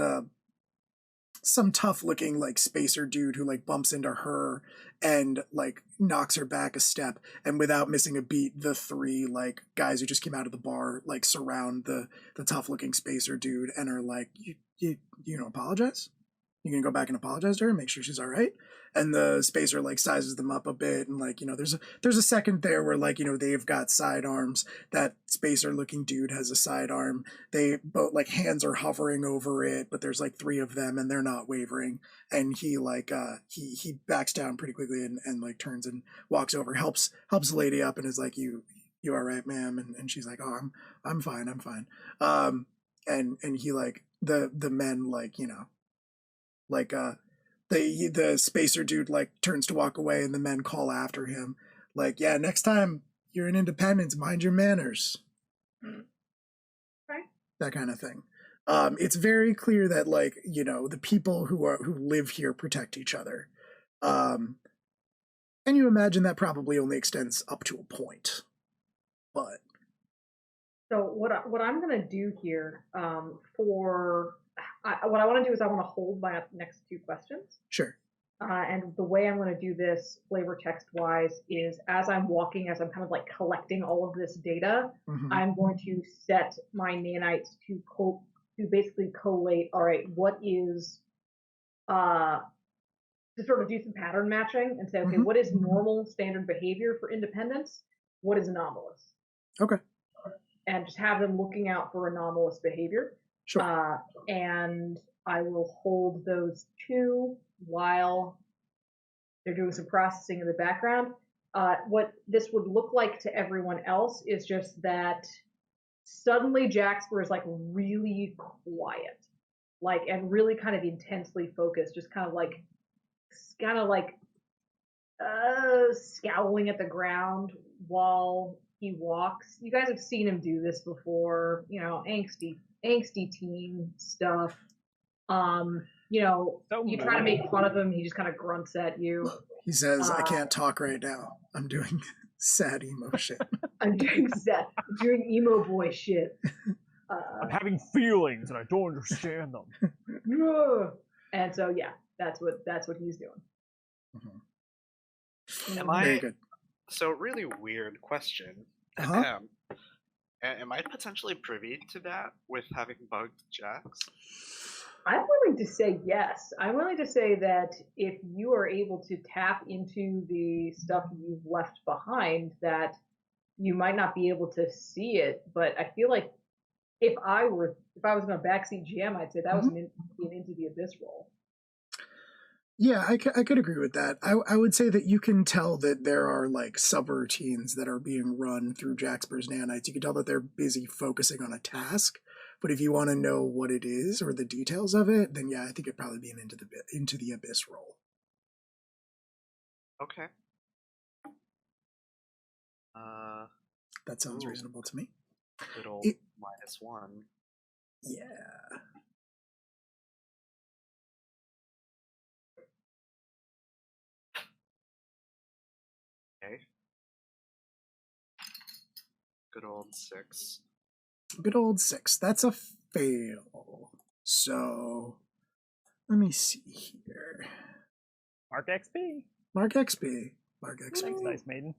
some tough looking like spacer dude who like bumps into her and like knocks her back a step, and without missing a beat, the three like guys who just came out of the bar like surround the tough looking spacer dude and are like, you don't apologize? You gonna go back and apologize to her, make sure she's all right? And the spacer like sizes them up a bit, and like, there's a second there where like, they've got sidearms. That spacer looking dude has a sidearm. They both like hands are hovering over it, but there's like three of them and they're not wavering. And he like he backs down pretty quickly and like turns and walks over, helps the lady up and is like, you all right, ma'am? And she's like, oh, I'm fine. And he like the men like, the spacer dude like turns to walk away, and the men call after him like, yeah, next time you're in Independence, mind your manners. Right. That kind of thing. It's very clear that like, the people who live here protect each other. And you imagine that probably only extends up to a point. But so what I'm gonna do here what I want to do is I want to hold my next two questions. Sure. And the way I'm going to do this flavor text wise is as I'm walking, as I'm kind of like collecting all of this data, I'm going to set my nanites to to basically collate, all right, what is, to sort of do some pattern matching and say, okay, what is normal standard behavior for independents? What is anomalous? Okay. And just have them looking out for anomalous behavior. Sure. And I will hold those two while they're doing some processing in the background. What this would look like to everyone else is just that suddenly Jaxper is like really quiet, like, and really kind of intensely focused, just kind of like scowling at the ground while he walks. You guys have seen him do this before, you know, angsty teen stuff. You know, you try to make fun of him, he just kind of grunts at you. He says, I can't talk right now. I'm doing sad emo shit. I'm doing emo boy shit. I'm having feelings and I don't understand them. And so yeah, that's what he's doing. Very good. So really weird question. Uh-huh. Am I potentially privy to that with having bugged Jax? I'm willing to say yes. I'm willing to say that if you are able to tap into the stuff you've left behind, that you might not be able to see it, but I feel like if I was going to backseat GM, I'd say that was an Into the Abyss role. Yeah, I could agree with that. I would say that you can tell that there are like subroutines that are being run through Jaxper's nanites. You can tell that they're busy focusing on a task, but if you want to know what it is or the details of it, then yeah, I think it'd probably be an Into the Abyss role. Okay. That sounds reasonable to me. Good old -1. Yeah. Okay. Good old 6. Good old 6. That's a fail. So, let me see here. Mark XP. Mark XP. Mark XP. Thanks, Dice Maiden.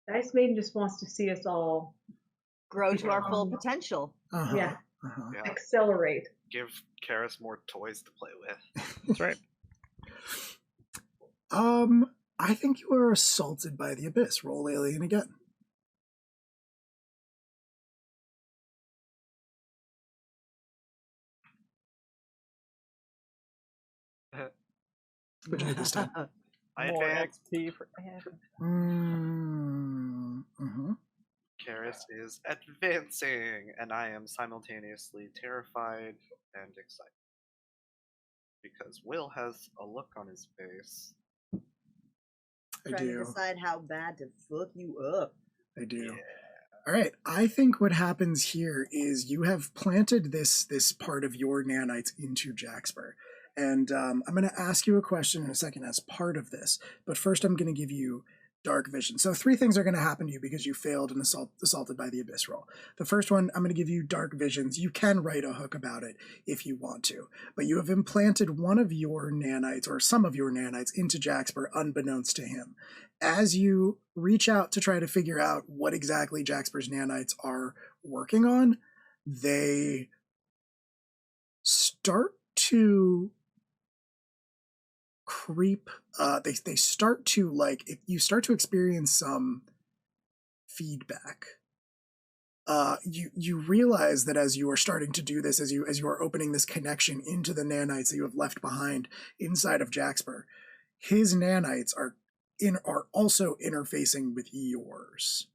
Dice Maiden just wants to see us all Grow to our full potential. Uh-huh. Yeah. Uh-huh. Yeah. Accelerate. Give Karis more toys to play with. That's right. I think you were assaulted by the Abyss. Roll Alien again. What'd you get this time? I More advance. XP for Karis is advancing, and I am simultaneously terrified and excited. Because Will has a look on his face. I Trying to do. decide how bad to fuck you up. I do. Yeah. All right. I think what happens here is you have planted this part of your nanites into Jaxper. And I'm going to ask you a question in a second as part of this. But first, I'm going to give you dark vision. So 3 things are going to happen to you because you failed an assaulted by the Abyss roll. The first one, I'm going to give you dark visions. You can write a hook about it if you want to. But you have implanted one of your nanites or some of your nanites into Jaxper unbeknownst to him. As you reach out to try to figure out what exactly Jaxper's nanites are working on, they start to creep. They start to, like, if you start to experience some feedback. You realize that as you are starting to do this, as you are opening this connection into the nanites that you have left behind inside of Jaxper, his nanites are also interfacing with yours.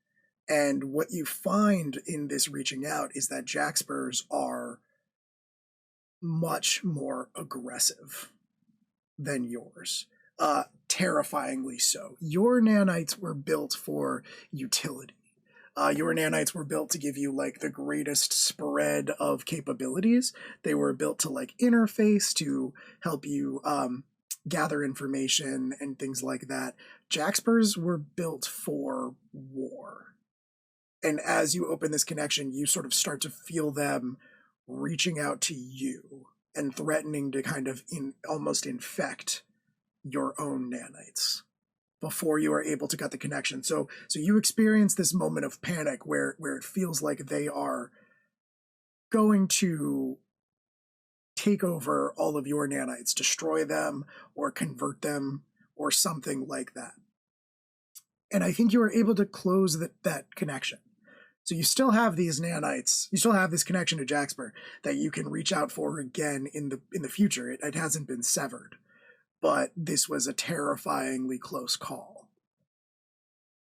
And what you find in this reaching out is that Jaxper's are much more aggressive than yours. Terrifyingly so. Your nanites were built for utility. Your nanites were built to give you like the greatest spread of capabilities. They were built to like interface, to help you gather information and things like that. Jaxper's were built for war. And as you open this connection, you sort of start to feel them reaching out to you and threatening to kind of almost infect your own nanites before you are able to cut the connection. So you experience this moment of panic where it feels like they are going to take over all of your nanites, destroy them or convert them or something like that. And I think you were able to close that connection. So you still have these nanites, you still have this connection to Jaxper that you can reach out for again in the future. It hasn't been severed, but this was a terrifyingly close call.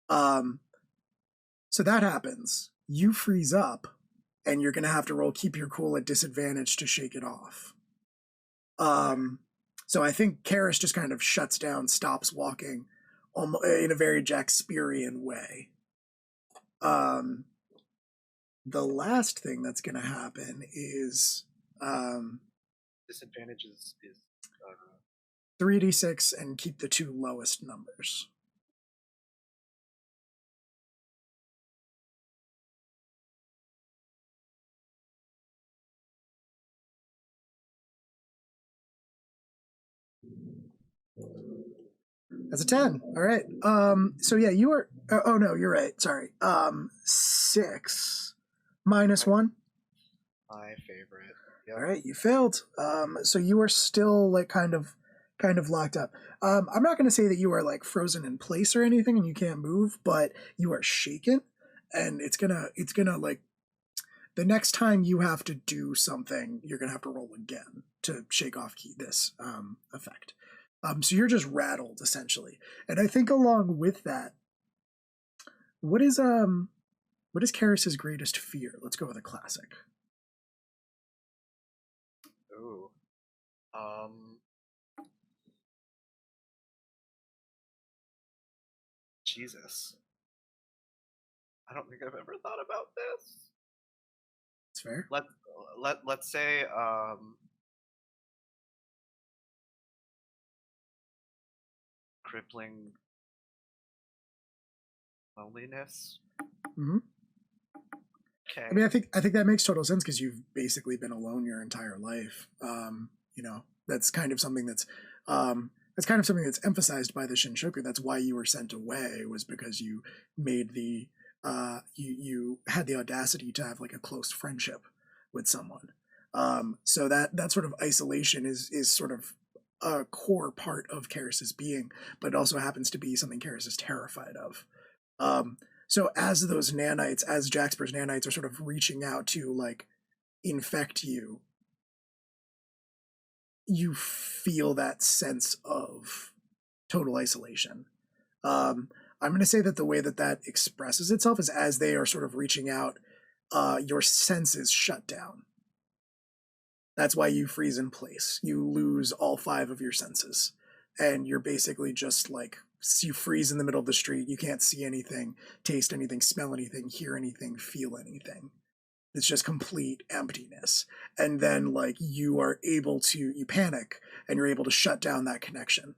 So that happens. You freeze up, and you're gonna have to roll keep your cool at disadvantage to shake it off. So I think Karis just kind of shuts down, stops walking, in a very Jaxperian way. The last thing that's going to happen is Disadvantage is 3d6 and keep the two lowest numbers. That's a 10. All right. So yeah, you are. Oh no, you're right. Sorry. 6 minus 1. my favorite. Yep. All right, you failed. So you are still like kind of locked up. I'm not going to say that you are like frozen in place or anything and you can't move, but you are shaken, and it's gonna like the next time you have to do something, you're gonna have to roll again to shake off this effect. So you're just rattled essentially, and I think along with that, what is Karis's greatest fear? Let's go with a classic. Ooh. Jesus. I don't think I've ever thought about this. It's fair. Let's say crippling loneliness. Mm-hmm. Okay. I mean, I think that makes total sense because you've basically been alone your entire life. That's kind of something that's emphasized by the Shinshoku. That's why you were sent away, was because you made the you had the audacity to have like a close friendship with someone. So that sort of isolation is sort of a core part of Karis's being, but it also happens to be something Karis is terrified of. So as those nanites, as Jaxper's nanites are sort of reaching out to like infect you, you feel that sense of total isolation. I'm going to say that the way that expresses itself is as they are sort of reaching out, your senses shut down. That's why you freeze in place. You lose all 5 of your senses, and you're basically just like, you freeze in the middle of the street. You can't see anything, taste anything, smell anything, hear anything, feel anything. It's just complete emptiness. And then like you panic and you're able to shut down that connection.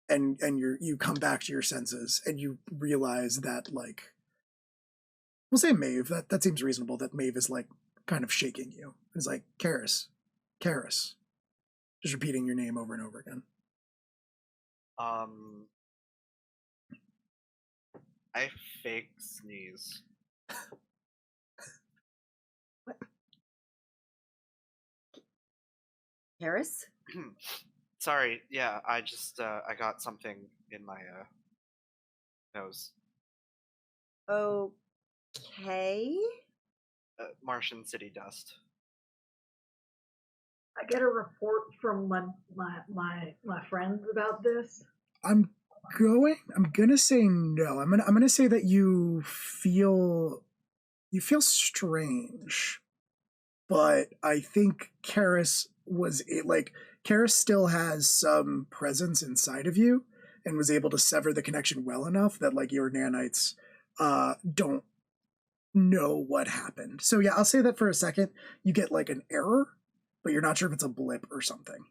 And you come back to your senses and you realize that, like, we'll say Maeve, that seems reasonable, that Maeve is like kind of shaking you. It's like, Karis. Just repeating your name over and over again. I fake sneeze. Karis? Sorry, yeah, I just I got something in my nose. Okay. Martian city dust. I get a report from my friends about this. I'm gonna say no. I'm gonna say that you feel strange, but I think Karis Karis still has some presence inside of you and was able to sever the connection well enough that like your nanites don't know what happened. So yeah, I'll say that for a second you get like an error, but you're not sure if it's a blip or something.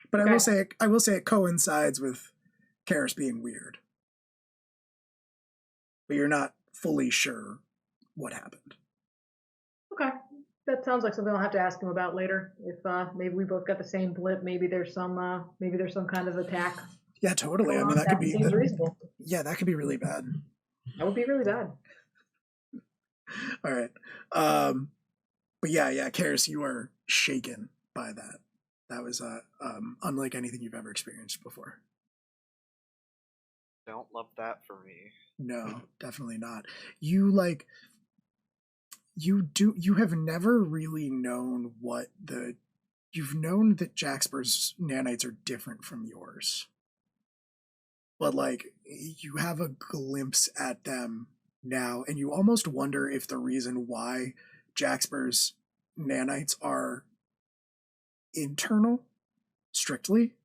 But okay. I will say it coincides with Karis being weird. But you're not fully sure what happened. Okay. That sounds like something I'll have to ask him about later. If maybe we both got the same blip, maybe there's some kind of attack. Yeah, totally. I mean, that could be reasonable. Yeah, that could be really bad. That would be really bad. All right. But yeah, Karis, you are shaken by that. That was unlike anything you've ever experienced before. Don't love that for me. No, definitely not. You you have never really known you've known that Jaxper's nanites are different from yours. But like you have a glimpse at them now, and you almost wonder if the reason why Jaxper's nanites are internal strictly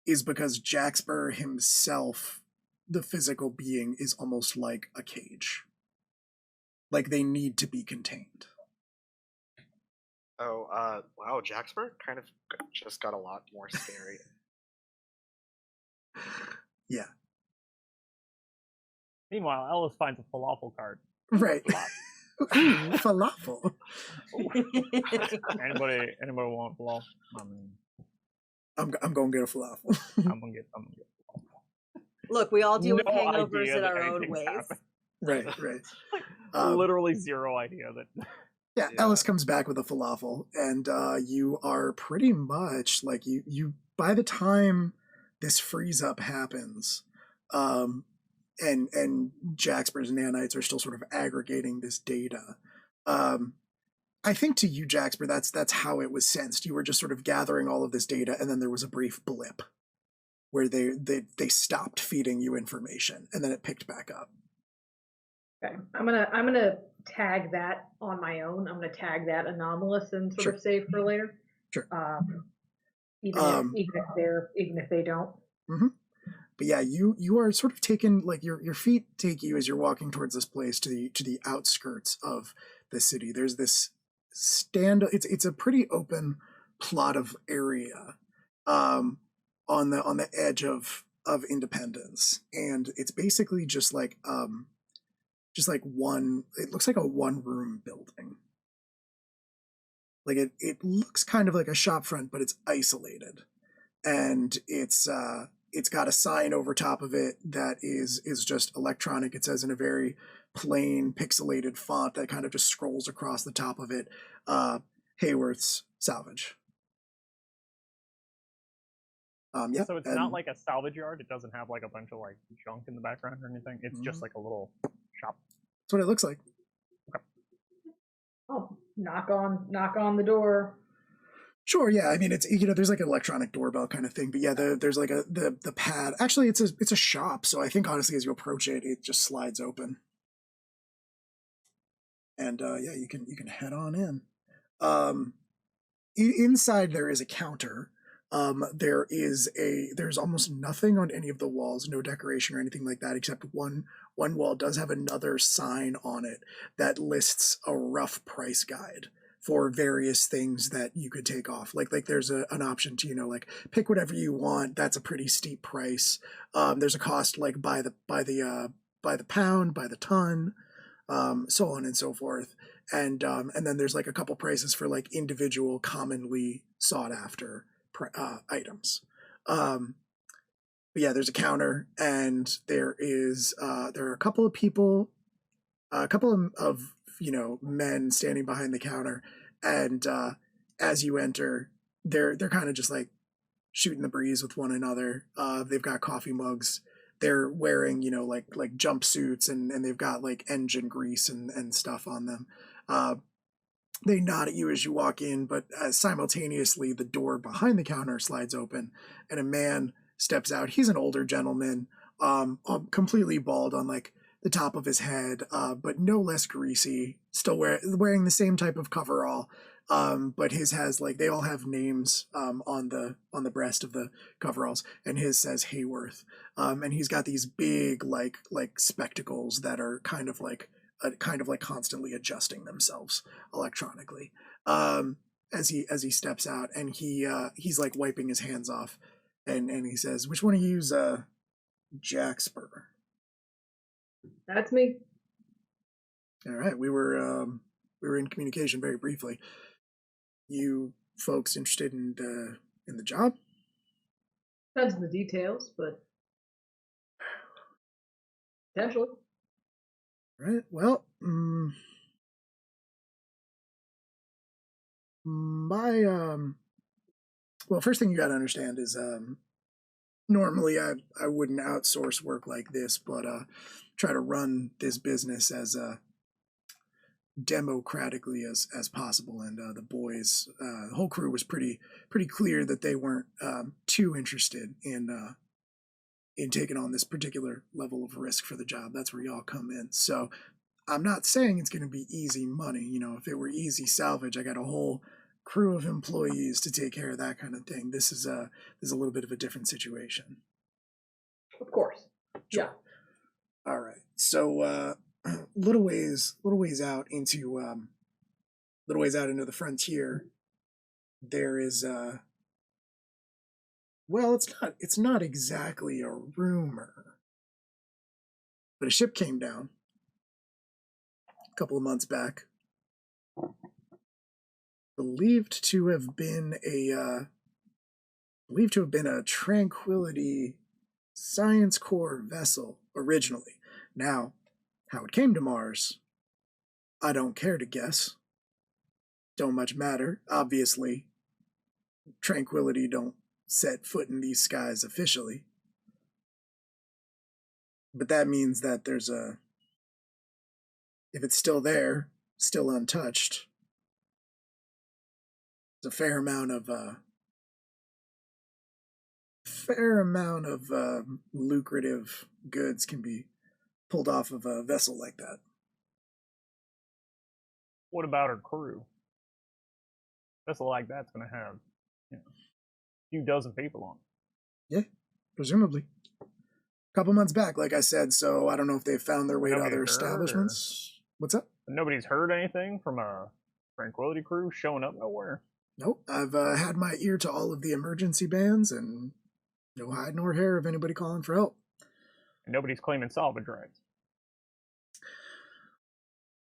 is because Jaxper himself, the physical being, is almost like a cage. Like they need to be contained. Oh, wow, Jaxper kind of just got a lot more scary. Yeah. Meanwhile, Ellis finds a falafel cart. Right. Ooh, falafel. Anybody want falafel? I mean, I'm gonna get a falafel. I'm gonna get falafel. Look, we all deal with No hangovers idea in that our own anything's ways. happened. Right. Literally zero idea that. Yeah, Ellis comes back with a falafel, and you are pretty much like you by the time this freeze up happens, and Jaxper's nanites are still sort of aggregating this data. I think to you, Jaxper, that's how it was sensed. You were just sort of gathering all of this data, and then there was a brief blip where they stopped feeding you information, and then it picked back up. Okay, I'm gonna tag that on my own. I'm gonna tag that anomalous and sort Sure. of save for later. Sure. Even if they don't. Mm-hmm. But yeah, you are sort of taken, like your feet take you as you're walking towards this place to the outskirts of the city. There's this it's a pretty open plot of area on the edge of Independence, and it's basically just like one, it looks like a one room building. Like it looks kind of like a shop front, but it's isolated, and it's got a sign over top of it that is just electronic. It says in a very plain pixelated font that kind of just scrolls across the top of it, Hayworth's Salvage. Yeah. So it's not like a salvage yard. It doesn't have like a bunch of like junk in the background or anything. It's just like a little shop. That's what it looks like. Okay. Oh, knock on the door. Sure, yeah. I mean, it's, there's like an electronic doorbell kind of thing, but yeah, there's like the pad. Actually, it's a shop, so I think honestly, as you approach it, it just slides open, and yeah, you can head on in. Inside there is a counter. There's almost nothing on any of the walls, no decoration or anything like that, except one wall does have another sign on it that lists a rough price guide for various things that you could take off. Like there's an option to, like pick whatever you want. That's a pretty steep price. There's a cost like by the pound, by the ton, so on and so forth. And then there's like a couple prices for like individual commonly sought after items. But yeah, there's a counter, and there are a couple of people, a couple of men standing behind the counter, and as you enter, they're kind of just like shooting the breeze with one another. They've got coffee mugs. They're wearing like jumpsuits, and they've got like engine grease and stuff on them. They nod at you as you walk in, but simultaneously the door behind the counter slides open, and a man steps out. He's an older gentleman, completely bald on like the top of his head, but no less greasy, still wearing the same type of coverall, but his has like, they all have names on the breast of the coveralls, and his says Hayworth, and he's got these big like spectacles that are kind of like constantly adjusting themselves electronically, as he steps out, and he's like wiping his hands off, and he says, "Which one of you's Jaxper?" That's me. All right, we were in communication very briefly. You folks interested in the job? Depends on the details, but potentially. Right. Well, well, first thing you got to understand is normally I wouldn't outsource work like this, but try to run this business as democratically as possible. And the boys, the whole crew was pretty clear that they weren't too interested in taking on this particular level of risk for the job. That's where y'all come in. So I'm not saying it's going to be easy money. You know, if it were easy salvage, I got a whole crew of employees to take care of that kind of thing. This is a little bit of a different situation. Of course. Sure. Yeah. All right. So little ways out into the frontier, there is well, it's not exactly a rumor, but a ship came down a couple of months back, believed to have been a Tranquility Science Corps vessel originally. Now, how it came to Mars, I don't care to guess. Don't much matter. Obviously, Tranquility don't set foot in these skies officially. But that means that if it's still there, still untouched, there's a fair amount of lucrative goods can be pulled off of a vessel like that. What about her crew? Vessel like that's going to have a few dozen people on it. Yeah, presumably. A couple months back, like I said, so I don't know if they've found their way to other establishments. What's up? Nobody's heard anything from a Tranquility crew showing up nowhere? Nope. I've had my ear to all of the emergency bands and no hide nor hair of anybody calling for help. And nobody's claiming salvage rights.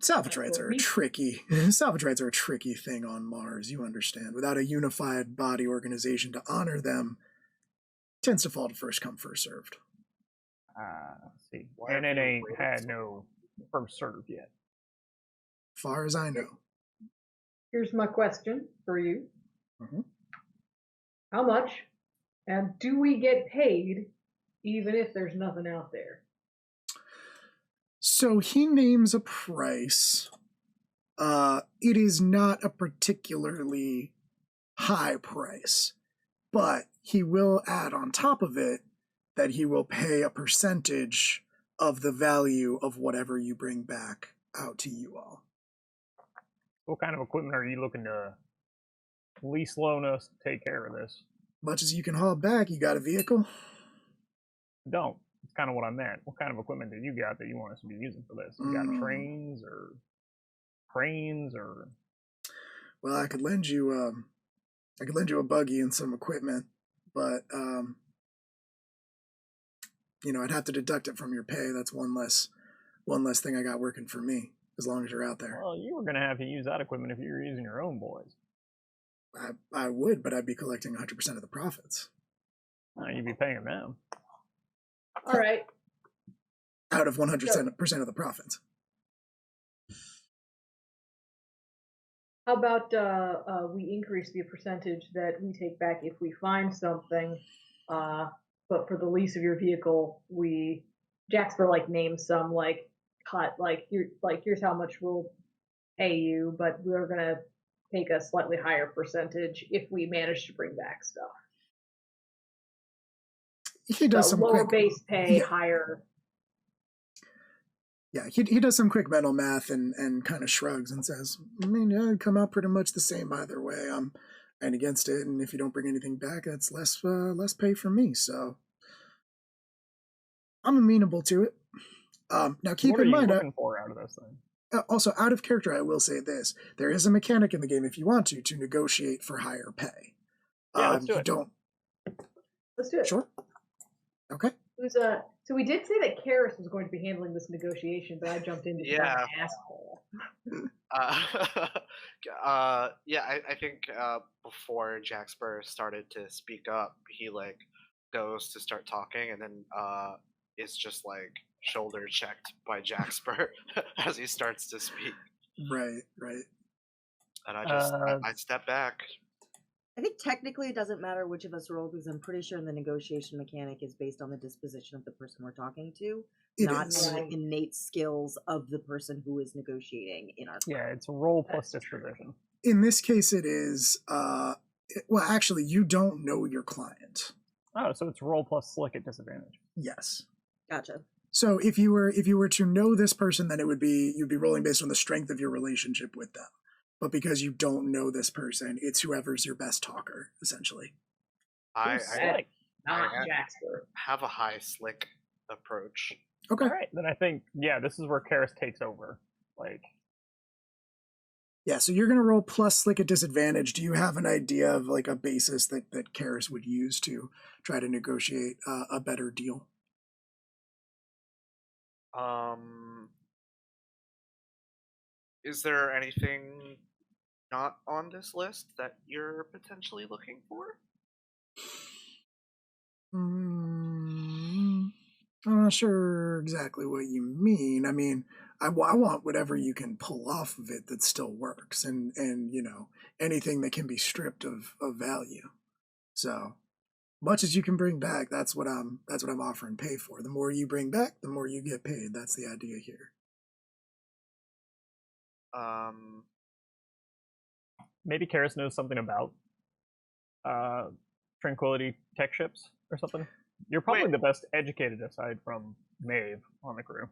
Salvage rights are a tricky thing on Mars, you understand. Without a unified body organization to honor them, tends to fall to first come, first served. See. And it ain't had no first serve yet. Far as I know. Here's my question for you. Mm-hmm. How much? And do we get paid even if there's nothing out there? So he names a price. It is not a particularly high price, but he will add on top of it that he will pay a percentage of the value of whatever you bring back out to you all. What kind of equipment are you looking to lease loan us to take care of this? Much as you can haul back, you got a vehicle? Don't. It's kind of what I meant. What kind of equipment do you got that you want us to be using for this? You got trains or cranes or? Well, I could lend you a buggy and some equipment, but I'd have to deduct it from your pay. That's one less thing I got working for me. As long as you're out there. Well, you were gonna have to use that equipment if you were using your own boys. I would, but I'd be collecting 100% of the profits. You'd be paying them. All right. Out of 100% of the profits. How about we increase the percentage that we take back if we find something, but for the lease of your vehicle, Jasper names some cut, here's how much we'll pay you, but we're gonna take a slightly higher percentage if we manage to bring back stuff. He does some lower quick base pay, higher. Yeah, he does some quick mental math and kind of shrugs and says, I mean, yeah, it'd come out pretty much the same either way. I'm against it, and if you don't bring anything back, that's less pay for me. So I'm amenable to it. Now keep in mind, what are you looking for out of this thing? Also, out of character, I will say this: there is a mechanic in the game if you want to negotiate for higher pay. Yeah, let's do it. Let's do it. Sure. Okay. So we did say that Karis was going to be handling this negotiation, but I jumped in to an asshole. I think before Jaxper started to speak up, he goes to start talking, and then is just shoulder checked by Jaxper as he starts to speak. Right. And I step back. I think technically it doesn't matter which of us roll because I'm pretty sure the negotiation mechanic is based on the disposition of the person we're talking to, not the innate skills of the person who is negotiating in our Yeah, it's roll plus disposition. In this case, it is. Well, actually, you don't know your client. Oh, so it's roll plus slick at disadvantage. Yes. Gotcha. So if you were to know this person, then you'd be rolling based on the strength of your relationship with them. But because you don't know this person, it's whoever's your best talker, essentially. I Not Jaxper. have a high slick approach. Okay. All right, then I think this is where Karis takes over. Like, yeah, so you're gonna roll plus slick at disadvantage. Do you have an idea of like a basis that Karis would use to try to negotiate a better deal? Is there anything not on this list that you're potentially looking for? I'm not sure exactly what you mean. I mean, I want whatever you can pull off of it that still works, and anything that can be stripped of value. So, much as you can bring back, that's what I'm offering pay for. The more you bring back, the more you get paid. That's the idea here. maybe Karis knows something about Tranquility tech ships or something. You're probably the best educated aside from Maeve on the crew.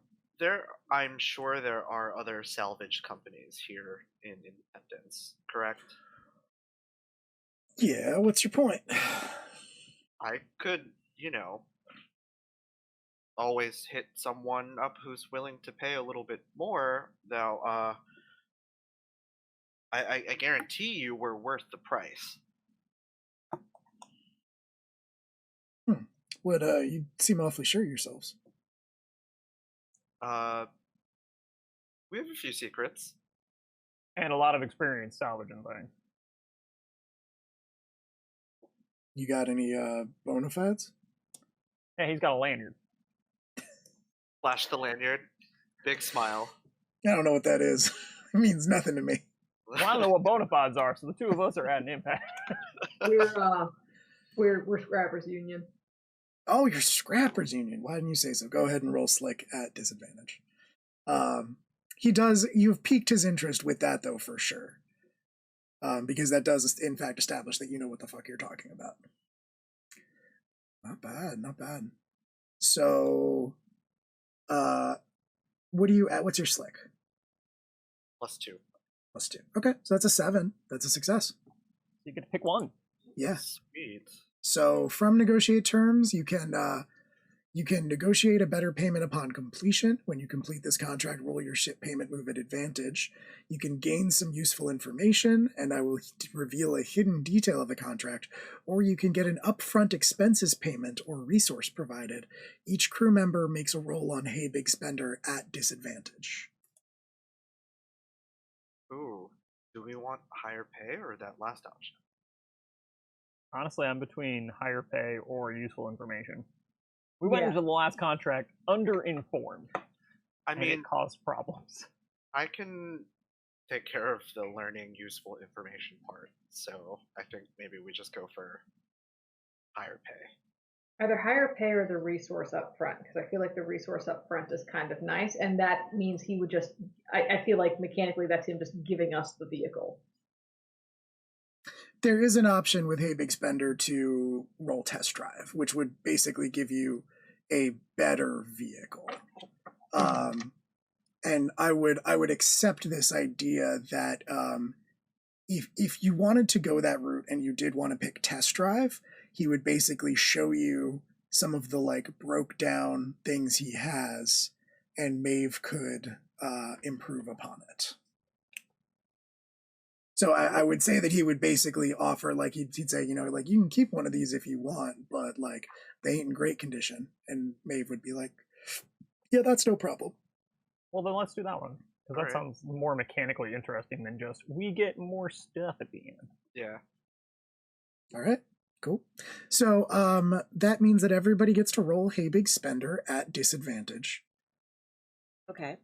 I'm sure there are other salvage companies here in Independence, correct? Yeah, what's your point? I could, always hit someone up who's willing to pay a little bit more. Now, I guarantee you we're worth the price. Would you seem awfully sure of yourselves? We have a few secrets. And a lot of experience salvaging things. You got any bona fides? Yeah, he's got a lanyard. Flash the lanyard. Big smile. I don't know what that is. It means nothing to me. Well, I don't know what bona fides are, so the two of us are at an impact. We're Scrappers Union. Oh, you're Scrappers Union. Why didn't you say so? Go ahead and roll slick at disadvantage. He does. You've piqued his interest with that, though, for sure. Because that does, in fact, establish that you know what the fuck you're talking about. Not bad, not bad. So, what are you at? What's your slick? +2. +2. Okay, so that's a 7. That's a success. You get to pick one. Yeah. Sweet. So from negotiate terms, you can negotiate a better payment upon completion. When you complete this contract, roll your ship payment move at advantage. You can gain some useful information, and I will reveal a hidden detail of the contract, or you can get an upfront expenses payment or resource provided. Each crew member makes a roll on Hey Big Spender at disadvantage. Ooh, do we want higher pay or that last option? Honestly, I'm between higher pay or useful information. We went into the last contract underinformed. And it caused problems. I can take care of the learning useful information part, so I think maybe we just go for higher pay. Either higher pay or the resource up front, because I feel like the resource up front is kind of nice, and that means he would just, I feel like mechanically that's him just giving us the vehicle. There is an option with Hey Big Spender to roll test drive, which would basically give you a better vehicle. And I would accept this idea that if you wanted to go that route and you did want to pick test drive, he would basically show you some of the broke down things he has, and Maeve could improve upon it. So I would say that he would basically offer, he'd say, you can keep one of these if you want, but they ain't in great condition. And Maeve would be like, yeah, that's no problem. Well, then let's do that one. Because that sounds more mechanically interesting than just, we get more stuff at the end. Yeah. All right, cool. So that means that everybody gets to roll Hey Big Spender at disadvantage. Okay.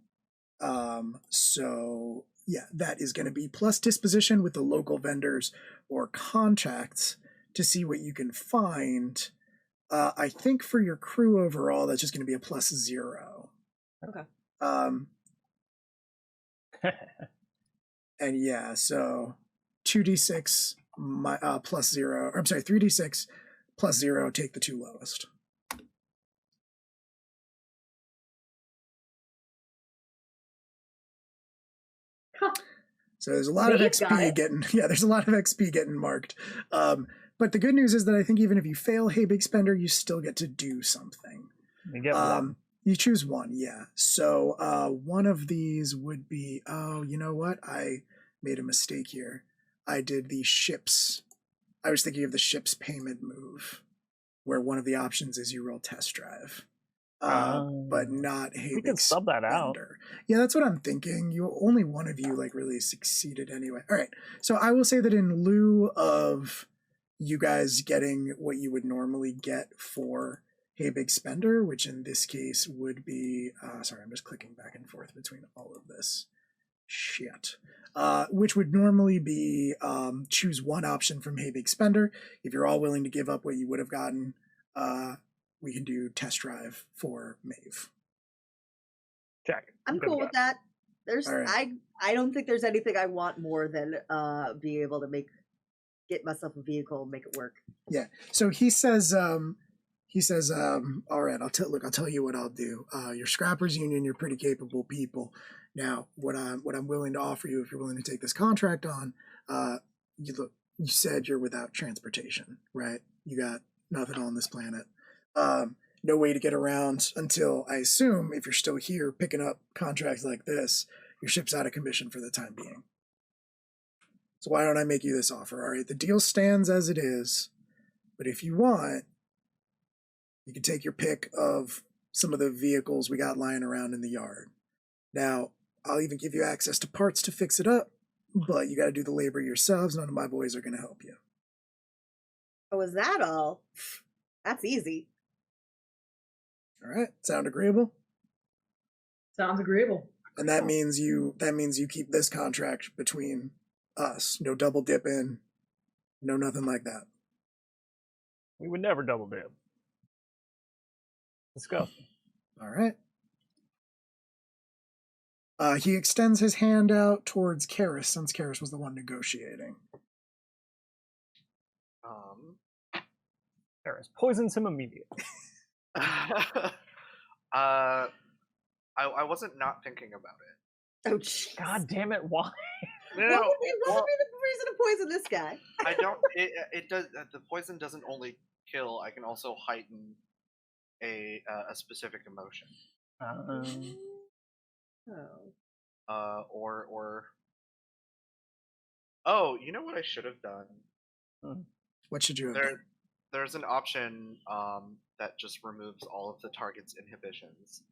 So yeah, that is going to be plus disposition with the local vendors or contacts to see what you can find. I think for your crew overall, that's just going to be a +0. Okay. And yeah, so 2d6 +0, or I'm sorry, 3d6 +0, take the 2 lowest. So there's a lot of XP getting, there's a lot of XP getting marked. But the good news is that I think even if you fail Hey Big Spender, you still get to do something. You get one. You choose one, yeah. So one of these would be, oh, you know what? I made a mistake here. I did the ships. I was thinking of the ship's payment move, where one of the options is you roll test drive. But not Hey We Big can sub that out. Spender. Yeah, that's what I'm thinking. Only one of you like really succeeded anyway. All right. So I will say that in lieu of you guys getting what you would normally get for Hey Big Spender, which in this case would be sorry, I'm just clicking back and forth between all of this shit. Which would normally be choose one option from Hey Big Spender. If you're all willing to give up what you would have gotten, we can do test drive for Maeve. Check. I'm cool with that. There's right. I don't think there's anything I want more than being able to get myself a vehicle and make it work. Yeah. So he says all right, I'll tell you what I'll do. Your Scrappers Union, you're pretty capable people. Now, what I'm willing to offer you, if you're willing to take this contract on, you said you're without transportation, right? You got nothing on this planet. No way to get around until, I assume, if you're still here picking up contracts like this, your ship's out of commission for the time being. So why don't I make you this offer? All right, the deal stands as it is, but if you want, you can take your pick of some of the vehicles we got lying around in the yard. Now, I'll even give you access to parts to fix it up, but you got to do the labor yourselves. None of my boys are going to help you. Oh, is that all? That's easy. All right, sound agreeable? Sounds agreeable. And that means you keep this contract between us. No double dipping, no nothing like that. We would never double dip. Let's go. All right. He extends his hand out towards Karis, since Karis was the one negotiating. Karis poisons him immediately. I wasn't not thinking about it. Oh, geez. God damn it! Why? What would be the reason to poison this guy? I don't. It does. The poison doesn't only kill. I can also heighten a specific emotion. Oh, you know what I should have done? What should you have done? There's an option that just removes all of the target's inhibitions.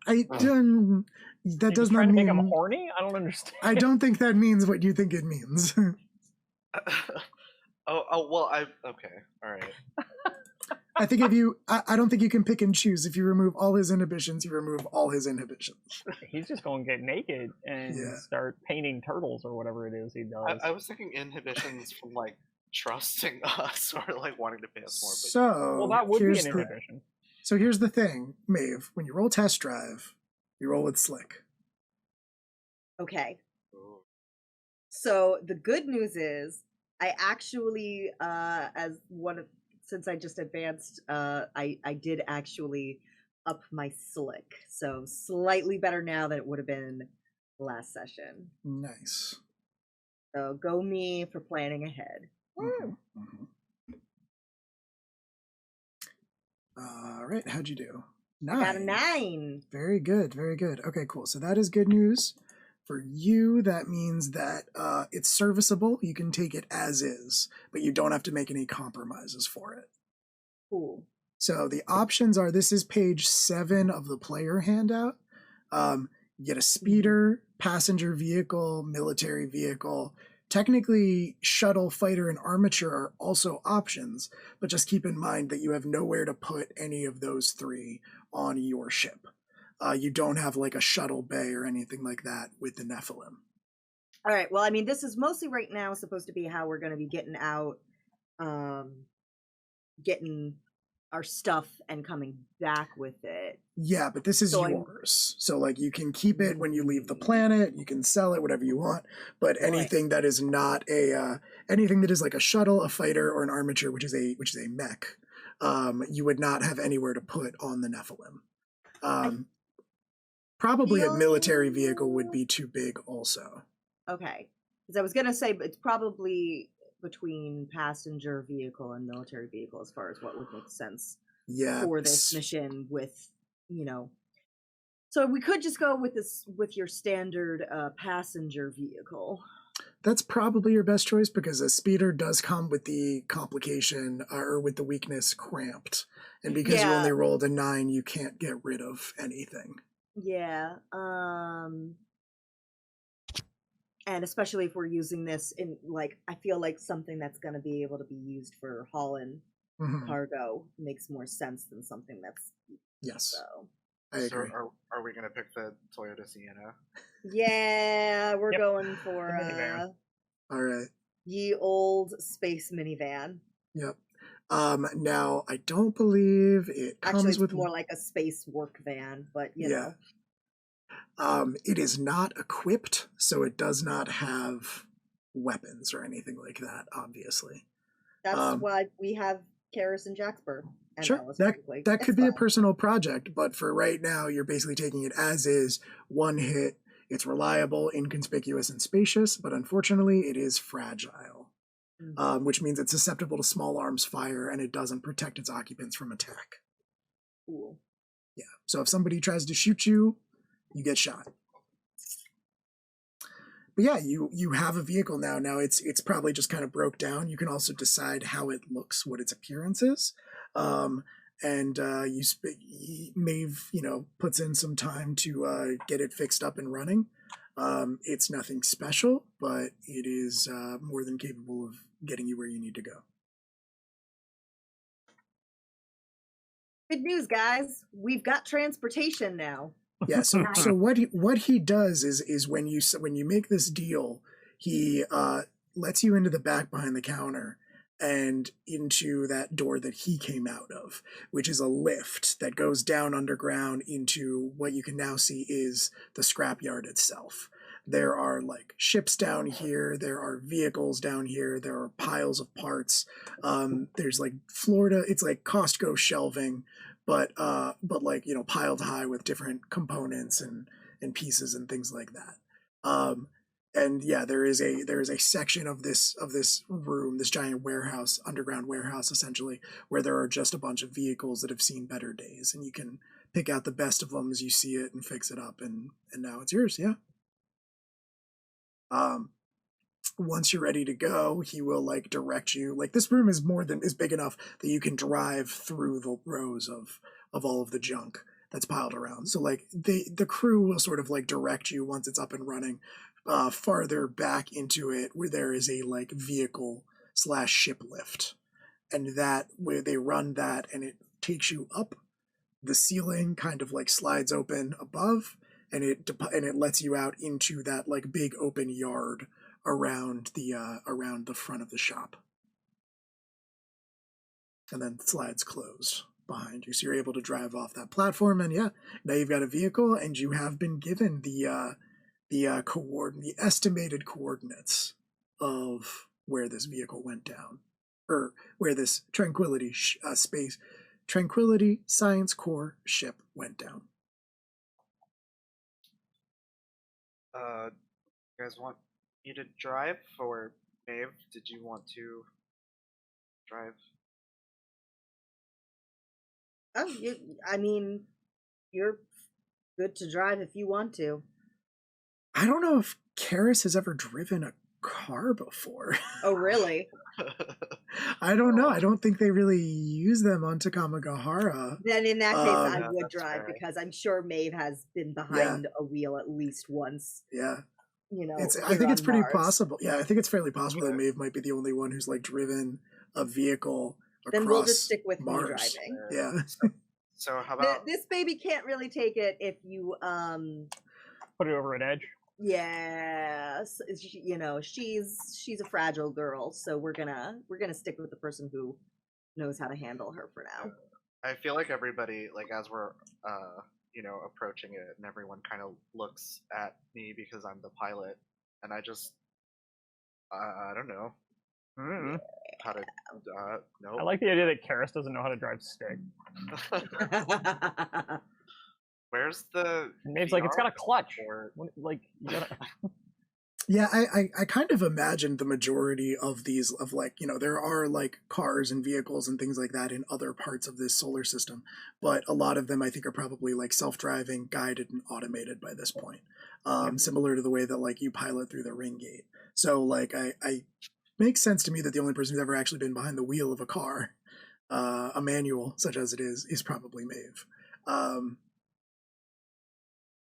That does not mean make him horny. I don't understand. I don't think that means what you think it means. Well, okay, all right. I think I don't think you can pick and choose. If you remove all his inhibitions, you remove all his inhibitions. He's just going to get naked and start painting turtles or whatever it is he does. I was thinking inhibitions from like trusting us or like wanting to pay us more. So well, that would be an inhibition. So here's the thing, Maeve. When you roll test drive, you roll with Slick. Okay. Ooh. So the good news is, I actually, since I just advanced, I did actually up my Slick. So slightly better now than it would have been last session. Nice. So go me for planning ahead. Mm-hmm. Mm-hmm. All right, how'd you do? 9. I got a 9. Very good, very good. Okay, cool. So that is good news. For you, that means that it's serviceable. You can take it as is, but you don't have to make any compromises for it. Cool. So the options are, this is page 7 of the player handout. You get a speeder, passenger vehicle, military vehicle. Technically, shuttle, fighter, and armature are also options, but just keep in mind that you have nowhere to put any of those 3 on your ship. You don't have like a shuttle bay or anything like that with the Nephilim. All right. Well, I mean, this is mostly right now supposed to be how we're going to be getting out, getting our stuff and coming back with it. Yeah, but this is yours. So like you can keep it when you leave the planet, you can sell it, whatever you want, but anything that is not a anything that is like a shuttle, a fighter, or an armature, which is a mech, you would not have anywhere to put on the Nephilim. Probably a military vehicle would be too big also. Okay. Because I was gonna say, but it's probably between passenger vehicle and military vehicle as far as what would make sense for this mission with, you know. So we could just go with your standard passenger vehicle. That's probably your best choice because a speeder does come with the complication or with the weakness cramped. And because you only rolled a 9, you can't get rid of anything. Yeah. And especially if we're using this in, like, I feel like something that's going to be able to be used for hauling cargo makes more sense than something that's... Yes. So, I agree. So are we going to pick the Toyota Sienna? Yeah, we're going for all right. Ye old space minivan. Yep. Now I don't believe it comes Actually, it's with more like a space work van, but you know. It is not equipped, so it does not have weapons or anything like that, obviously. That's why we have Karis and Jaxper. And sure, that could be a personal project, but for right now, you're basically taking it as is, one hit. It's reliable, inconspicuous, and spacious, but unfortunately, it is fragile, which means it's susceptible to small arms fire, and it doesn't protect its occupants from attack. Cool. Yeah, so if somebody tries to shoot you, you get shot. But yeah, you have a vehicle now. Now it's probably just kind of broke down. You can also decide how it looks, what its appearance is. Maeve, puts in some time to get it fixed up and running. It's nothing special, but it is more than capable of getting you where you need to go. Good news, guys. We've got transportation now. Yeah, so what he does is when you make this deal, he lets you into the back behind the counter and into that door that he came out of, which is a lift that goes down underground into what you can now see is the scrapyard itself. There are like ships down here, there are vehicles down here, there are piles of parts. There's like Florida, it's like Costco shelving, but like, piled high with different components and pieces and things like that. And yeah, there is a section of this room, this giant warehouse, underground warehouse essentially, where there are just a bunch of vehicles that have seen better days, and you can pick out the best of them as you see it and fix it up, and now it's yours. Yeah. Once you're ready to go, he will like direct you. Like this room is big enough that you can drive through the rows of all of the junk that's piled around. So like the crew will sort of like direct you once it's up and running farther back into it, where there is a like vehicle / ship lift, and that where they run that and it takes you up. The ceiling kind of like slides open above, and it lets you out into that like big open yard around the front of the shop, and then slides close behind you, so you're able to drive off that platform. And yeah, now you've got a vehicle, and you have been given the estimated coordinates of where this vehicle went down, or where this Tranquility Science Corps ship went down. You guys want me to drive, or Maeve, did you want to drive? Oh, you're good to drive if you want to. I don't know if Karis has ever driven a car before. Oh, really? I don't know. I don't think they really use them on Takamagahara. Then in that case, I would drive, because I'm sure Maeve has been behind a wheel at least once. Yeah. I think it's pretty possible. Yeah, I think it's fairly possible Okay. that Maeve might be the only one who's like driven a vehicle across Then we'll just stick with Mars. me driving. Yeah. So how about This baby can't really take it if you put it over an edge. Yeah, you know, she's a fragile girl, so we're gonna stick with the person who knows how to handle her for now. I feel like everybody, like as we're you know, approaching it, and everyone kind of looks at me because I'm the pilot, and I just I don't know how to no. I like the idea that Karis doesn't know how to drive stick. Where's the Name's like, it's got a clutch. Like, you gotta... Yeah, I kind of imagined the majority of these, of like, you know, there are like cars and vehicles and things like that in other parts of this solar system, but a lot of them I think are probably like self-driving, guided, and automated by this point. Similar to the way that like you pilot through the ring gate. So like I makes sense to me that the only person who's ever actually been behind the wheel of a car, a manual such as it is probably Maeve.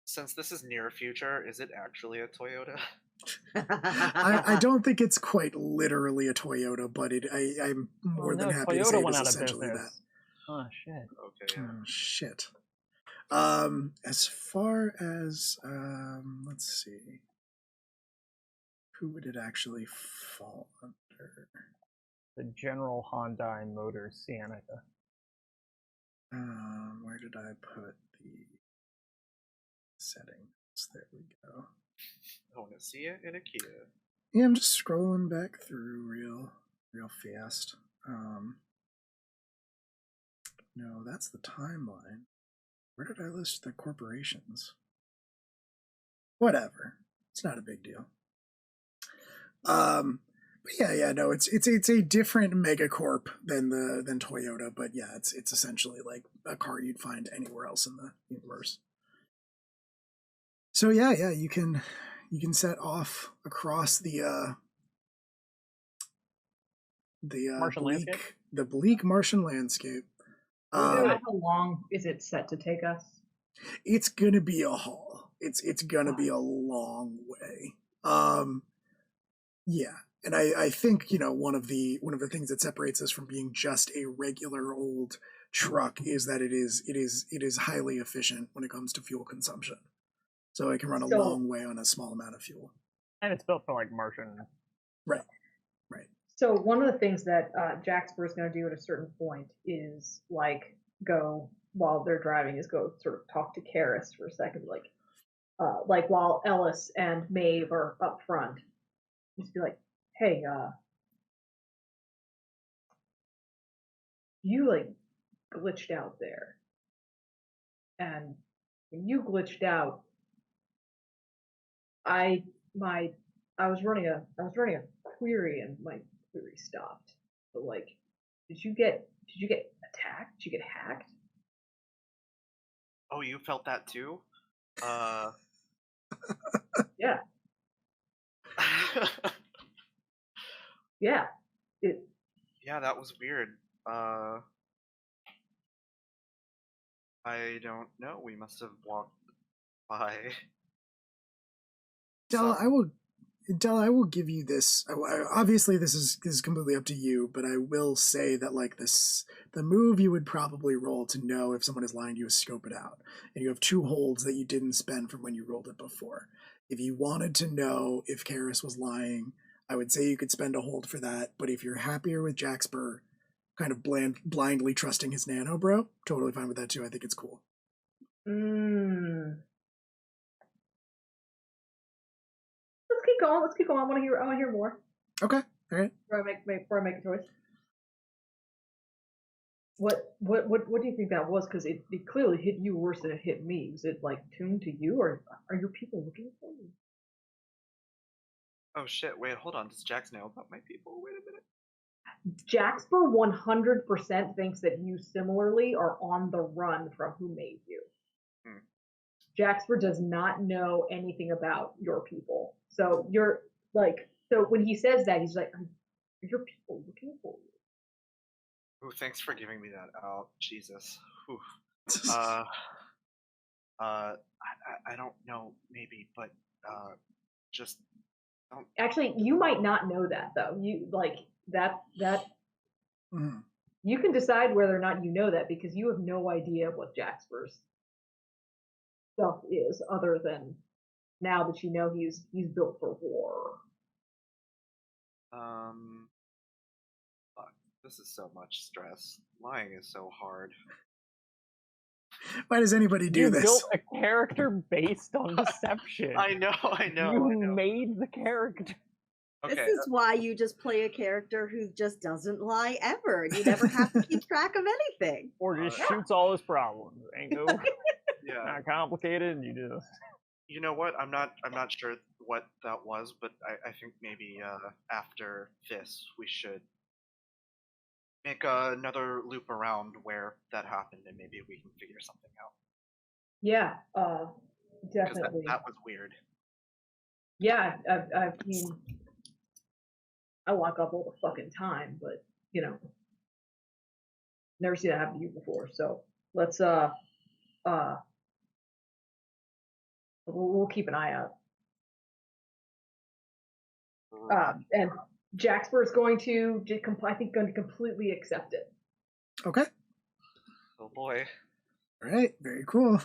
Since this is near future, is it actually a Toyota? I don't think it's quite literally a Toyota, but I'm more than happy to say it is essentially that. Oh shit. Okay. Yeah. Oh shit. As far as let's see, who would it actually fall under? The General Hyundai Motors Sienna. Where did I put the settings? There we go. I want to see it in a Kia. Yeah, I'm just scrolling back through real fast. No, that's the timeline. Where did I list the corporations? Whatever. It's not a big deal. But yeah, no, it's a different megacorp than Toyota, but yeah, it's essentially like a car you'd find anywhere else in the universe. So yeah, you can set off across the Martian landscape? the bleak Martian landscape. How long is it set to take us? It's gonna be a haul. It's gonna be a long way. Yeah, and I think, you know, one of the things that separates us from being just a regular old truck is that it is highly efficient when it comes to fuel consumption. So it can run a long way on a small amount of fuel. And it's built for like Martian. Right. So one of the things that Jaxper is going to do at a certain point is like go while they're driving is go sort of talk to Karis for a second, like while Ellis and Maeve are up front, just be like, hey, you like glitched out there, and when you glitched out, I was running a query and my query stopped. But like, did you get attacked? Did you get hacked? Oh, you felt that too? Yeah. Yeah. Yeah, that was weird. I don't know. We must have walked by. Della, I will give you this. Obviously, this is completely up to you, but I will say that like the move you would probably roll to know if someone is lying to you is scope it out, and you have 2 holds that you didn't spend from when you rolled it before. If you wanted to know if Karis was lying, I would say you could spend a hold for that. But if you're happier with Jaxper, kind of blindly trusting his nano bro, totally fine with that too. I think it's cool. Let's keep going. I want to hear more. Okay. All right. Before I make a choice. What do you think that was? Because it clearly hit you worse than it hit me. Was it like tuned to you, or are your people looking for you? Oh shit! Wait, hold on. Does Jax know about my people? Wait a minute. Jaxper 100% thinks that you similarly are on the run from who made you. Jaxper does not know anything about your people. So you're like, so when he says that, he's like, are your people looking for you? Ooh, thanks for giving me that out. Jesus. Whew. I don't know, maybe, but just don't. Actually, you might not know that though. You like that. Mm. You can decide whether or not you know that because you have no idea what Jaxper's stuff is, other than now that you know he's built for war. Fuck, this is so much stress. Lying is so hard. Why does anybody do this? You built a character based on deception. I know. You made the character. Okay. This is why you just play a character who just doesn't lie ever, and you never have to keep track of anything. Or just shoots all his problems. Ain't no Yeah. not complicated, and you just. You know what? I'm not sure what that was, but I think maybe after this we should make another loop around where that happened, and maybe we can figure something out. Yeah, Because definitely. that was weird. Yeah, I mean, I lock up all the fucking time, but you know, never seen that happen to you before. So let's we'll keep an eye out. And Jaxper is going to, I think, going to completely accept it. Okay. Oh boy. All right. Very cool.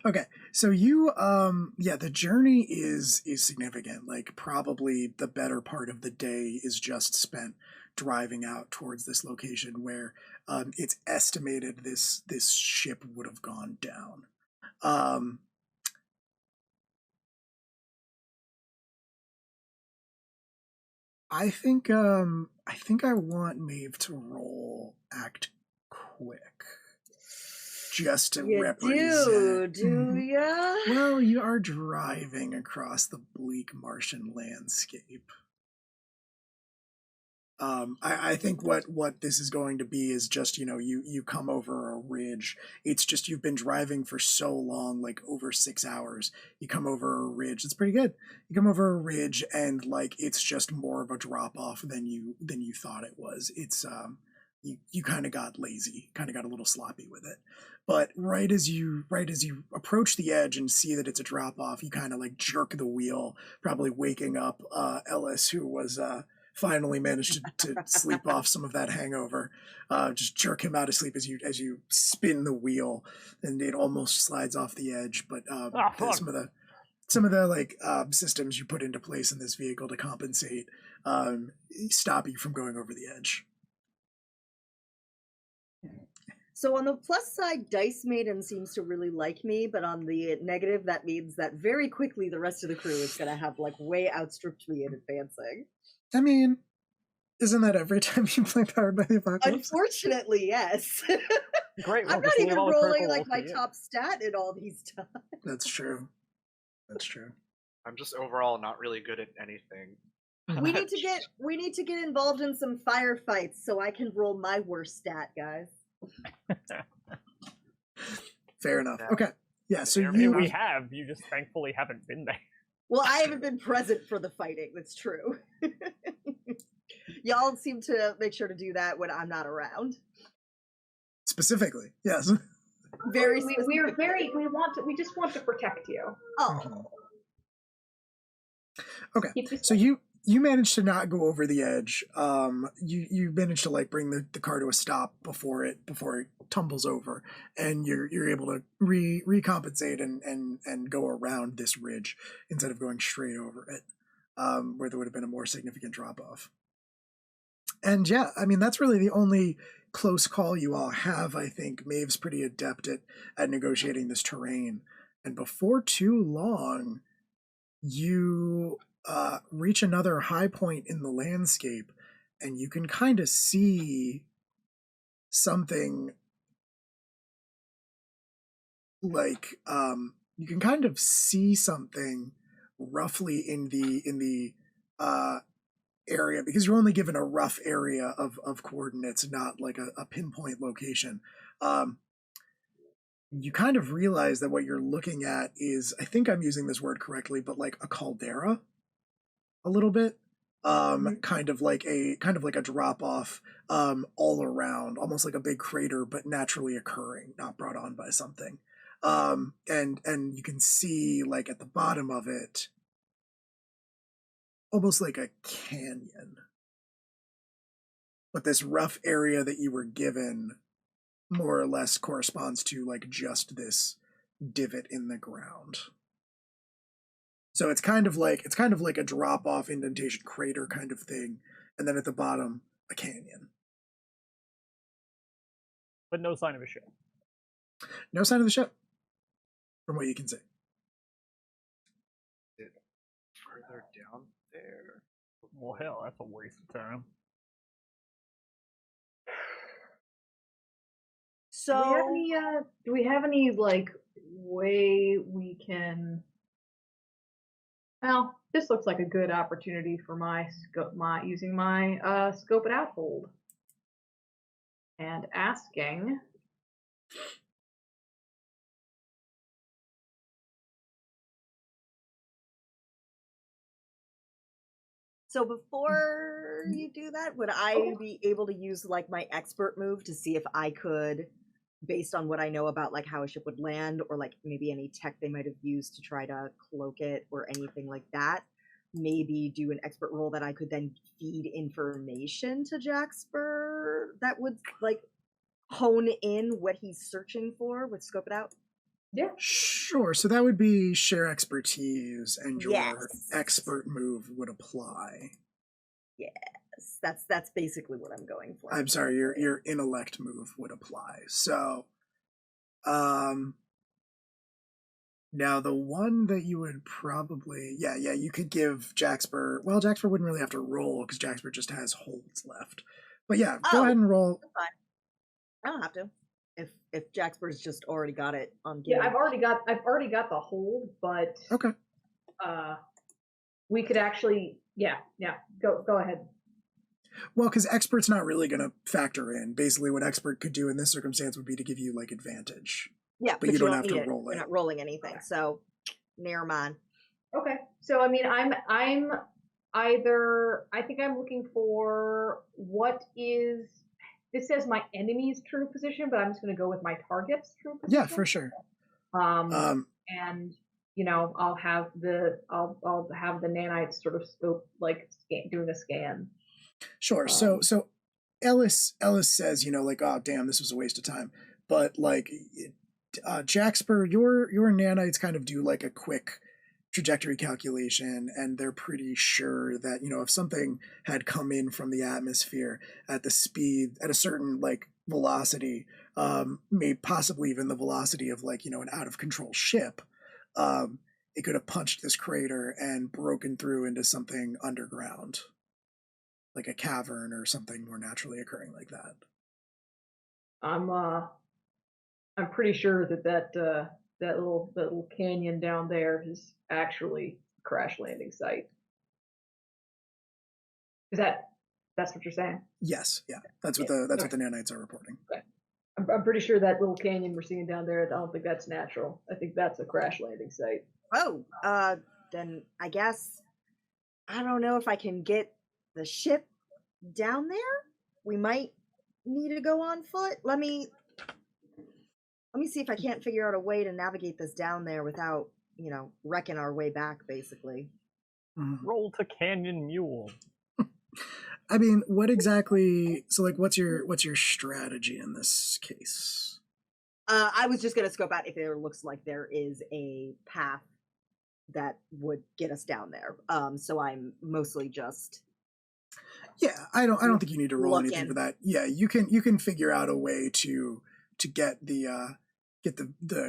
Okay. So you, the journey is significant. Like probably the better part of the day is just spent driving out towards this location where it's estimated this ship would have gone down. I think I want Maeve to roll act quick. Just to represent. Do ya? Well, you are driving across the bleak Martian landscape. I think what this is going to be is just, you come over a ridge. It's just you've been driving for so long, like over 6 hours. You come over a ridge. It's pretty good. You come over a ridge and like it's just more of a drop off than you thought it was. It's you kind of got lazy, kind of got a little sloppy with it. But right as you approach the edge and see that it's a drop off, you kind of like jerk the wheel, probably waking up Ellis, who was finally managed to sleep off some of that hangover. Just jerk him out of sleep as you spin the wheel, and it almost slides off the edge. But some of the like systems you put into place in this vehicle to compensate stop you from going over the edge. So on the plus side, Dice Maiden seems to really like me, but on the negative, that means that very quickly the rest of the crew is going to have like way outstripped me in advancing. I mean, isn't that every time you play Powered by the Apocalypse? Unfortunately, yes. Great. I'm not even rolling like my top stat in all these times. That's true. That's true. I'm just overall not really good at anything. We need to get involved in some firefights so I can roll my worst stat, guys. Fair enough. Okay. Yeah, so we have. You just thankfully haven't been there. Well, I haven't been present for the fighting. That's true. Y'all seem to make sure to do that when I'm not around. Specifically, yes. Very. We just want to protect you. Oh. Mm-hmm. Okay. So you managed to not go over the edge. You managed to like bring the car to a stop before it tumbles over, and you're able to recompensate and go around this ridge instead of going straight over it, where there would have been a more significant drop off. And yeah, I mean that's really the only close call you all have. I think Maeve's pretty adept at negotiating this terrain, and before too long, you reach another high point in the landscape, and you can kind of see something like you can kind of see something roughly in the area, because you're only given a rough area of coordinates, not like a pinpoint location. You kind of realize that what you're looking at is, I think I'm using this word correctly, but like a caldera a little bit. Kind of like a drop off all around, almost like a big crater, but naturally occurring, not brought on by something. And you can see like at the bottom of it, almost like a canyon. but this rough area that you were given more or less corresponds to like just this divot in the ground. So it's kind of like a drop off indentation crater kind of thing, and then at the bottom a canyon. But no sign of a ship. No sign of the ship, from what you can see. Further down there. Well, hell, that's a waste of time. So do we have any like way we can? Well, this looks like a good opportunity for using my scope it out hold and asking. So before you do that, would I be able to use like my expert move to see if I could, based on what I know about like how a ship would land, or like maybe any tech they might have used to try to cloak it or anything like that, maybe do an expert roll that I could then feed information to Jaxper that would like hone in what he's searching for with Scope It Out? Yeah. Sure. So that would be share expertise, and your Yes. expert move would apply. Yes, that's basically what I'm going for. I'm sorry, your intellect move would apply. So, now the one that you would probably, you could give Jaxper. Well, Jaxper wouldn't really have to roll because Jaxper just has holds left. But yeah, go ahead and roll. That's fine. I don't have to. If Jaxper's just already got it on Yeah, game. I've already got the hold, but Okay. We could actually, go ahead. Well, because expert's not really going to factor in. Basically, what expert could do in this circumstance would be to give you like advantage. Yeah, but you don't have to need roll it. You're not rolling anything, so never mind. Okay, so I mean, I'm either I think I'm looking for what is. This says my enemy's true position, but I'm just going to go with my target's true position. Yeah, for sure. And you know, I'll have the nanites sort of scope, like doing a scan. Sure. So Ellis says, you know, like, oh damn, this was a waste of time. But like, Jaxper, your nanites kind of do like a quick trajectory calculation, and they're pretty sure that, you know, if something had come in from the atmosphere at the speed, at a certain like velocity, maybe possibly even the velocity of like, you know, an out of control ship, it could have punched this crater and broken through into something underground, like a cavern or something more naturally occurring like that. I'm pretty sure that little canyon down there is actually a crash landing site. That's what you're saying? Yes, yeah. That's what the nanites are reporting. Okay. I'm pretty sure that little canyon we're seeing down there, I don't think that's natural. I think that's a crash landing site. Oh, then I guess I don't know if I can get the ship down there. We might need to go on foot. Let me see if I can't figure out a way to navigate this down there without, you know, wrecking our way back, basically. Mm-hmm. Roll to Canyon Mule. I mean, what exactly? So, like, what's your strategy in this case? I was just gonna scope out if there looks like there is a path that would get us down there. So I'm mostly just. Yeah, I don't think you need to roll anything for that. Yeah, you can figure out a way to get the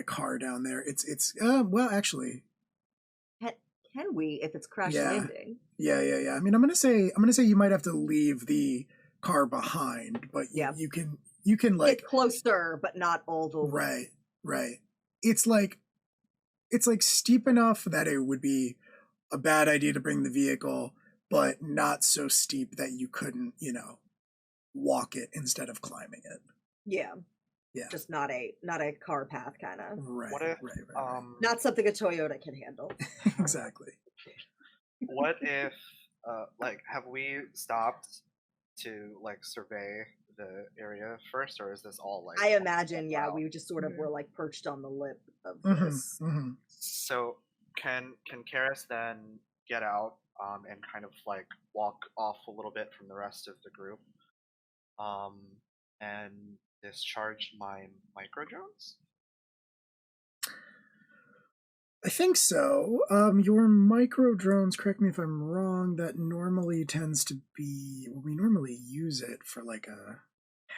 car down there. It's well, actually. Can we, if it's crash landing? Yeah. I mean, I'm gonna say you might have to leave the car behind, but you can like get closer, but not all the way. Right. It's like steep enough that it would be a bad idea to bring the vehicle, but not so steep that you couldn't, you know, walk it instead of climbing it. Yeah. Yeah. Just not a car path kind of. Right. What if, right. Not something a Toyota can handle. Exactly. What if, like, have we stopped to like survey the area first, or is this all like? I imagine, we just sort of were like perched on the lip of this. Mm-hmm. So can Karis then get out and kind of like walk off a little bit from the rest of the group? and discharge my micro drones? I think so. Your micro drones, correct me if I'm wrong, that normally tends to be, well, we normally use it for like a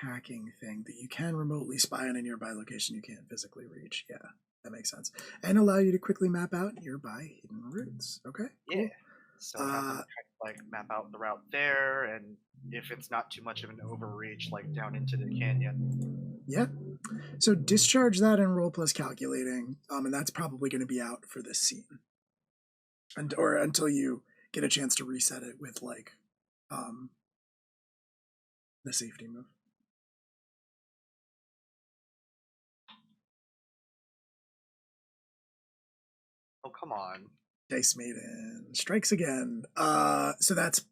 hacking thing that you can remotely spy on a nearby location you can't physically reach. Yeah, that makes sense. And allow you to quickly map out nearby hidden routes. Okay, cool. Yeah. So have them kind of like map out the route there, and if it's not too much of an overreach, like down into the canyon. Yeah. So discharge that and roll plus calculating, and that's probably going to be out for this scene, or until you get a chance to reset it with like the safety move. Oh, come on. Dice Maiden strikes again. So that's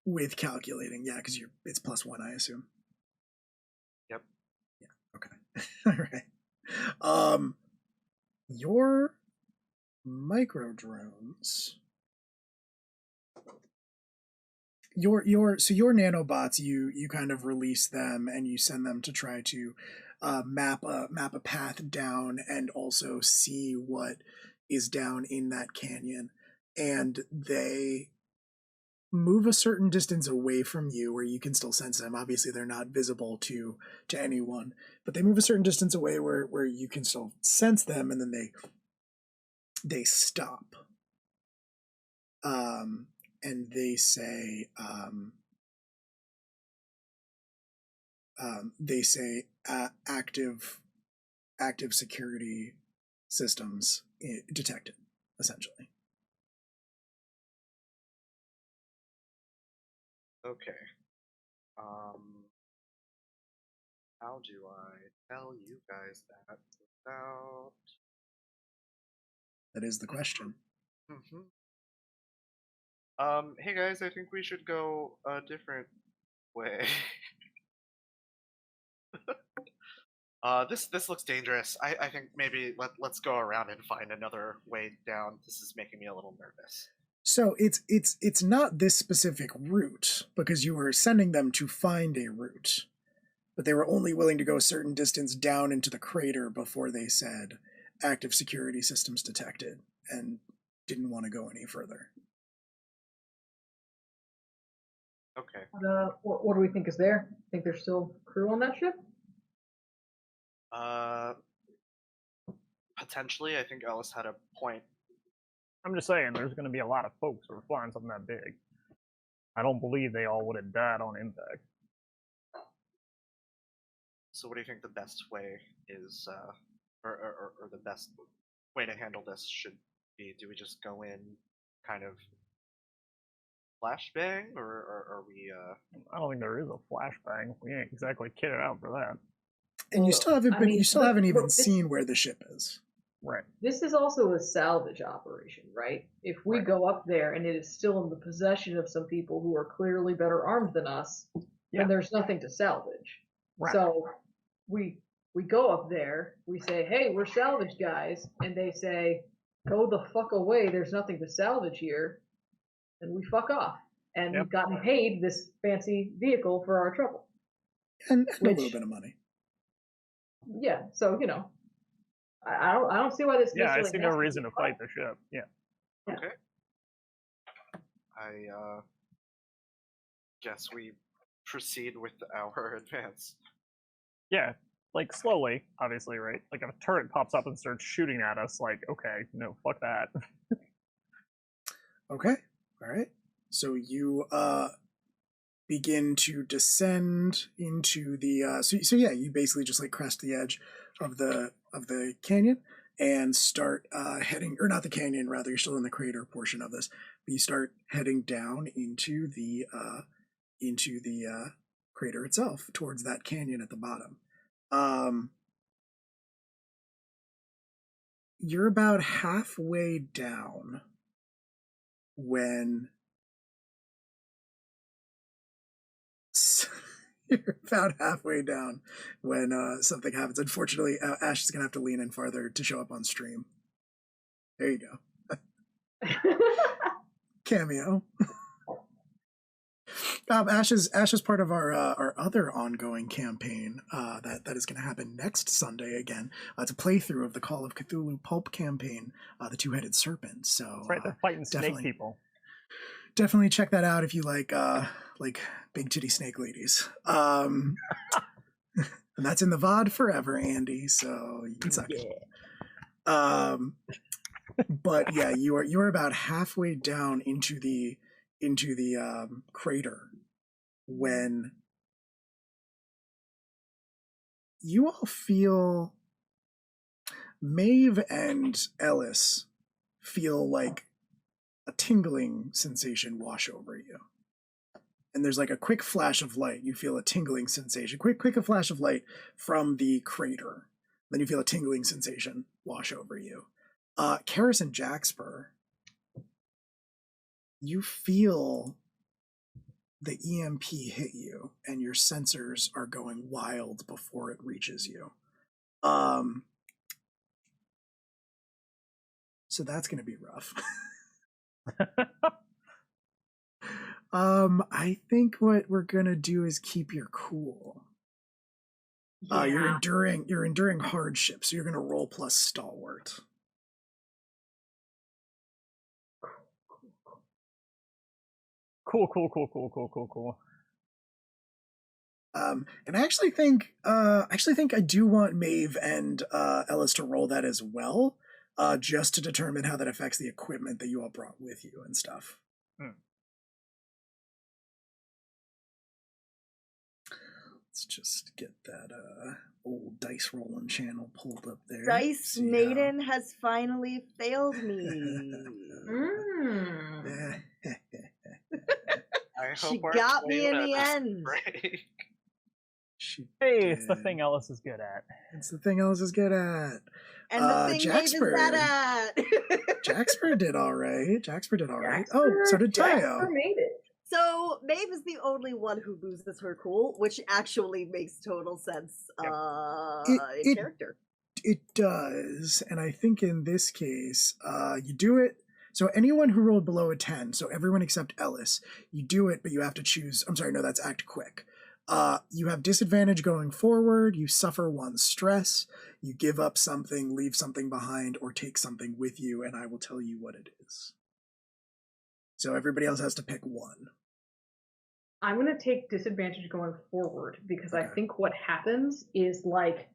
with calculating, yeah, because it's +1, I assume. Yep. Yeah. Okay. All right. Your micro drones. Your nanobots, you kind of release them and you send them to try to map a path down and also see what is down in that canyon, and they move a certain distance away from you where you can still sense them. Obviously they're not visible to anyone, but they move a certain distance away where you can still sense them, and then they stop. And they say active security systems detected, essentially. Okay. How do I tell you guys that without? That is the question. Mm-hmm. Hey guys, I think we should go a different way. This looks dangerous. I think maybe let's go around and find another way down. This is making me a little nervous. So it's not this specific route, because you were sending them to find a route, but they were only willing to go a certain distance down into the crater before they said active security systems detected, and didn't want to go any further. Okay. What do we think is there? Think there's still crew on that ship? Potentially. I think Ellis had a point. I'm just saying, there's going to be a lot of folks who are flying something that big. I don't believe they all would have died on impact. So what do you think the best way is, or the best way to handle this should be? Do we just go in kind of flashbang, or are we, I don't think there is a flashbang. We ain't exactly kitted out for that. And you still haven't even seen where the ship is. Right. This is also a salvage operation, right? If we go up there and it is still in the possession of some people who are clearly better armed than us, then there's nothing to salvage. Right. So we go up there, we say, hey, we're salvage guys, and they say, go the fuck away, there's nothing to salvage here, and we fuck off. And we've gotten paid this fancy vehicle for our trouble. And a little bit of money. Yeah, so, I don't see why this. Yeah, I see no reason to fight the ship. Yeah. Okay. I guess we proceed with our advance. Yeah, like slowly, obviously, right? Like if a turret pops up and starts shooting at us, like, okay, no, fuck that. Okay, all right. So you begin to descend into the so yeah, you basically just like crest the edge of the canyon and start heading, or not the canyon, rather, you're still in the crater portion of this, but you start heading down into the crater itself, towards that canyon at the bottom. You're about halfway down when you're about halfway down when something happens. Unfortunately, Ash is gonna have to lean in farther to show up on stream. There you go. Cameo. Ash is part of our other ongoing campaign that is going to happen next Sunday again. It's a playthrough of the Call of Cthulhu pulp campaign, the Two-Headed Serpent. So That's right, they're fighting snake people. Definitely check that out if you like big titty snake ladies. And that's in the VOD forever, Andy. So you can suck it. But yeah, you are about halfway down into the crater when you all feel, Maeve and Ellis feel like a tingling sensation wash over you. And there's like a quick flash of light. You feel a tingling sensation. Quick a flash of light from the crater. Then you feel a tingling sensation wash over you. Karis and Jaxper, you feel the EMP hit you, and your sensors are going wild before it reaches you. So that's going to be rough. I think what we're going to do is keep your cool. You're enduring hardship, so you're going to roll plus stalwart. Cool. And I actually think I do want Maeve and Ellis to roll that as well, just to determine how that affects the equipment that you all brought with you and stuff. Let's just get that old dice rolling channel pulled up there. Dice Maiden has finally failed me. She got me in the end. Hey, it's the thing Ellis is good at. It's the thing Ellis is good at. And the thing Maeve is bad at. Jaxper did all right. Oh, so did Tayo. Jaxper made it. So Maeve is the only one who loses her cool, which actually makes total sense in character. It does, and I think in this case, you do it. So anyone who rolled below a 10, so everyone except Ellis, you do it, but you have to choose. I'm sorry, no, that's act quick. You have disadvantage going forward. You suffer 1 stress. You give up something, leave something behind, or take something with you, and I will tell you what it is. So everybody else has to pick 1. I'm going to take disadvantage going forward because I think what happens is like,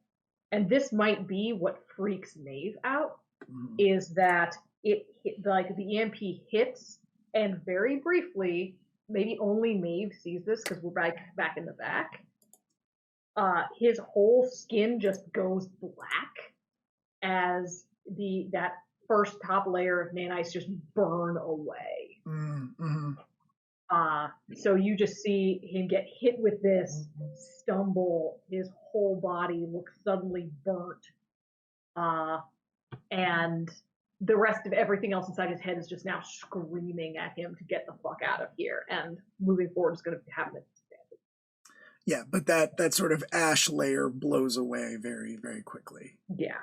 and this might be what freaks Maeve out, is that like the EMP hits, and very briefly, maybe only Maeve sees this because we're back in the back. His whole skin just goes black as that first top layer of nanites just burn away. So you just see him get hit with this, stumble, his whole body looks suddenly burnt, and the rest of everything else inside his head is just now screaming at him to get the fuck out of here, and moving forward is going to happen at disadvantage. Yeah, but that sort of ash layer blows away very, very quickly. Yeah.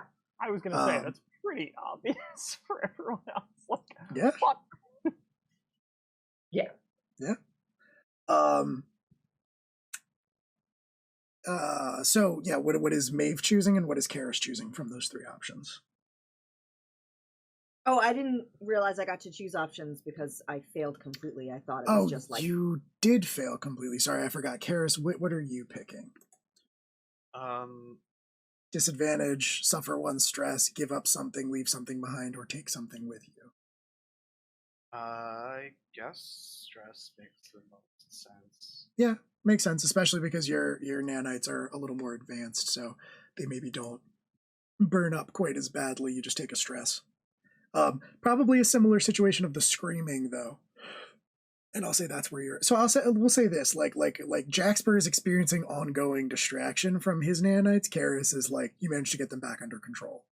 I was going to say, that's pretty obvious for everyone else. Like, yeah. Fuck. Yeah. Yeah. So yeah, what is Maeve choosing and what is Karis choosing from those 3 options? Oh, I didn't realize I got to choose options because I failed completely. I thought it was just like... you did fail completely. Sorry, I forgot. Karis, what are you picking? Disadvantage, suffer 1 stress, give up something, leave something behind, or take something with you. I guess stress makes the most sense. Yeah, makes sense, especially because your nanites are a little more advanced, so they maybe don't burn up quite as badly. You just take a stress. Probably a similar situation of the screaming, though. And I'll say that's where you're. So we'll say this: like Jaxper is experiencing ongoing distraction from his nanites. Karis is like, you managed to get them back under control.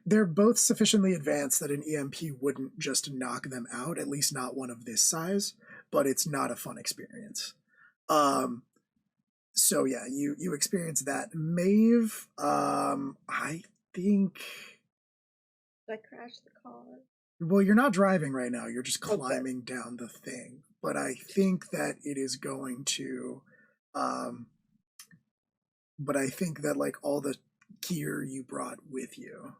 They're both sufficiently advanced that an EMP wouldn't just knock them out, at least not one of this size, but it's not a fun experience. So yeah, you experience that. Maeve, I think... Did I crash the car? Well, you're not driving right now. You're just Okay. climbing down the thing. But I think that it is going to, but I think that like all the gear you brought with you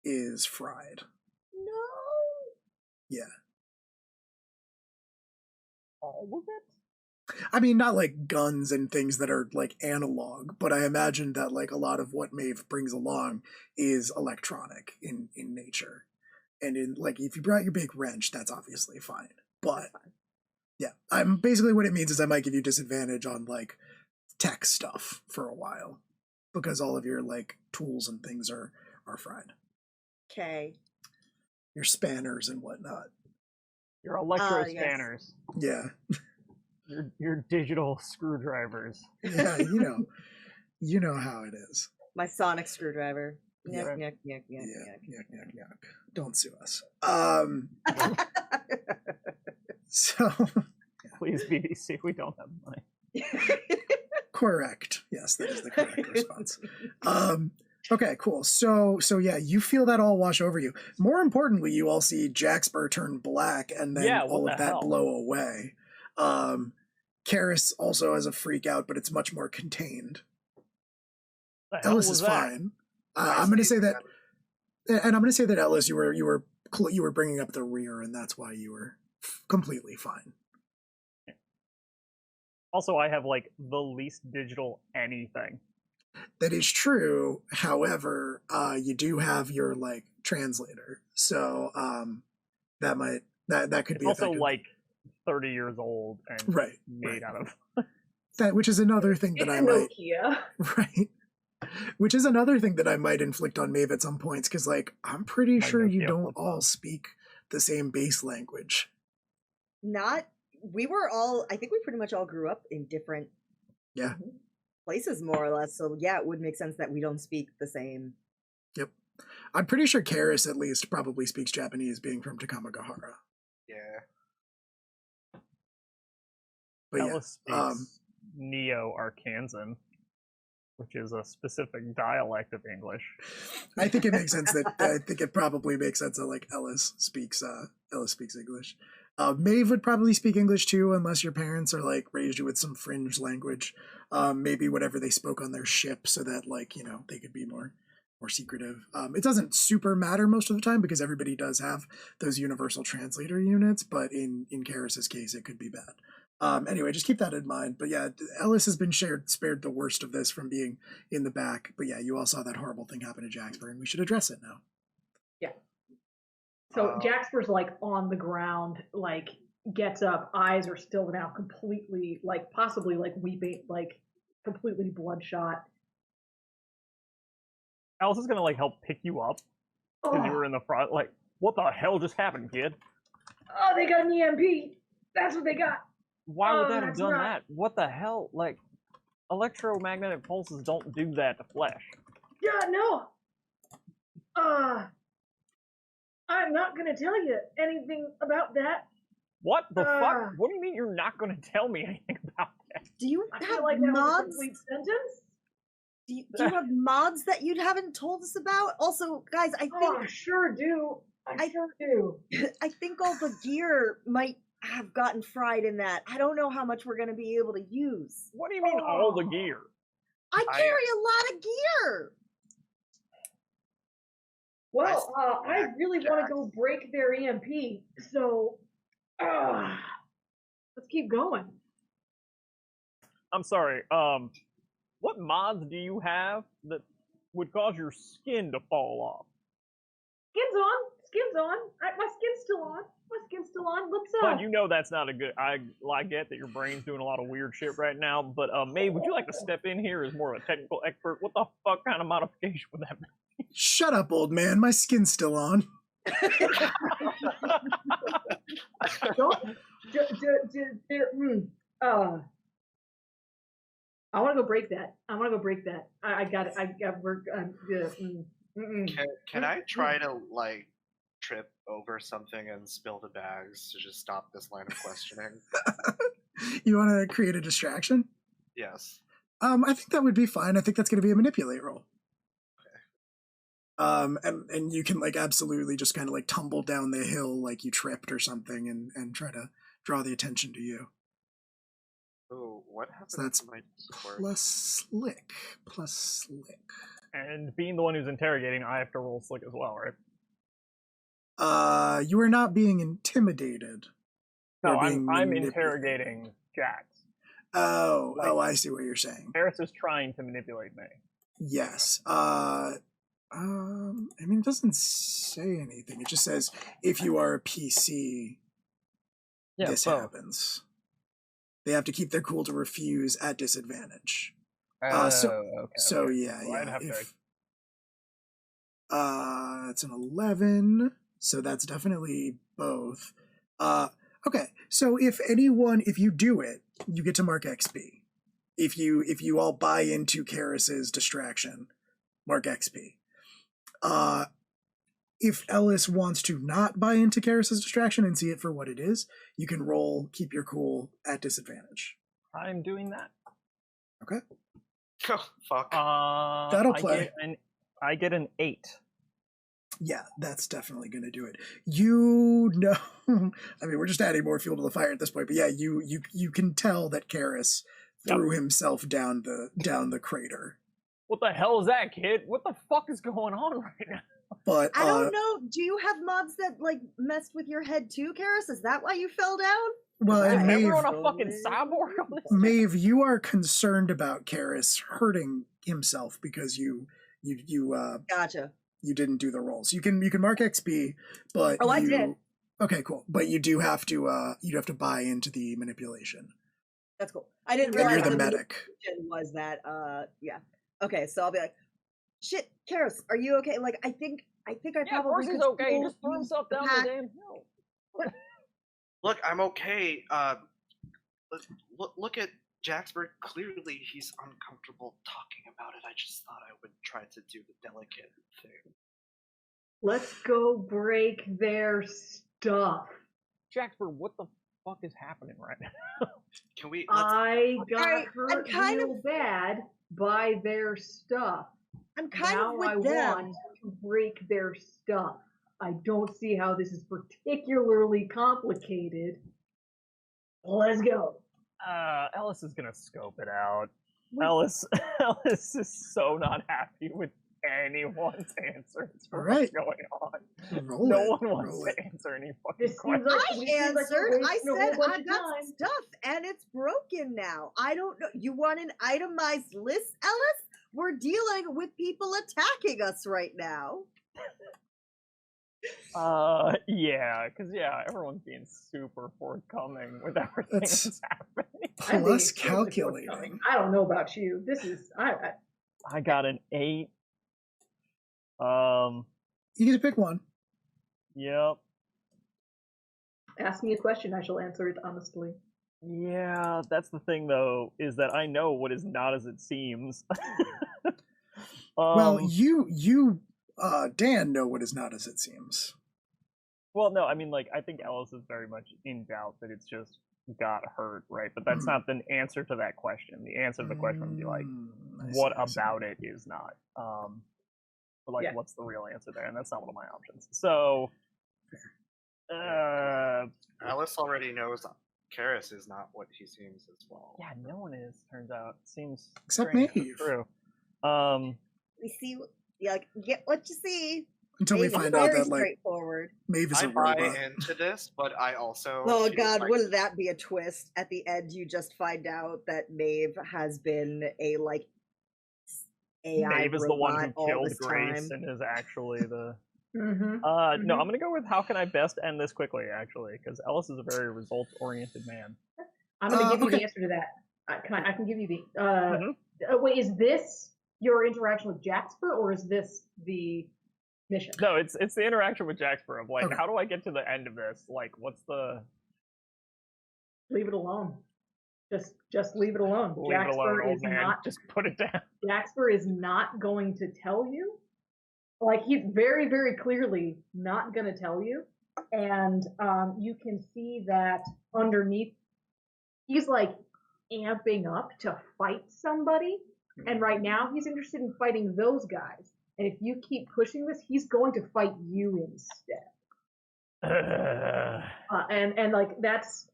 is fried. No. Yeah. All of it? I mean, not like guns and things that are like analog, but I imagine that like a lot of what Maeve brings along is electronic in nature. And in like, if you brought your big wrench, that's obviously fine. But yeah, I'm basically what it means is I might give you disadvantage on like tech stuff for a while because all of your like tools and things are fried. Okay. Your spanners and whatnot. Your electro yes. spanners. Yeah. Your digital screwdrivers. Yeah, you know how it is. My sonic screwdriver. Yeah. Yuck, yuck, yuck, yuck, Yeah, yuck. yuck. Don't sue us. So Please, BBC, we don't have money. correct. Yes, that is the correct response. Okay, cool. So yeah, you feel that all wash over you. More importantly, you all see Jaxper turn black and then all of that blow away. Karis also has a freak out, but it's much more contained. Ellis is fine. I'm going to say that, and I'm going to say that Ellis, you were bringing up the rear, and that's why you were completely fine. Also, I have like the least digital anything. That is true. However, you do have your like translator, so that could be also effective. like 30 years old and made out of that, which is another thing that I might Nokia. which is another thing that I might inflict on Maeve at some points because like I'm pretty sure you don't all speak the same base language. We were all, I think we pretty much all grew up in different places more or less, so yeah, it would make sense that we don't speak the same. Yep. I'm pretty sure Karis at least probably speaks Japanese, being from Takamagahara. Yeah. But Ellis speaks Neo-Arkansan, which is a specific dialect of English. I think it makes sense that I think it probably makes sense that like Ellis speaks English. Maeve would probably speak English too, unless your parents are like raised you with some fringe language, maybe whatever they spoke on their ship, so that like they could be more secretive. It doesn't super matter most of the time because everybody does have those universal translator units, but in Karis's case, it could be bad. Anyway, just keep that in mind. But yeah, Ellis has been spared the worst of this from being in the back. But yeah, you all saw that horrible thing happen to Jaxper, and we should address it now. Yeah. So Jaxper's like on the ground, like gets up, eyes are still now completely, like possibly like weeping, like completely bloodshot. Alice is gonna like help pick you up because you were in the front. Like, what the hell just happened, kid? Oh, they got an EMP. That's what they got. Why would that have done that? What the hell? Like, electromagnetic pulses don't do that to flesh. Yeah, no. I'm not gonna tell you anything about that. What the fuck? What do you mean you're not gonna tell me anything about that? Do you I have feel like that was a mods? complete sentence. Do you have mods that you haven't told us about? Also, guys, I think I sure do. I sure do. I think all the gear might have gotten fried in that. I don't know how much we're going to be able to use. What do you mean all the gear? I carry a lot of gear. Well, I really want to go break their EMP, so let's keep going. I'm sorry. What mods do you have that would cause your skin to fall off? Skin's on. Skin's on. My skin's still on. My skin's still on. Let's But you know that's not a good. I get that your brain's doing a lot of weird shit right now. But Maeve, would you like to step in here as more of a technical expert? What the fuck kind of modification would that be? Shut up, old man. My skin's still on. I want to go break that. I got it. Can I try to like trip over something and spill the bags to just stop this line of questioning? You want to create a distraction? Yes. I think that would be fine. I think that's going to be a manipulate roll. And you can like absolutely just kind of like tumble down the hill like you tripped or something and try to draw the attention to you. Oh, what happened So that's to my Discord? plus slick. And being the one who's interrogating, I have to roll slick as well, right? You are not being intimidated. No, You're being I'm manipulated. interrogating Jax. Oh, I see what you're saying. Harris is trying to manipulate me. Yes. I mean, it doesn't say anything. It just says if you are a PC, this happens. They have to keep their cool to refuse at disadvantage. So yeah. It's an 11, so that's definitely both. Okay, so if you do it, you get to mark XP. If you all buy into Karis's distraction, mark XP. If Ellis wants to not buy into Karis's distraction and see it for what it is, you can roll keep your cool at disadvantage. I'm doing that. Okay. Oh, fuck. That'll play. I get an 8. Yeah, that's definitely going to do it. You know, I mean, we're just adding more fuel to the fire at this point, but yeah, you can tell that Karis threw himself down the crater. What the hell is that, kid? What the fuck is going on right now? But I don't know. Do you have mobs that like messed with your head too, Karis? Is that why you fell down? Well, and Maeve, on a fucking cyborg. Maeve, you are concerned about Karis hurting himself because you gotcha. You didn't do the rolls. You can mark XP, but I did. Okay, cool. But you do have to buy into the manipulation. That's cool. I didn't And realize you're the medic. Was that yeah. Okay, so I'll be like, shit, Karis, are you okay? Like I think I probably he's okay. He just threw himself down the damn hill. Look, I'm okay. Look at Jaxper. Clearly, he's uncomfortable talking about it. I just thought I would try to do the delicate thing. Let's go break their stuff. Jaxper, what the fuck is happening right now? Can we? I got hurt real bad by their stuff. I'm kind of with I them. Want to break their stuff. I don't see how this is particularly complicated. Let's go. Ellis is gonna scope it out. Ellis is so not happy with anyone's answers for what's going on. No one wants to answer any fucking questions. I answered. I said I got stuff and it's broken now. I don't know. You want an itemized list, Ellis? We're dealing with people attacking us right now. Yeah, because everyone's being super forthcoming with everything that's happening. Plus calculating. I don't know about you. This is I got an 8. You get to pick one. Yep. Ask me a question, I shall answer it honestly. Yeah, that's the thing though, is that I know what is not as it seems. Well, you Dan know what is not as it seems. Well, no, I mean, like, I think Ellis is very much in doubt that it's just got hurt, right? But that's not the answer to that question. The answer to the question would be like, what about it is not? But like, what's the real answer there? And that's not one of my options. So, Alice already knows Karis is not what he seems as well. Yeah, no one is. Turns out, seems except Maeve. True. We see, get what you see. Until we find out that like Maeve is a robot. I buy into this, but I also. Oh God, wouldn't that be a twist? At the end, you just find out that Maeve has been a like AI Maeve is the one who killed time. Grace and is actually the. No, I'm gonna go with how can I best end this quickly, actually, because Ellis is a very results-oriented man. I'm gonna give you the answer to that. I can give you the. Wait, is this your interaction with Jaxper, or is this the mission? No, it's the interaction with Jaxper of like, how do I get to the end of this? Like, what's the? Leave it alone. Just leave it alone. Leave it alone, old man. Not. Just put it down. Jaxper is not going to tell you. Like, he's very, very clearly not going to tell you. And you can see that underneath, he's like amping up to fight somebody. And right now, he's interested in fighting those guys. And if you keep pushing this, he's going to fight you instead. And like that's.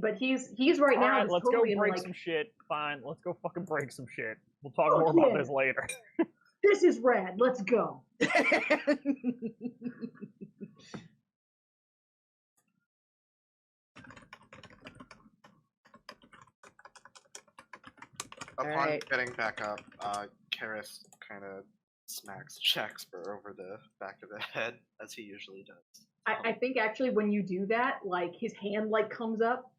But he's right now. Alright, let's totally go break like, some shit. Fine, let's go fucking break some shit. We'll talk more Okay. about this later. This is rad. Let's go. Upon Alright. getting back up, Karis kind of smacks Jaxper over the back of the head, as he usually does. I think actually when you do that, like his hand like comes up,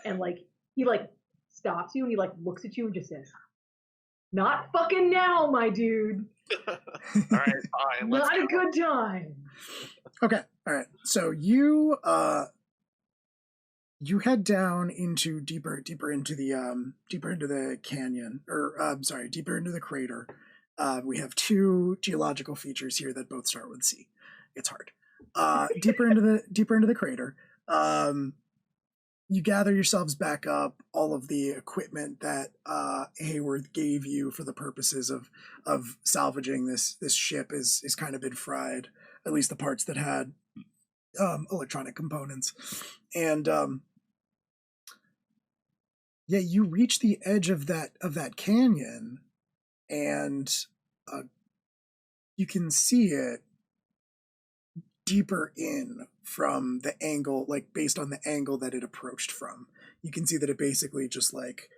and like he like stops you and he like looks at you and just says, "Not fucking now, my dude. All right, fine. Let's Not a go. good time." Okay, all right. So you you head down into deeper into the canyon, or sorry, deeper into the crater. We have two geological features here that both start with C. It's hard. Deeper into the crater. You gather yourselves back up. All of the equipment that Hayworth gave you for the purposes of salvaging this ship is kind of been fried. At least the parts that had electronic components, and yeah, you reach the edge of that canyon, and you can see it deeper in from the angle, like based on the angle that it approached from. You can see that it basically just like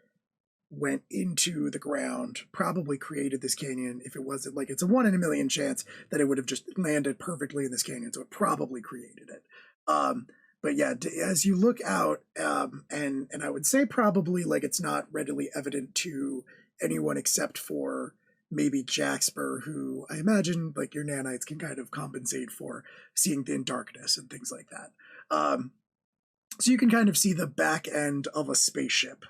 went into the ground, probably created this canyon. If it wasn't, like, it's a 1 in a million chance that it would have just landed perfectly in this canyon, so it probably created it. But yeah, as you look out, and I would say probably like it's not readily evident to anyone except for maybe Jaxper, who I imagine like your nanites can kind of compensate for seeing in darkness and things like that. So you can kind of see the back end of a spaceship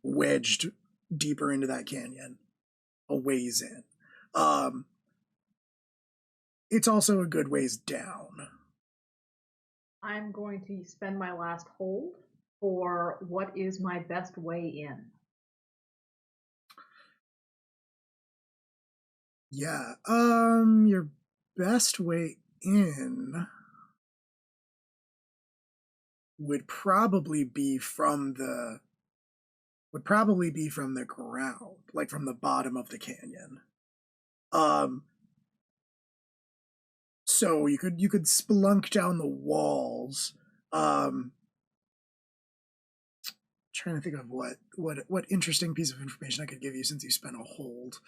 wedged deeper into that canyon, a ways in. It's also a good ways down. I'm going to spend my last hold for what is my best way in. Yeah, your best way in would probably be from the ground, like from the bottom of the canyon. So you could splunk down the walls. Trying to think of what interesting piece of information I could give you since you spent a hold.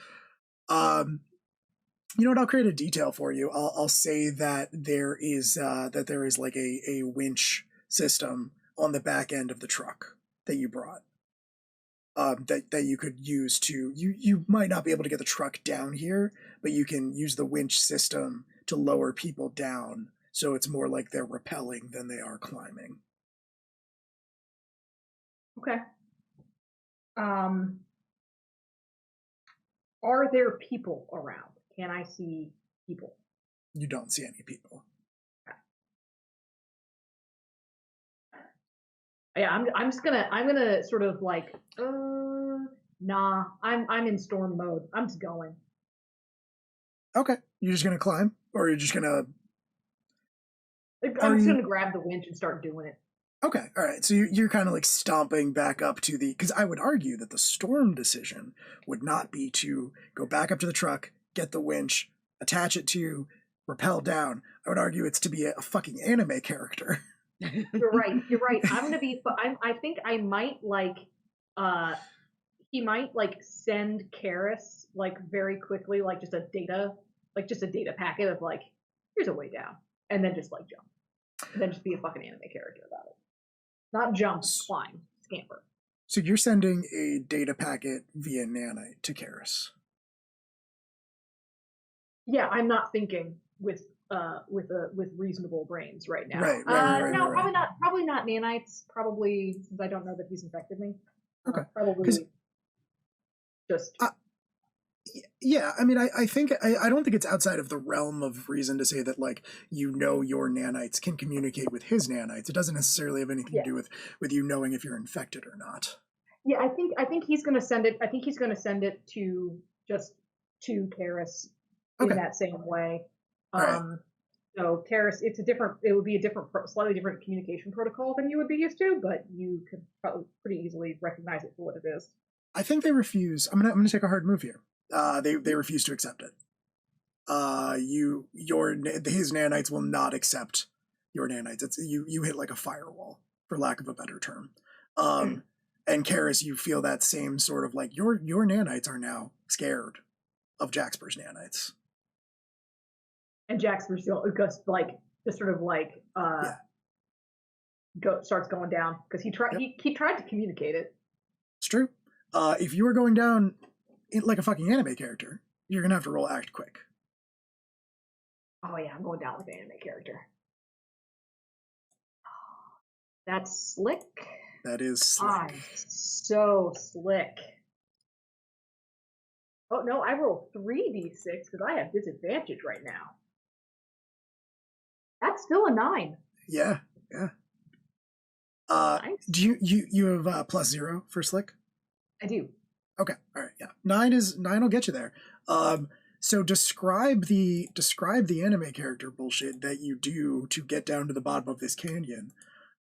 You know what? I'll create a detail for you. I'll say that there is like a winch system on the back end of the truck that you brought. That you could use to you might not be able to get the truck down here, but you can use the winch system to lower people down, so it's more like they're rappelling than they are climbing. Okay. Are there people around? Can I see people? You don't see any people. Yeah, I'm gonna sort of like, nah, I'm in storm mode. I'm just going. Okay, you're just gonna climb, or you're just gonna. I'm just gonna grab the winch and start doing it. Okay, all right. So you're kind of like stomping back up to the, because I would argue that the storm decision would not be to go back up to the truck, get the winch, attach it to, rappel down. I would argue it's to be a fucking anime character. You're right. I'm gonna be. I think I might like. He might like send Karis like very quickly, like just a data packet of like, here's a way down, and then just like jump, and then just be a fucking anime character about it. Not jump, climb, scamper. So you're sending a data packet via nanite to Karis. Yeah, I'm not thinking with reasonable brains right now. Right, no, right. probably not nanites. Probably, since I don't know that he's infected me. Okay. Probably just. Yeah, I mean, I think I don't think it's outside of the realm of reason to say that, like, you know, your nanites can communicate with his nanites. It doesn't necessarily have anything to do with you knowing if you're infected or not. Yeah, I think he's gonna send it. I think he's gonna send it to just to Karis Okay. in that same way. Right. So Karis, it would be a slightly different communication protocol than you would be used to, but you could probably pretty easily recognize it for what it is. I think they refuse. I'm gonna take a hard move here. They refuse to accept it. His nanites will not accept your nanites. It's you hit like a firewall, for lack of a better term. And Karis, you feel that same sort of like your nanites are now scared of Jaxper's nanites. And Jaxper's just sort of like starts going down because he tried to communicate it. It's true. If you were going down like a fucking anime character, you're gonna have to roll act quick. Oh yeah, I'm going down with the anime character. That's slick. That is slick. I'm so slick. Oh no, I rolled 3d6 because I have disadvantage right now. That's still a 9. Yeah. Nice. Do you have +0 for slick? I do. Okay, all right, yeah. 9 will get you there. So describe the anime character bullshit that you do to get down to the bottom of this canyon.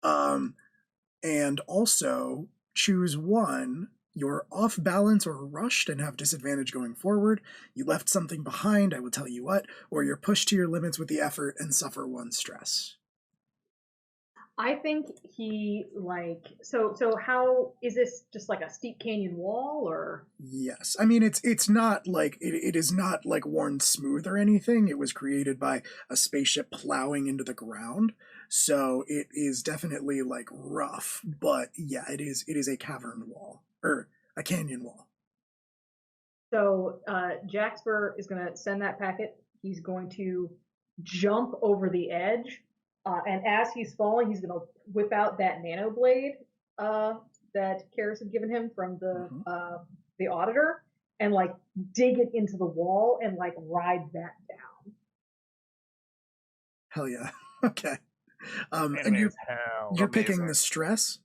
And also choose one. You're off balance or rushed and have disadvantage going forward. You left something behind, I will tell you what, or you're pushed to your limits with the effort and suffer 1 stress. I think he so how is this just like a steep canyon wall or? Yes. I mean it's not like it is not like worn smooth or anything. It was created by a spaceship plowing into the ground. So it is definitely like rough, but yeah, it is a cavern wall or a canyon wall. So Jaxper is going to send that packet. He's going to jump over the edge. And as he's falling, he's going to whip out that nano blade that Karis had given him from the auditor, and like dig it into the wall and like ride that down. Hell yeah. Okay. And you're picking the stress?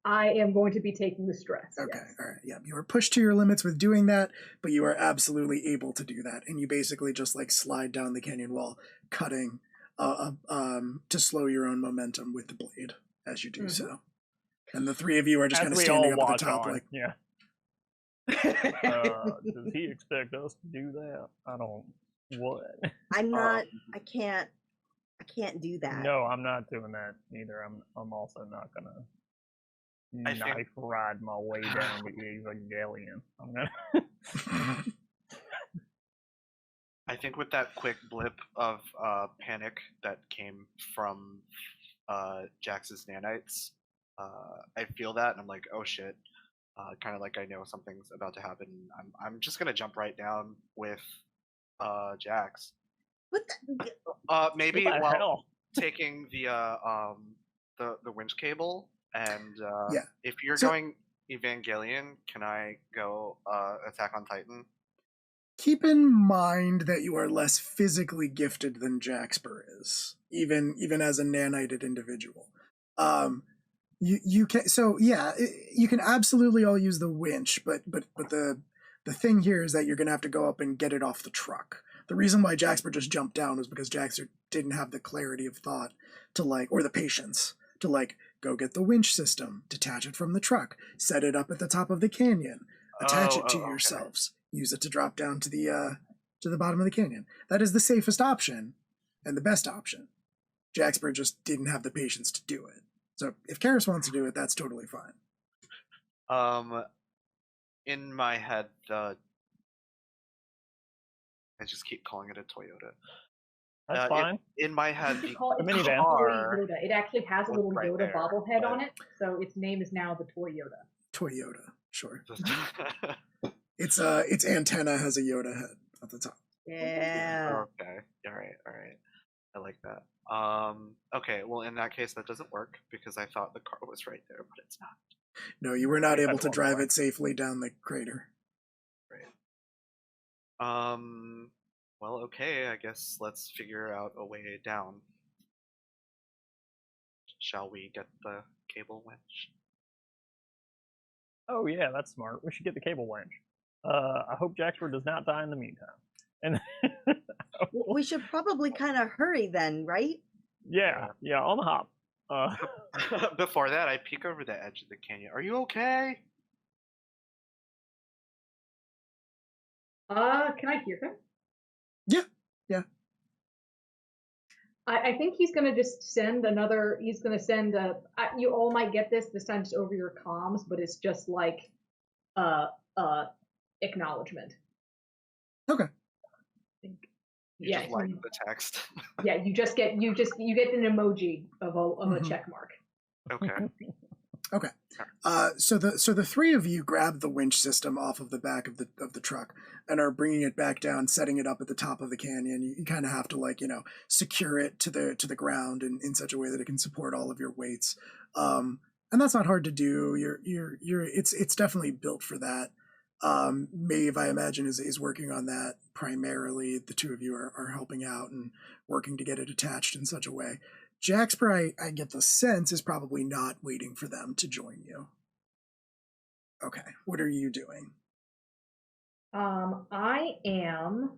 I am going to be taking the stress. Okay, yes. all right. Yeah, you are pushed to your limits with doing that, but you are absolutely able to do that. And you basically just like slide down the canyon wall, cutting to slow your own momentum with the blade as you do so. And the 3 of you are just kind of standing up at the top, like, yeah. Does he expect us to do that? I don't. What? I'm not. I can't do that. No, I'm not doing that either. I'm also not gonna knife ride my way down to Evangelion. I'm gonna. I think with that quick blip of panic that came from Jax's nanites, I feel that and I'm like, oh shit. Kind of like I know something's about to happen. I'm just gonna jump right down with Jax. What maybe what the while hell? taking the winch cable and yeah. If you're going Evangelion, can I go Attack on Titan? Keep in mind that you are less physically gifted than Jaxper is, even as a nanited individual. You can you can absolutely all use the winch, but the thing here is that you're gonna have to go up and get it off the truck. The reason why Jaxper just jumped down was because Jaxper didn't have the clarity of thought to or the patience to go get the winch system, detach it from the truck, set it up at the top of the canyon, attach it to yourselves, use it to drop down to the bottom of the canyon. That is the safest option and the best option. Jaxper just didn't have the patience to do it. So if Karis wants to do it, that's totally fine. In my head, I just keep calling it a Toyota. That's fine. In my head, the minivan. car. It actually has a little right Yoda there, bobblehead but- on it, so its name is now the Toyota. Toyota, sure. Its antenna has a Yoda head at the top. Yeah. Okay. All right. I like that. Okay. Well, in that case, that doesn't work because I thought the car was right there, but it's not. No, you were not able That's to one drive way. it safely down the crater. Right. Well, okay. I guess let's figure out a way down. Shall we get the cable winch? Oh yeah, that's smart. We should get the cable winch. I hope Jaxford does not die in the meantime. And We should probably kind of hurry then, right? yeah, on the hop. Before that, I peek over the edge of the canyon. Are you okay? Can I hear him? Yeah. I think he's gonna just send another. He's gonna send a. You all might get this time just over your comms, but it's just like, uh, acknowledgement. Okay. You Yeah, just like the text. yeah. You get an emoji of a check mark. Okay. Okay. So the three of you grab the winch system off of the back of the truck and are bringing it back down, setting it up at the top of the canyon. You kind of have to secure it to the ground in such a way that it can support all of your weights. And that's not hard to do. It's definitely built for that. Maeve, I imagine, is working on that primarily. The two of you are helping out and working to get it attached in such a way. Jaxper, I get the sense, is probably not waiting for them to join you. Okay, what are you doing? I am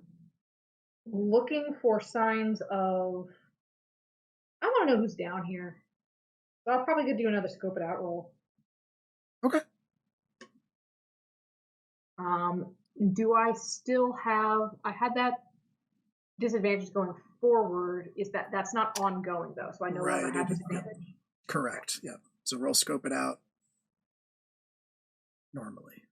looking for signs of. I want to know who's down here. So I'll probably go do another scope it out roll. Okay. Do I still have? I had that disadvantage going forward. Is that's not ongoing though? So I no longer have disadvantage. Correct. Yep. So roll scope it out normally.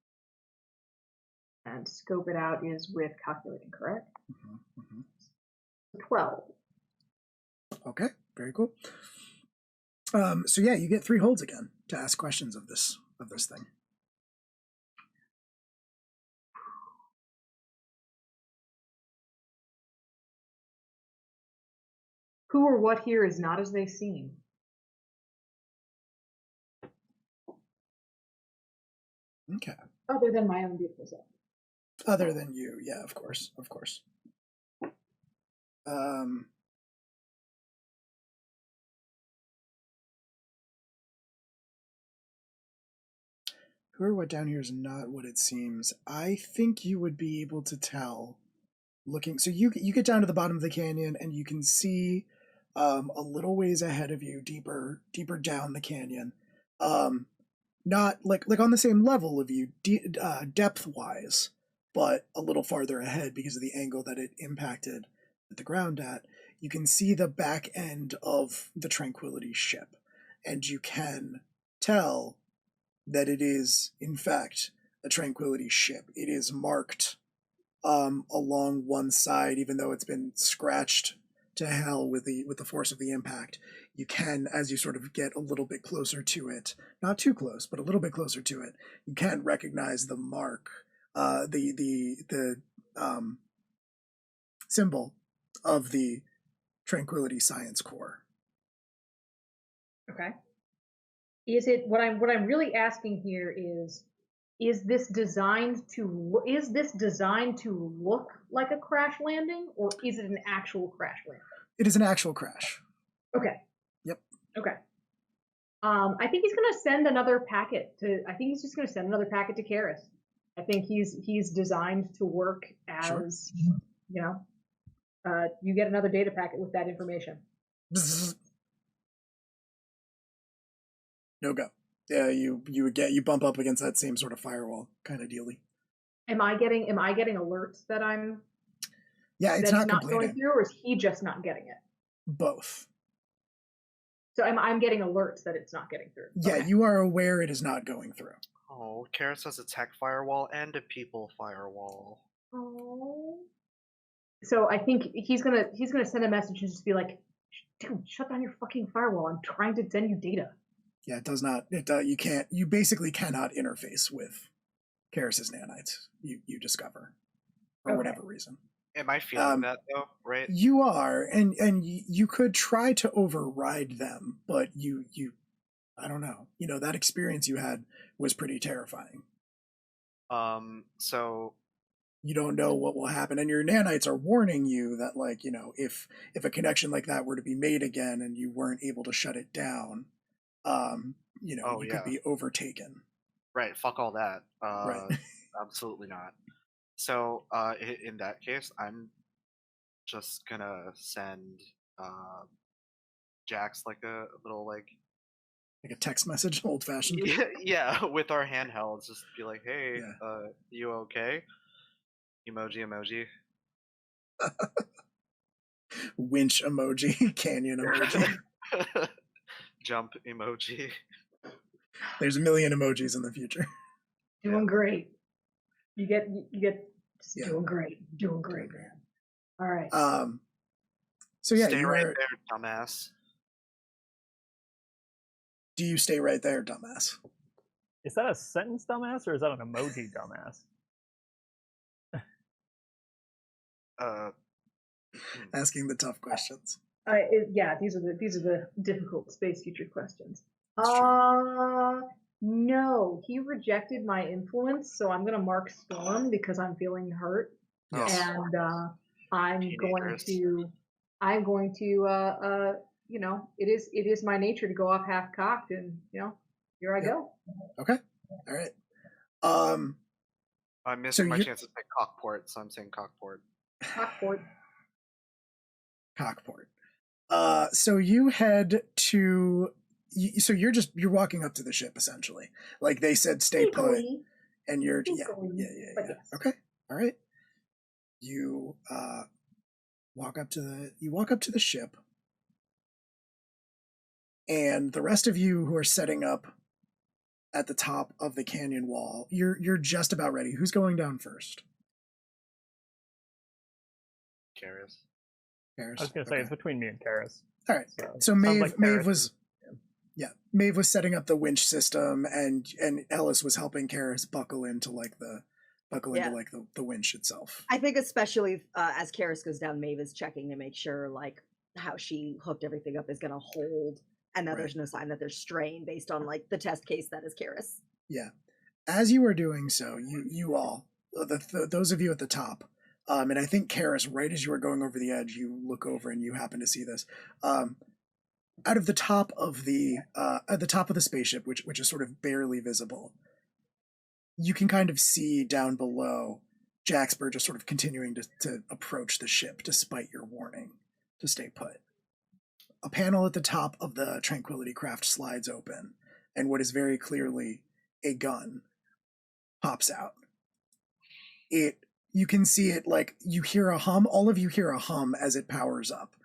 And scope it out is with calculating, correct? 12. Okay. Very cool. So yeah, you get 3 holds again to ask questions of this thing. Who or what here is not as they seem? Okay. Other than my own beautiful self. Other than you, yeah, of course. Who or what down here is not what it seems. I think you would be able to tell looking. So you get down to the bottom of the canyon and you can see a little ways ahead of you, deeper down the canyon. Not like on the same level of you, depth wise, but a little farther ahead because of the angle that it impacted the ground at. You can see the back end of the Tranquility ship, and you can tell that it is, in fact, a Tranquility ship. It is marked along one side, even though it's been scratched to hell with the force of the impact. You can, as you sort of get a little bit closer to it, not too close, but a little bit closer to it, you can recognize the mark, the symbol of the Tranquility Science Corps. Okay. Is it what I'm really asking here is this designed to look like a crash landing, or is it an actual crash landing? It is an actual crash. Okay. Yep. Okay. I think he's gonna send another packet to. I think he's just gonna send another packet to Karis. I think he's designed to work as you get another data packet with that information. Bzzz. No go. Yeah, you bump up against that same sort of firewall kind of dealy. Am I getting alerts that I'm? Yeah, it's not going through, or is he just not getting it? Both. So I'm getting alerts that it's not getting through. Yeah, okay. You are aware it is not going through. Oh, Karis has a tech firewall and a people firewall. Oh. So I think he's gonna send a message and just be like, "Dude, shut down your fucking firewall. I'm trying to send you data." Yeah, it does not. You can't. You basically cannot interface with Karis's nanites. You discover for whatever reason. Am I feeling that though? Right. You are, and you could try to override them, but you I don't know. That experience you had was pretty terrifying. So you don't know what will happen, and your nanites are warning you that, if a connection like that were to be made again and you weren't able to shut it down, you could be overtaken. Right. Fuck all that. Right. absolutely not. So, in that case, I'm just gonna send Jax like a little like Like a text message, old fashioned. yeah, with our handhelds, just be like, hey, Yeah. you okay? Emoji. Winch emoji, canyon emoji. Jump emoji. There's a million emojis in the future. Doing great. You get just Yeah. doing great, man. All right. So yeah, Stay you right are. there, dumbass. Do you stay right there, dumbass? Is that a sentence, dumbass, or is that an emoji, dumbass? Asking the tough questions. Yeah, these are the difficult space future questions. That's true. No, he rejected my influence, so I'm gonna mark Storm because I'm feeling hurt, Yes. and I'm going Teenagers. to you know, it is my nature to go off half cocked, and you know, here I go. Okay. All right. I'm missing my you- chance to say cockport, so I'm saying cockport. Cockport. So you head to. So you're walking up to the ship essentially. Like they said, stay put, and you're yeah. Yes. Okay. All right. You walk up to the ship, and the rest of you who are setting up at the top of the canyon wall, you're just about ready. Who's going down first? Karis. I was going to say it's between me and Karis. All right. So Maeve was setting up the winch system, and Ellis was helping Karis buckle into the winch itself. I think especially as Karis goes down, Maeve is checking to make sure like how she hooked everything up is going to hold, and that there's no sign that there's strain based on like the test case that is Karis. Yeah. As you are doing so, you all, those of you at the top, and I think Karis, right as you are going over the edge, you look over and you happen to see this. Out of the top of at the top of the spaceship, which is sort of barely visible, you can kind of see down below Jaxper just sort of continuing to approach the ship despite your warning to stay put. A panel at the top of the Tranquility craft slides open, and what is very clearly a gun pops out. You can see it, like, you hear a hum. All of you hear a hum as it powers up.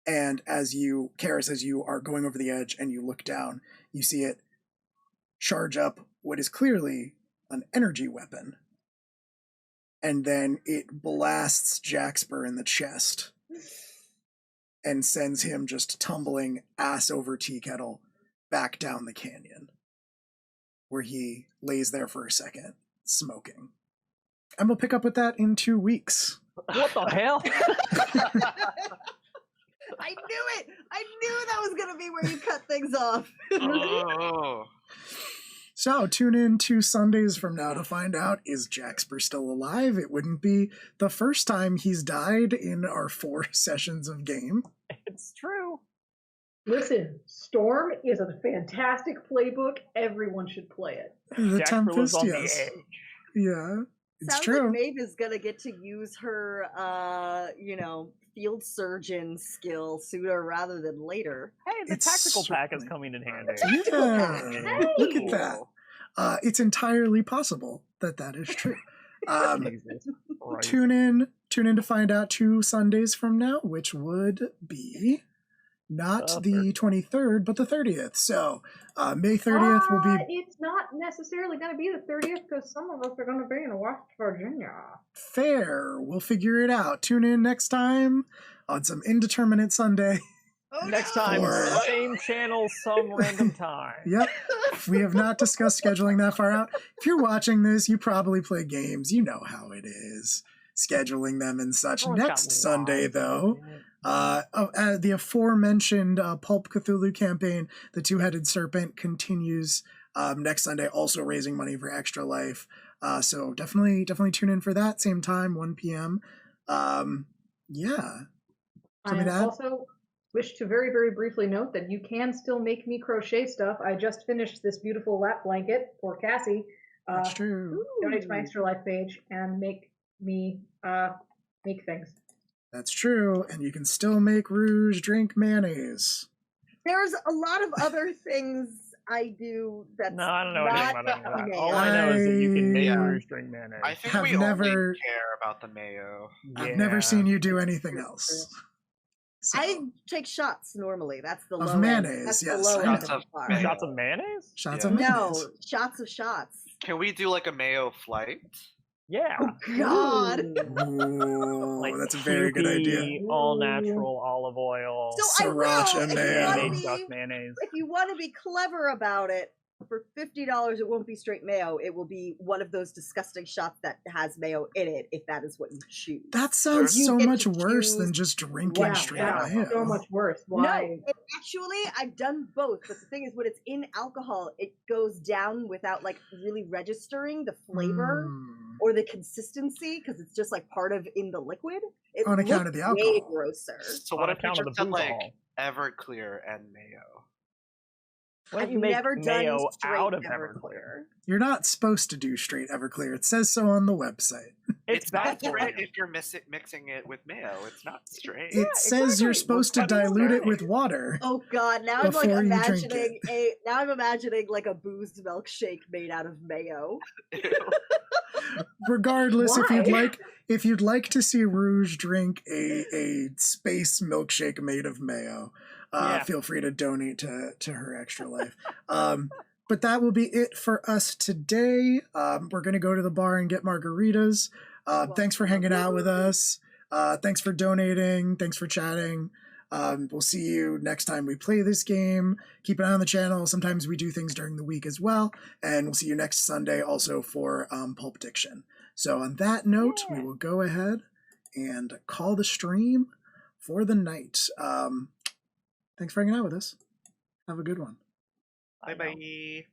And Karis, as you are going over the edge and you look down, you see it charge up what is clearly an energy weapon. And then it blasts Jaxper in the chest and sends him just tumbling ass over tea kettle back down the canyon, where he lays there for a second, smoking. And we'll pick up with that in 2 weeks. What the hell? I knew it! I knew that was going to be where you cut things off. Oh. So tune in 2 Sundays from now to find out, is Jaxper still alive? It wouldn't be the first time he's died in our 4 sessions of game. It's true. Listen, Storm is a fantastic playbook. Everyone should play it. The Jaxper lives Tempest, on yes. the edge. Yeah, it's Sounds true. like Maeve is going to get to use her, field surgeon skill sooner rather than later. Hey, the It's tactical pack is certainly- coming in handy. Yeah, look at that. It's entirely possible that is true. Jesus Christ. Tune in to find out 2 Sundays from now, which would be not the 23rd, but the 30th. So May 30th will be It's not necessarily going to be the 30th because some of us are going to be in West Virginia. fair. We'll figure it out. Tune in next time on some indeterminate Sunday. Next time, Or- same channel, some random time. Yep. We have not discussed scheduling that far out. If you're watching this, you probably play games. You know how it is. Scheduling them and such. Everyone's got Next Sunday, lives, though, man. the aforementioned Pulp Cthulhu campaign, The Two-Headed Serpent, continues next Sunday, also raising money for Extra Life. So definitely tune in for that. Same time, 1 p.m. Yeah. Something to I add? also wish to very, very briefly note that you can still make me crochet stuff. I just finished this beautiful lap blanket for Cassie. That's true. Donate to my extra life page and make me make things. That's true. And you can still make Rouge drink mayonnaise. There's a lot of other things I do that's No, I don't know not anything about any of that. mayo. All I know is that you can make Yeah. Rouge drink mayonnaise. I think Have we never- only care about the mayo. I've never Yeah. seen you do anything else. So, I take shots normally. That's the Of low mayonnaise, end. That's yes, the low I end know. of the bar. Mayo. Shots of mayonnaise? shots Yeah. of mayonnaise. No, shots of shots. Can we do like a mayo flight? Yeah. God. Ooh, Like that's a very good idea. Kewpie, all natural olive oil. So I will, Sriracha if you mayo. wanna mayonnaise, be- duck mayonnaise. If you want to be clever about it, for $50, it won't be straight mayo. It will be one of those disgusting shots that has mayo in it, if that is what you choose. That sounds You so get much to worse than choose- just drinking Wow, straight that's mayo. so much worse. Why? No, actually, I've done both. But the thing is, when it's in alcohol, it goes down without like really registering the flavor Mm. or the consistency because it's just like part of in the liquid. It On account of looks the way alcohol. grosser. So On what if we account of just the said like alcohol. Everclear and mayo? Why don't I've you make never done mayo straight out of Everclear. Everclear? You're not supposed to do straight Everclear. It says so on the website. It's not bad for straight you. if you're mixing it with mayo. It's not straight. It says you're exactly. supposed to What kind of dilute it thing? with water. Oh God! Now I'm like Before you drink imagining I'm imagining like a booze milkshake made out of mayo. Regardless, Why? if you'd like to see Rouge drink a space milkshake made of mayo, Yeah. feel free to donate to her extra life. But that will be it for us today. We're gonna go to the bar and get margaritas. Thanks for hanging out with us. Thanks for donating. Thanks for chatting. We'll see you next time we play this game. Keep an eye on the channel. Sometimes we do things during the week as well. And we'll see you next Sunday also for Pulp Diction. So on that note, we will go ahead and call the stream for the night. Thanks for hanging out with us. Have a good one. Bye bye.